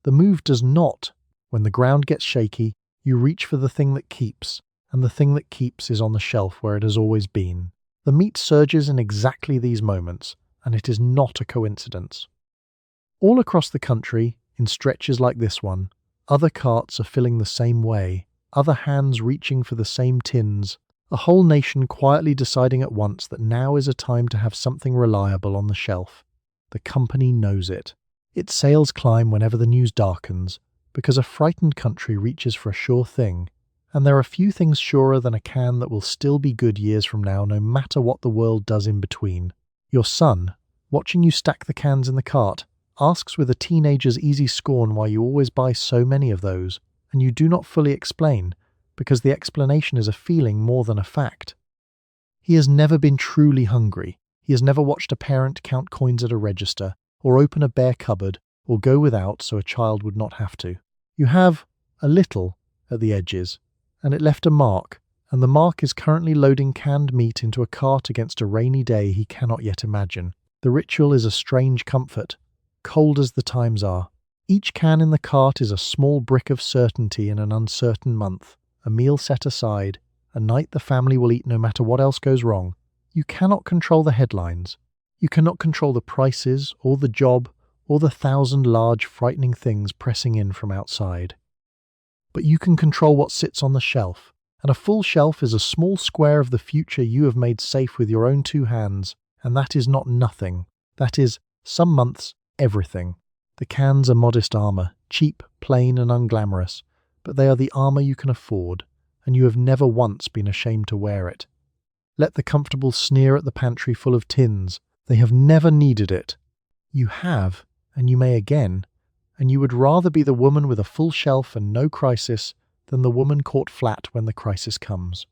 The move does not. When the ground gets shaky, you reach for the thing that keeps, and the thing that keeps is on the shelf where it has always been. The meat surges in exactly these moments, and it is not a coincidence. All across the country, in stretches like this one, other carts are filling the same way, other hands reaching for the same tins, a whole nation quietly deciding at once that now is a time to have something reliable on the shelf. The company knows it. Its sails climb whenever the news darkens, because a frightened country reaches for a sure thing, and there are few things surer than a can that will still be good years from now, no matter what the world does in between. Your son, watching you stack the cans in the cart, asks with a teenager's easy scorn why you always buy so many of those, and you do not fully explain, because the explanation is a feeling more than a fact. He has never been truly hungry. He has never watched a parent count coins at a register, or open a bare cupboard, or go without so a child would not have to. You have, a little, at the edges, and it left a mark, and the mark is currently loading canned meat into a cart against a rainy day he cannot yet imagine. The ritual is a strange comfort, cold as the times are. Each can in the cart is a small brick of certainty in an uncertain month, a meal set aside, a night the family will eat no matter what else goes wrong. You cannot control the headlines. You cannot control the prices, or the job, or the 1,000 large, frightening things pressing in from outside. But you can control what sits on the shelf, and a full shelf is a small square of the future you have made safe with your own 2 hands, and that is not nothing. That is, some months, everything. The cans are modest armor, cheap, plain, and unglamorous, but they are the armor you can afford, and you have never once been ashamed to wear it. Let the comfortable sneer at the pantry full of tins. They have never needed it. You have, and you may again, and you would rather be the woman with a full shelf and no crisis than the woman caught flat when the crisis comes.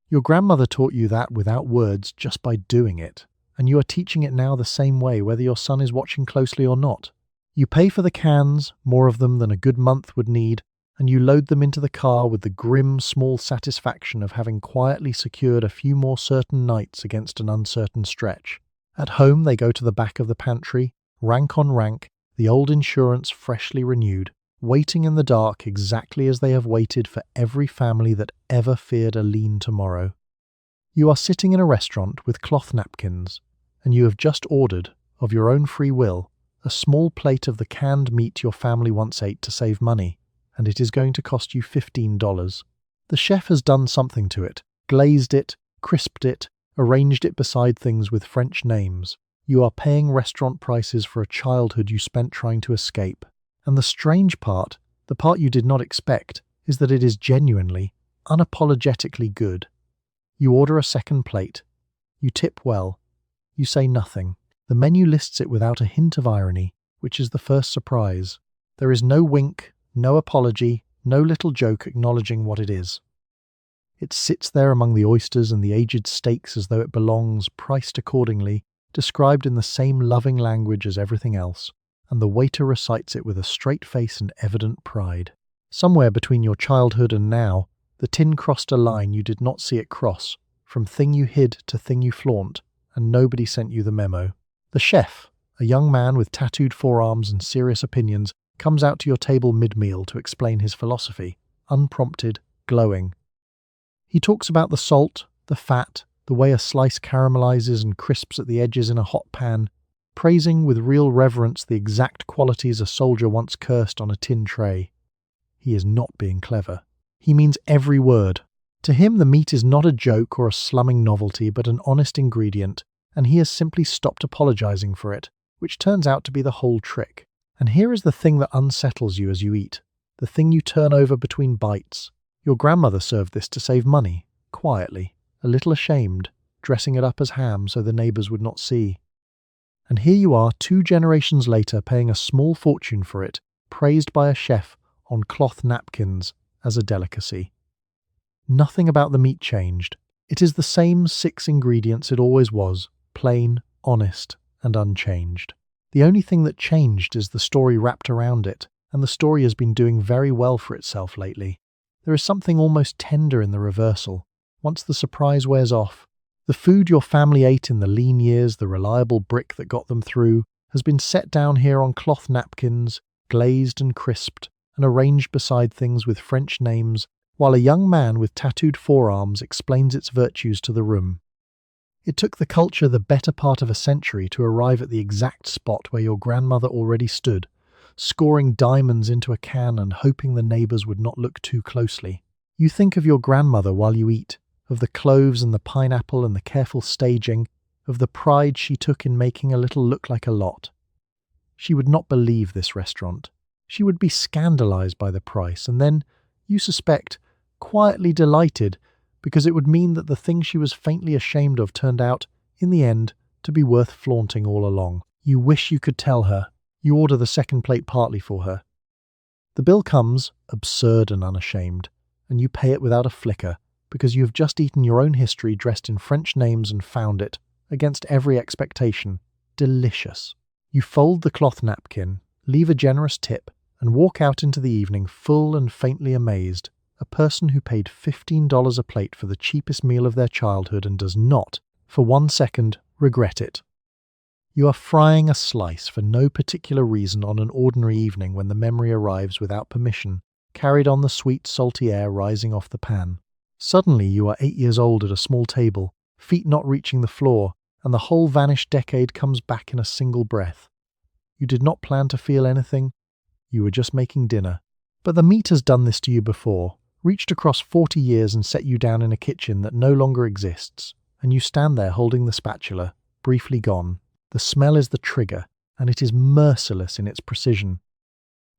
Your grandmother taught you that without words, just by doing it, and you are teaching it now the same way whether your son is watching closely or not. You pay for the cans, more of them than a good month would need, and you load them into the car with the grim, small satisfaction of having quietly secured a few more certain nights against an uncertain stretch. At home they go to the back of the pantry, rank on rank, the old insurance freshly renewed, waiting in the dark exactly as they have waited for every family that ever feared a lean tomorrow. You are sitting in a restaurant with cloth napkins, and you have just ordered, of your own free will, a small plate of the canned meat your family once ate to save money, and it is going to cost you $15. The chef has done something to it, glazed it, crisped it, arranged it beside things with French names. You are paying restaurant prices for a childhood you spent trying to escape. And the strange part, the part you did not expect, is that it is genuinely, unapologetically good. You order a second plate. You tip well. You say nothing. The menu lists it without a hint of irony, which is the first surprise. There is no wink, no apology, no little joke acknowledging what it is. It sits there among the oysters and the aged steaks as though it belongs, priced accordingly, described in the same loving language as everything else, and the waiter recites it with a straight face and evident pride. Somewhere between your childhood and now, the tin crossed a line you did not see it cross, from thing you hid to thing you flaunt, and nobody sent you the memo. The chef, a young man with tattooed forearms and serious opinions, comes out to your table mid-meal to explain his philosophy, unprompted, glowing. He talks about the salt, the fat, the way a slice caramelizes and crisps at the edges in a hot pan, praising with real reverence the exact qualities a soldier once cursed on a tin tray. He is not being clever. He means every word. To him, the meat is not a joke or a slumming novelty, but an honest ingredient, and he has simply stopped apologizing for it, which turns out to be the whole trick. And here is the thing that unsettles you as you eat, the thing you turn over between bites. Your grandmother served this to save money, quietly, a little ashamed, dressing it up as ham so the neighbours would not see. And here you are 2 generations later paying a small fortune for it, praised by a chef on cloth napkins as a delicacy. Nothing about the meat changed. It is the same 6 ingredients it always was, plain, honest, and unchanged. The only thing that changed is the story wrapped around it, and the story has been doing very well for itself lately. There is something almost tender in the reversal. Once the surprise wears off, the food your family ate in the lean years, the reliable brick that got them through, has been set down here on cloth napkins, glazed and crisped, and arranged beside things with French names, while a young man with tattooed forearms explains its virtues to the room. It took the culture the better part of a century to arrive at the exact spot where your grandmother already stood, scoring diamonds into a can and hoping the neighbours would not look too closely. You think of your grandmother while you eat, of the cloves and the pineapple and the careful staging, of the pride she took in making a little look like a lot. She would not believe this restaurant. She would be scandalized by the price, and then, you suspect, quietly delighted, because it would mean that the thing she was faintly ashamed of turned out, in the end, to be worth flaunting all along. You wish you could tell her. You order the second plate partly for her. The bill comes, absurd and unashamed, and you pay it without a flicker, because you have just eaten your own history dressed in French names and found it, against every expectation, delicious. You fold the cloth napkin, leave a generous tip, and walk out into the evening full and faintly amazed, a person who paid $15 a plate for the cheapest meal of their childhood and does not, for 1 second, regret it. You are frying a slice for no particular reason on an ordinary evening when the memory arrives without permission, carried on the sweet, salty air rising off the pan. Suddenly you are 8 years old at a small table, feet not reaching the floor, and the whole vanished decade comes back in a single breath. You did not plan to feel anything. You were just making dinner. But the meat has done this to you before, reached across 40 years and set you down in a kitchen that no longer exists, and you stand there holding the spatula, briefly gone. The smell is the trigger, and it is merciless in its precision.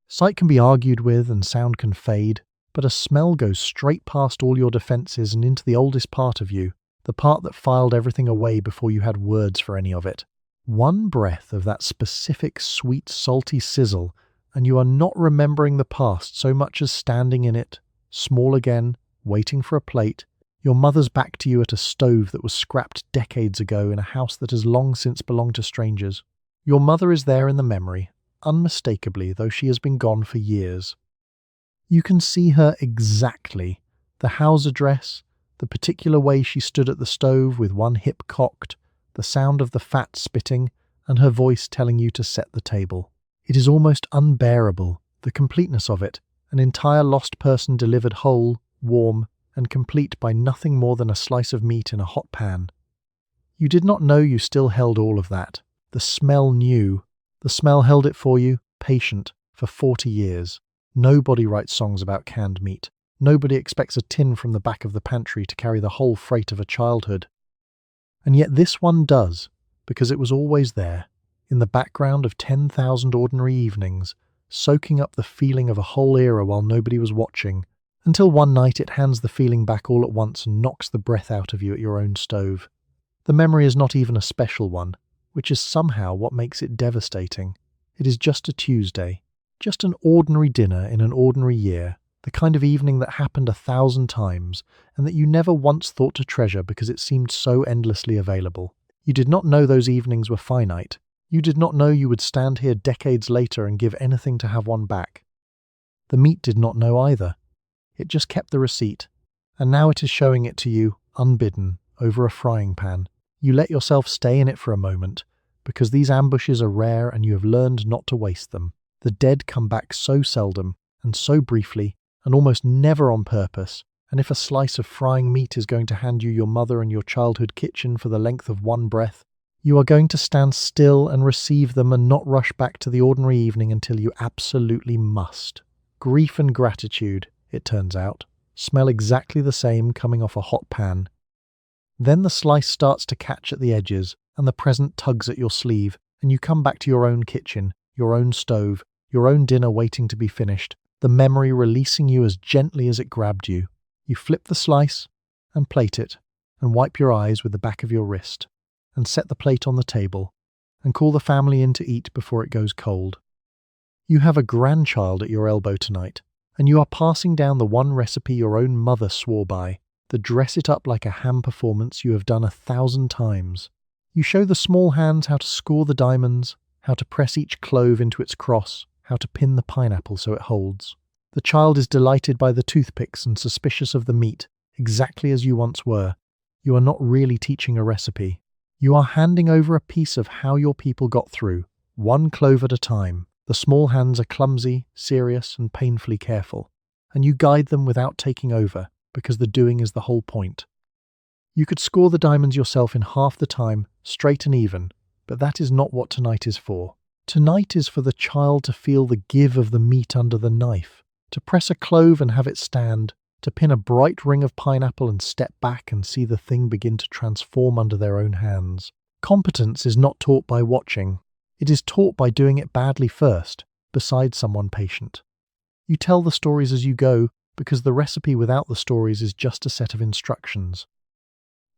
Sight can be argued with and sound can fade, but a smell goes straight past all your defences and into the oldest part of you, the part that filed everything away before you had words for any of it. One breath of that specific sweet, salty sizzle, and you are not remembering the past so much as standing in it, small again, waiting for a plate, your mother's back to you at a stove that was scrapped decades ago in a house that has long since belonged to strangers. Your mother is there in the memory, unmistakably, though she has been gone for years. You can see her exactly, the house address, the particular way she stood at the stove with one hip cocked, the sound of the fat spitting, and her voice telling you to set the table. It is almost unbearable, the completeness of it, an entire lost person delivered whole, warm, and complete by nothing more than a slice of meat in a hot pan. You did not know you still held all of that. The smell knew. The smell held it for you, patient, for 40 years. Nobody writes songs about canned meat. Nobody expects a tin from the back of the pantry to carry the whole freight of a childhood. And yet this one does, because it was always there, in the background of 10,000 ordinary evenings, soaking up the feeling of a whole era while nobody was watching, until one night it hands the feeling back all at once and knocks the breath out of you at your own stove. The memory is not even a special one, which is somehow what makes it devastating. It is just a Tuesday, just an ordinary dinner in an ordinary year, the kind of evening that happened 1,000 times and that you never once thought to treasure because it seemed so endlessly available. You did not know those evenings were finite. You did not know you would stand here decades later and give anything to have one back. The meat did not know either. It just kept the receipt, and now it is showing it to you, unbidden, over a frying pan. You let yourself stay in it for a moment, because these ambushes are rare and you have learned not to waste them. The dead come back so seldom, and so briefly, and almost never on purpose, and if a slice of frying meat is going to hand you your mother and your childhood kitchen for the length of one breath, you are going to stand still and receive them and not rush back to the ordinary evening until you absolutely must. Grief and gratitude, it turns out, smell exactly the same coming off a hot pan. Then the slice starts to catch at the edges, and the present tugs at your sleeve, and you come back to your own kitchen, your own stove, your own dinner waiting to be finished, the memory releasing you as gently as it grabbed you. You flip the slice, and plate it, and wipe your eyes with the back of your wrist, and set the plate on the table, and call the family in to eat before it goes cold. You have a grandchild at your elbow tonight, and you are passing down the one recipe your own mother swore by, the dress it up like a ham performance you have done 1,000 times. You show the small hands how to score the diamonds, how to press each clove into its cross, how to pin the pineapple so it holds. The child is delighted by the toothpicks and suspicious of the meat, exactly as you once were. You are not really teaching a recipe. You are handing over a piece of how your people got through, one clove at a time. The small hands are clumsy, serious, and painfully careful, and you guide them without taking over, because the doing is the whole point. You could score the diamonds yourself in half the time, straight and even, but that is not what tonight is for. Tonight is for the child to feel the give of the meat under the knife, to press a clove and have it stand, to pin a bright ring of pineapple and step back and see the thing begin to transform under their own hands. Competence is not taught by watching. It is taught by doing it badly first, beside someone patient. You tell the stories as you go, because the recipe without the stories is just a set of instructions.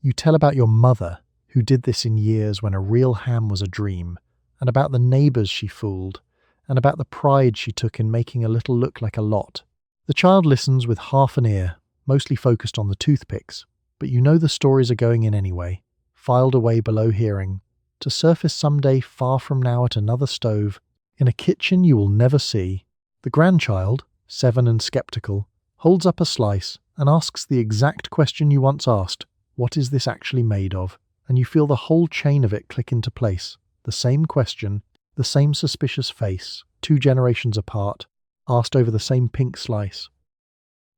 You tell about your mother, who did this in years when a real ham was a dream, and about the neighbours she fooled, and about the pride she took in making a little look like a lot. The child listens with half an ear, mostly focused on the toothpicks, but you know the stories are going in anyway, filed away below hearing, to surface someday far from now at another stove, in a kitchen you will never see. The grandchild, 7 and sceptical, holds up a slice and asks the exact question you once asked, what is this actually made of? And you feel the whole chain of it click into place. The same question, the same suspicious face, 2 generations apart, asked over the same pink slice.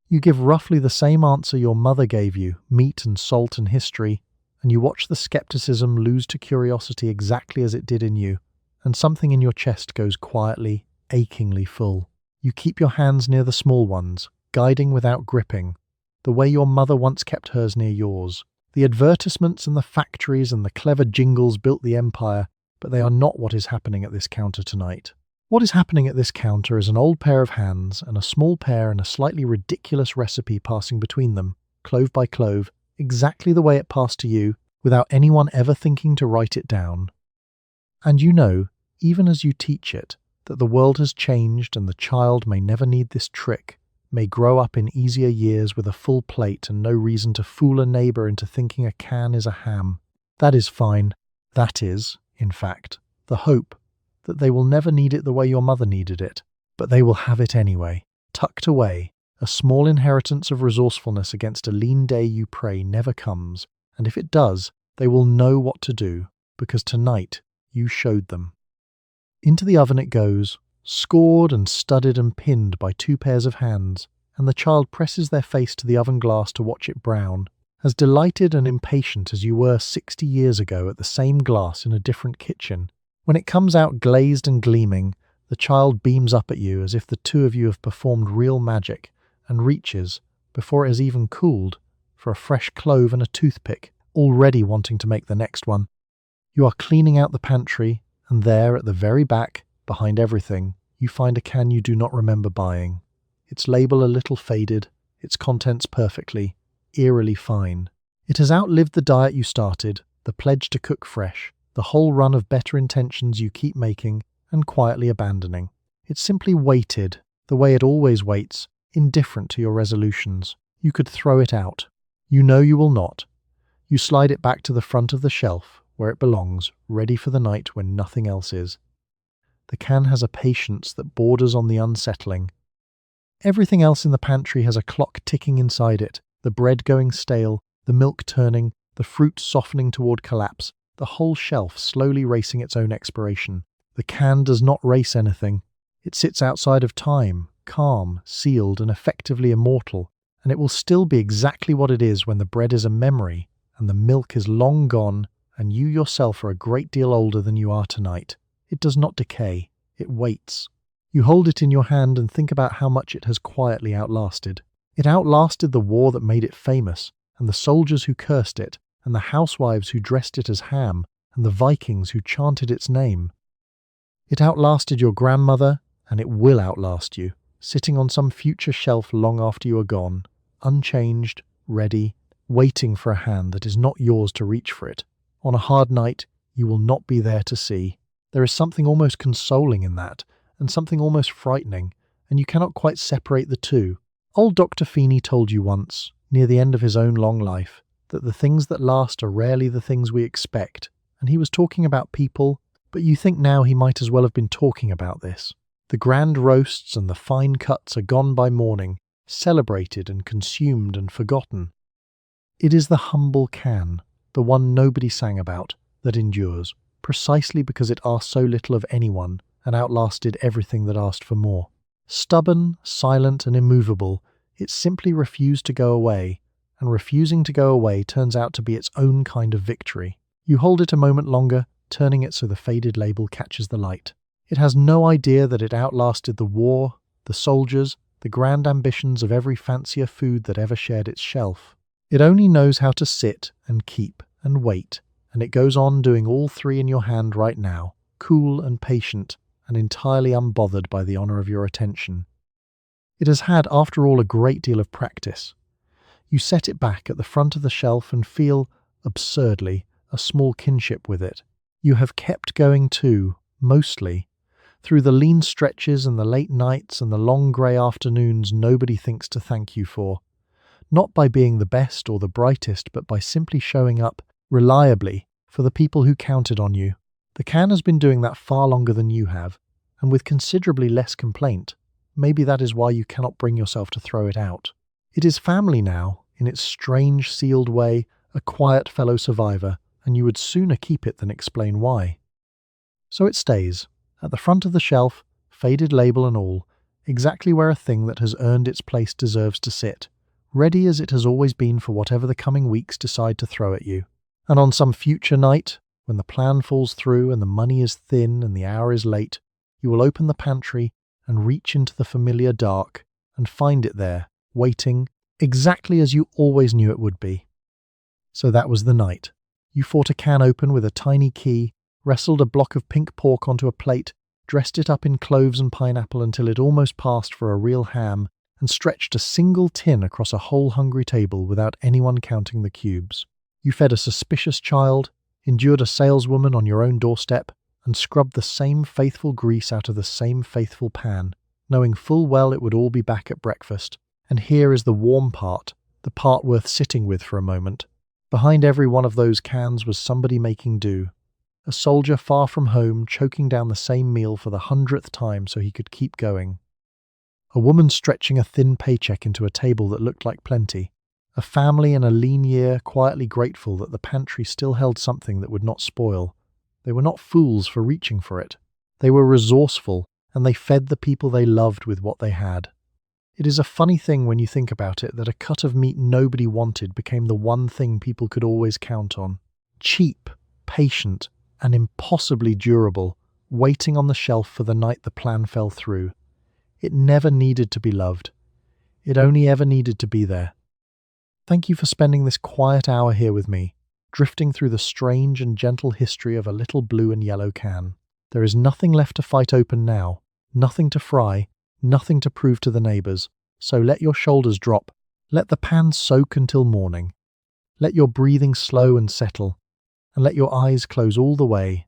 You give roughly the same answer your mother gave you, meat and salt and history, and you watch the skepticism lose to curiosity exactly as it did in you, and something in your chest goes quietly, achingly full. You keep your hands near the small ones, guiding without gripping, the way your mother once kept hers near yours. The advertisements and the factories and the clever jingles built the empire, but they are not what is happening at this counter tonight. What is happening at this counter is an old pair of hands and a small pair and a slightly ridiculous recipe passing between them, clove by clove, exactly the way it passed to you, without anyone ever thinking to write it down. And you know, even as you teach it, that the world has changed and the child may never need this trick, may grow up in easier years with a full plate and no reason to fool a neighbour into thinking a can is a ham. That is fine. That is, in fact, the hope that they will never need it the way your mother needed it, but they will have it anyway, tucked away, a small inheritance of resourcefulness against a lean day you pray never comes, and if it does, they will know what to do, because tonight you showed them. Into the oven it goes, scored and studded and pinned by 2 pairs of hands, and the child presses their face to the oven glass to watch it brown, as delighted and impatient as you were 60 years ago at the same glass in a different kitchen. When it comes out glazed and gleaming, the child beams up at you as if the 2 of you have performed real magic, and reaches, before it has even cooled, for a fresh clove and a toothpick, already wanting to make the next one. You are cleaning out the pantry, and there at the very back, behind everything, you find a can you do not remember buying. Its label a little faded, its contents perfectly, eerily fine. It has outlived the diet you started, the pledge to cook fresh, the whole run of better intentions you keep making and quietly abandoning. It simply waited, the way it always waits, indifferent to your resolutions. You could throw it out. You know you will not. You slide it back to the front of the shelf, where it belongs, ready for the night when nothing else is. The can has a patience that borders on the unsettling. Everything else in the pantry has a clock ticking inside it, the bread going stale, the milk turning, the fruit softening toward collapse, the whole shelf slowly racing its own expiration. The can does not race anything. It sits outside of time, calm, sealed, and effectively immortal, and it will still be exactly what it is when the bread is a memory, and the milk is long gone, and you yourself are a great deal older than you are tonight. It does not decay. It waits. You hold it in your hand and think about how much it has quietly outlasted. It outlasted the war that made it famous, and the soldiers who cursed it, and the housewives who dressed it as ham, and the Vikings who chanted its name. It outlasted your grandmother, and it will outlast you, sitting on some future shelf long after you are gone, unchanged, ready, waiting for a hand that is not yours to reach for it. On a hard night, you will not be there to see. There is something almost consoling in that, and something almost frightening, and you cannot quite separate the two. Old Dr. Feeney told you once, near the end of his own long life, that the things that last are rarely the things we expect, and he was talking about people, but you think now he might as well have been talking about this. The grand roasts and the fine cuts are gone by morning, celebrated and consumed and forgotten. It is the humble can, the one nobody sang about, that endures, precisely because it asked so little of anyone and outlasted everything that asked for more. Stubborn, silent, and immovable, it simply refused to go away, and refusing to go away turns out to be its own kind of victory. You hold it a moment longer, turning it so the faded label catches the light. It has no idea that it outlasted the war, the soldiers, the grand ambitions of every fancier food that ever shared its shelf. It only knows how to sit and keep and wait, and it goes on doing all three in your hand right now, cool and patient, and entirely unbothered by the honour of your attention. It has had, after all, a great deal of practice. You set it back at the front of the shelf and feel, absurdly, a small kinship with it. You have kept going too, mostly, through the lean stretches and the late nights and the long grey afternoons nobody thinks to thank you for. Not by being the best or the brightest, but by simply showing up, reliably, for the people who counted on you. The can has been doing that far longer than you have, and with considerably less complaint. Maybe that is why you cannot bring yourself to throw it out. It is family now, in its strange sealed way, a quiet fellow survivor, and you would sooner keep it than explain why. So it stays, at the front of the shelf, faded label and all, exactly where a thing that has earned its place deserves to sit, ready as it has always been for whatever the coming weeks decide to throw at you. And on some future night, when the plan falls through and the money is thin and the hour is late, you will open the pantry and reach into the familiar dark and find it there, waiting, exactly as you always knew it would be. So that was the night. You fought a can open with a tiny key, wrestled a block of pink pork onto a plate, dressed it up in cloves and pineapple until it almost passed for a real ham, and stretched a single tin across a whole hungry table without anyone counting the cubes. You fed a suspicious child, endured a saleswoman on your own doorstep, and scrubbed the same faithful grease out of the same faithful pan, knowing full well it would all be back at breakfast. And here is the warm part, the part worth sitting with for a moment. Behind every one of those cans was somebody making do. A soldier far from home, choking down the same meal for the 100th time so he could keep going. A woman stretching a thin paycheck into a table that looked like plenty. A family in a lean year quietly grateful that the pantry still held something that would not spoil. They were not fools for reaching for it. They were resourceful, and they fed the people they loved with what they had. It is a funny thing when you think about it that a cut of meat nobody wanted became the one thing people could always count on. Cheap, patient, and impossibly durable, waiting on the shelf for the night the plan fell through. It never needed to be loved. It only ever needed to be there. Thank you for spending this quiet hour here with me, drifting through the strange and gentle history of a little blue and yellow can. There is nothing left to fight open now, nothing to fry, nothing to prove to the neighbours, so let your shoulders drop, let the pan soak until morning. Let your breathing slow and settle. and let your eyes close all the way,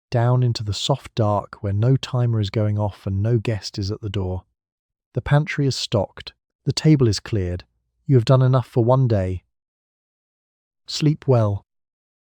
down into the soft dark where no timer is going off and no guest is at the door. The pantry is stocked, the table is cleared, you have done enough for one day. Sleep well.